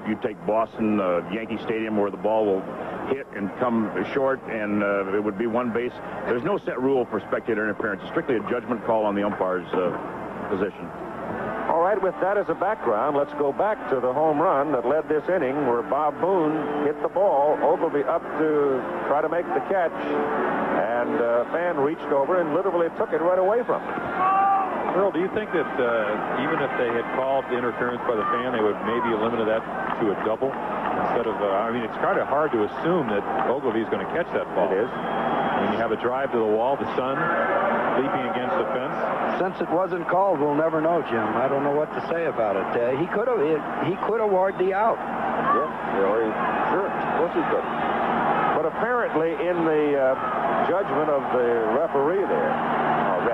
you take Boston, Yankee Stadium, where the ball will hit and come short, and it would be 1 base. There's no set rule for spectator interference. It's strictly a judgment call on the umpire's position. All right, with that as a background, let's go back to the home run that led this inning where Bob Boone hit the ball. Ogilvy up to try to make the catch, and a fan reached over and literally took it right away from him. Earl, do you think that even if they had called interference by the fan, they would maybe have limited that to a double instead of, I mean, it's kind of hard to assume that Ogilvy is going to catch that ball. It is. When you have a drive to the wall, the sun leaping against the fence. Since it wasn't called, we'll never know, Jim. I don't know what to say about it. He could award the out. Yes, sure. Of course he could. But apparently in the judgment of the referee there,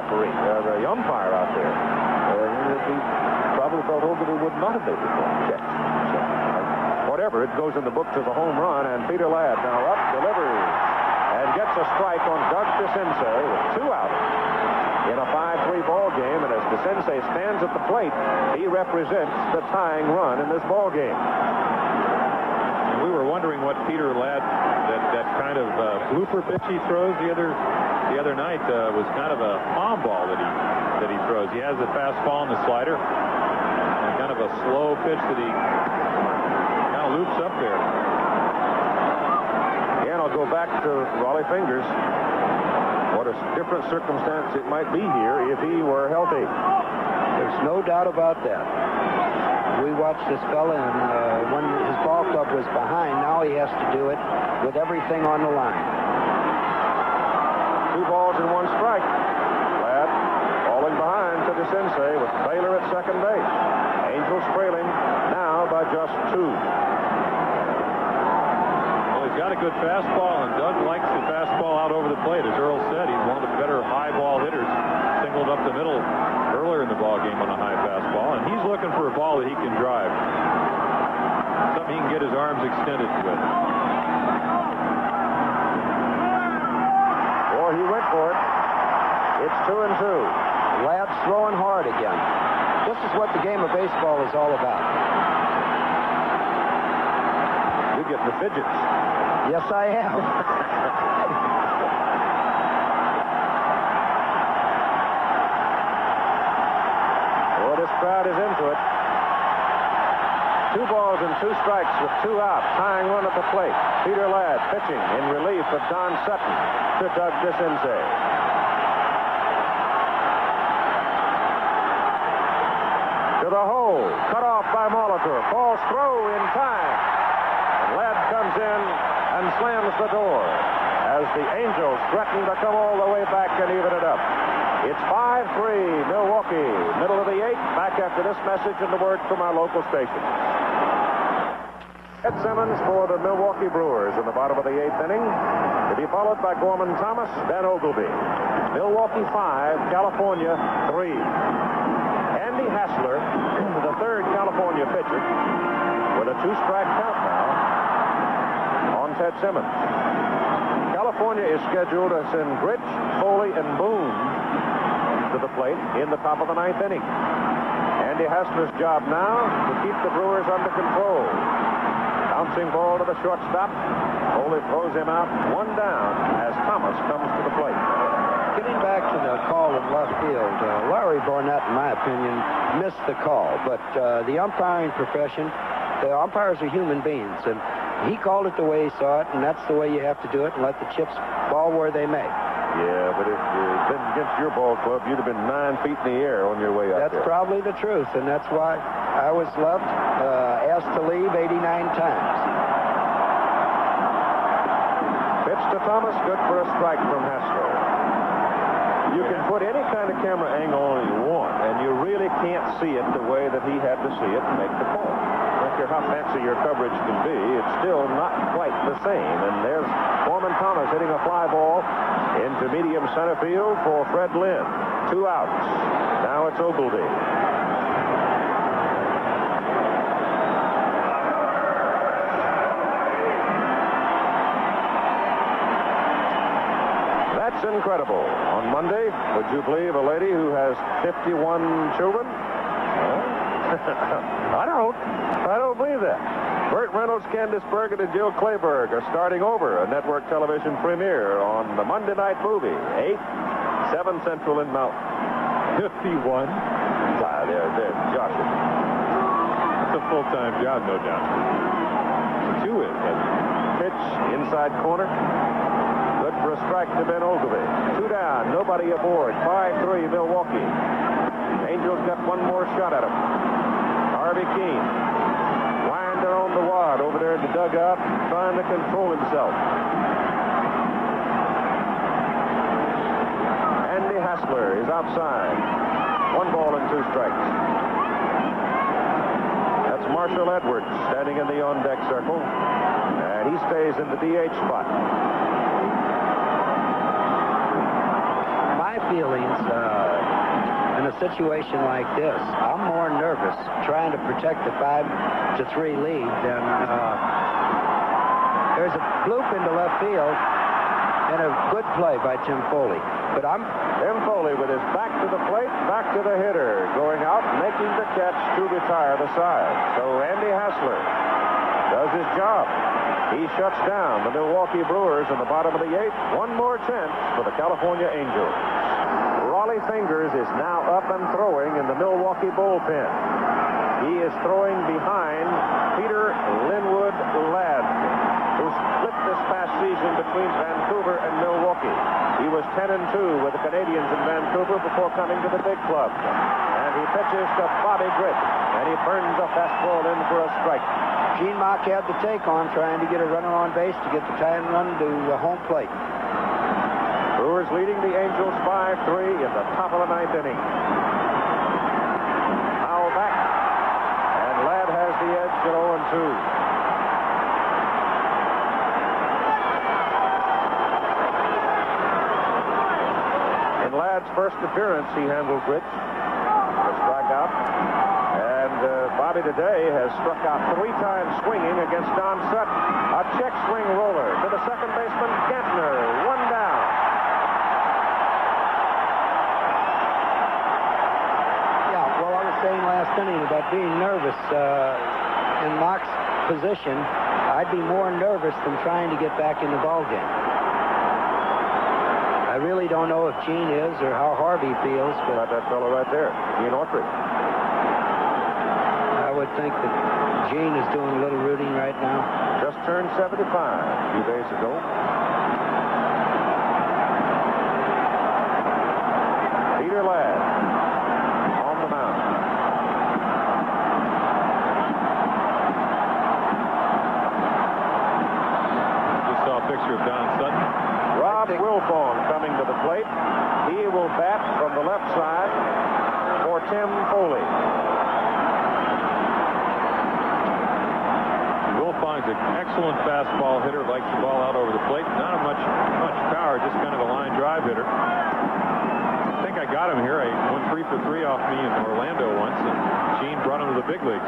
the umpire out there, he probably thought Ogilvy would not have made the catch. So, whatever, it goes in the books as a home run, and Peter Ladd now up, delivers, and gets a strike on Doug DeCinces with 2 out in a 5-3 ball game. And as DeCinces stands at the plate, he represents the tying run in this ball game. We were wondering what Peter Ladd, that kind of blooper pitch he throws the other night was kind of a palm ball that he throws. He has a fastball and the slider, and kind of a slow pitch that he kind of loops up there. Again, I'll go back to Raleigh Fingers. What a different circumstance it might be here if he were healthy. There's no doubt about that. We watched this fella, and when his ball club was behind, now he has to do it with everything on the line. 2 balls and 1 strike. Ladd falling behind to DeCinces with Baylor at second base. Angels trailing now by just 2. Well, he's got a good fastball, and Doug likes the fastball out over the plate. As Earl said, he's one of the better high ball hitters. Singled up the middle earlier in the ball game on a high fastball, and he's looking for a ball that he can drive. Something he can get his arms extended with. He went for it. It's 2-2. Ladd's throwing hard again. This is what the game of baseball is all about. You're getting the fidgets. Yes, I am. Well, this crowd is into it. 2 balls and 2 strikes with 2 out. Tying run at the plate. Peter Ladd pitching in relief of Don Sutton to Doug DeCinces. To the hole. Cut off by Molitor. False throw in time. And Ladd comes in and slams the door as the Angels threaten to come all the way back and even it up. It's 5-3 Milwaukee. Middle of the 8th. Back after this message and the word from our local station. Ed Simmons for the Milwaukee Brewers in the bottom of the 8th inning. To be followed by Gorman Thomas, then Ogilvy. Milwaukee 5, California 3. Andy Hassler, the 3rd California pitcher, with a 2-strike count now on Ted Simmons. California is scheduled to send Grich, Foley, and Boone to the plate in the top of the 9th inning. Andy Hassler's job now to keep the Brewers under control. Bouncing ball to the shortstop. Foley throws him out, 1 down as Thomas comes to the plate. Getting back to the call in left field, Larry Barnett, in my opinion, missed the call. But the umpiring profession, the umpires are human beings, and he called it the way he saw it, and that's the way you have to do it, and let the chips fall where they may. Yeah, but if you'd been against your ball club, you'd have been 9 feet in the air on your way out there. That's probably the truth, and that's why I was loved, asked to leave 89 times. Pitch to Thomas, good for a strike from Hassler. You can put any kind of camera angle on you want, and you really can't see it the way that he had to see it to make the call. I don't care how fancy your coverage can be, it's still not quite the same. And there's Gorman Thomas hitting a fly ball into medium center field for Fred Lynn. 2 outs. Now it's Ogilvy. That's incredible. On Monday, would you believe a lady who has 51 children? I don't believe that. Burt Reynolds, Candace Bergen, and Jill Clayburgh are starting over a network television premiere on the Monday Night Movie, 8, 7 Central in Mountain. 51. There's Joshua. It's a full-time job, no doubt. 2 is. Pitch, inside corner. Good for a strike to Ben Ogilvie. 2 down, nobody aboard. 5-3 Milwaukee. Angels got one more shot at him. Harvey Keene. Winder on the wad over there in the dugout, trying to control himself. Andy Hassler is outside. 1 ball and 2 strikes. That's Marshall Edwards standing in the on-deck circle, and he stays in the DH spot. My feelings in a situation like this, I'm more nervous trying to protect the 5-3 lead than there's a bloop into left field and a good play by Tim Foley. But Tim Foley with his back to the plate, back to the hitter, going out, making the catch to retire the side. So Andy Hassler does his job. He shuts down the Milwaukee Brewers in the bottom of the 8th. One more chance for the California Angels. Raleigh Fingers is now up and throwing in the Milwaukee bullpen. He is throwing behind Peter Linwood Ladd, who split this past season between Vancouver and Milwaukee. He was 10-2 with the Canadians in Vancouver before coming to the big club. And he pitches to Bobby Gritt, and he burns a fastball in for a strike. Gene Mauch had the take on trying to get a runner on base to get the tying run to home plate. Brewers leading the Angels 5-3 in the top of the 9th inning. Foul back, and Ladd has the edge at 0-2. Ladd's first appearance, he handled Gritt, a strikeout. And Bobby today has struck out 3 times swinging against Don Sutton. A check swing roller to the second baseman, Gantner, 1 down. Yeah, well, I was saying last inning about being nervous in Mauch's position. I'd be more nervous than trying to get back in the ballgame. I really don't know if Gene is or how Harvey feels, but that fellow right there, Gene Autry. I would think that Gene is doing a little rooting right now. Just turned 75 a few days ago. Peter Ladd on the mound. Just saw a picture of Don Sutton. Rob Wilfong coming to the plate. He will bat from the left side for Tim Foley. Wilfong's an excellent fastball hitter, likes the ball out over the plate. Not much power, just kind of a line drive hitter. I think I got him here. I went 3 for 3 off me in Orlando once, and Gene brought him to the big leagues.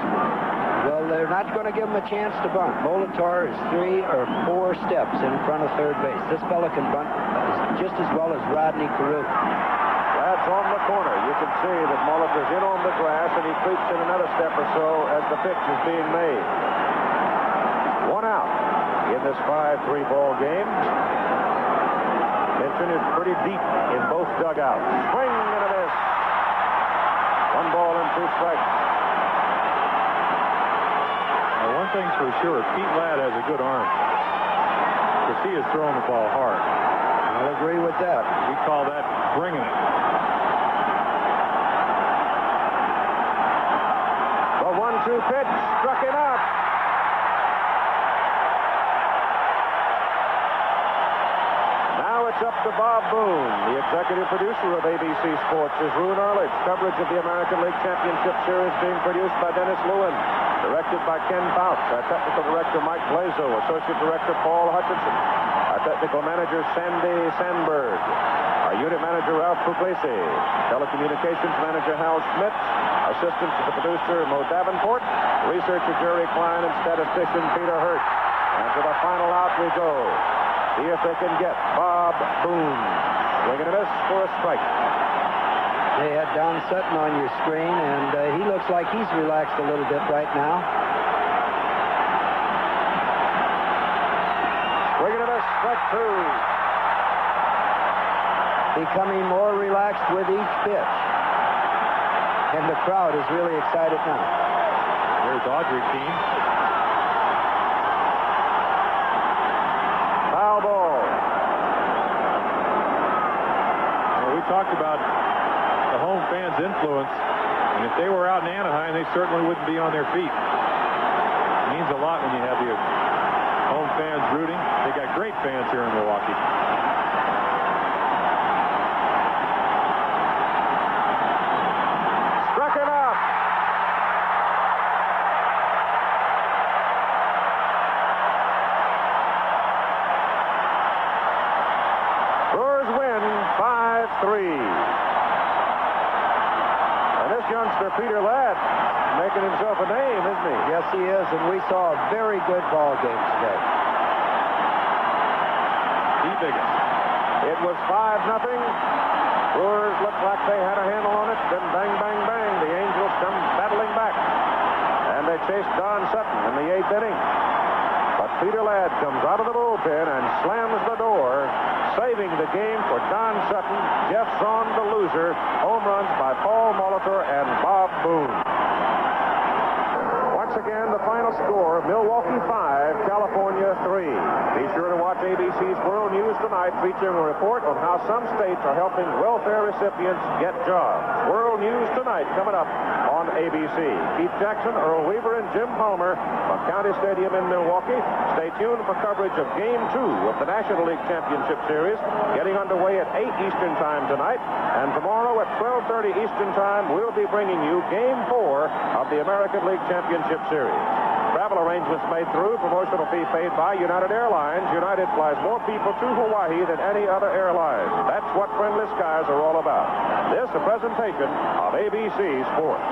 Well, they're not going to give him a chance to bunt. Molitor is 3 or 4 steps in front of third base. This fella can bunt just as well as Rodney Carew. That's on the corner. You can see that Molitor's in on the grass, and he creeps in another step or so as the pitch is being made. 1 out in this 5-3 ball game. Benson is pretty deep in both dugouts. Swing and a miss. 1 ball and 2 strikes. One thing's for sure, Pete Ladd has a good arm, because he is throwing the ball hard. I'll agree with that. We call that bringing it. The 1-2 pitch struck him out. Now it's up to Bob Boone. The executive producer of ABC Sports is Roone Arledge. Coverage of the American League Championship Series being produced by Dennis Lewin. Directed by Ken Fouts. Our technical director, Mike Blazo. Associate director, Paul Hutchinson. Our technical manager, Sandy Sandberg. Our unit manager, Ralph Puglisi. Telecommunications manager, Hal Schmidt. Assistant to the producer, Mo Davenport. Researcher, Jerry Klein. And statistician, Peter Hurt. And to the final out we go. See if they can get Bob Boone. Swinging a miss for a strike. They had Don Sutton on your screen, and he looks like he's relaxed a little bit right now. Swinging a miss, strike 2. Becoming more relaxed with each pitch. And the crowd is really excited now. There's Audrey Keene. Foul ball. Well, we talked about the home fans' influence, and if they were out in Anaheim, they certainly wouldn't be on their feet. It means a lot when you have the home fans rooting. They got great fans here in Milwaukee. Struck him out. Brewers win 5-3. And this youngster, Peter Ladd, making himself a name, isn't he? Yes, he is, and we saw a very good ball game today. The biggest. It was 5-0. Brewers looked like they had a handle on it. Then bang, bang, bang. The Angels come battling back. And they chased Don Sutton in the 8th inning. But Peter Ladd comes out of the bullpen and slams the door, saving the game for Don Sutton. Jeff Zahn, the loser. Home runs by Paul Molitor and Bob Boone. Once again, the final score, Milwaukee 5, California 3. Be sure to watch ABC's World News Tonight, featuring a report on how some states are helping welfare recipients get jobs. World News Tonight coming up on ABC. Keith Jackson, Earl Weaver, and Jim Palmer from County Stadium in Milwaukee. Stay tuned for coverage of Game 2 of the National League Championship Series, getting underway at 8 Eastern Time tonight. And tomorrow at 12:30 Eastern Time, we'll be bringing you Game 4 of the American League Championship Series. Travel arrangements made through, promotional fee paid by United Airlines. United flies more people to Hawaii than any other airline. That's what Friendly Skies are all about. This a presentation of ABC Sports.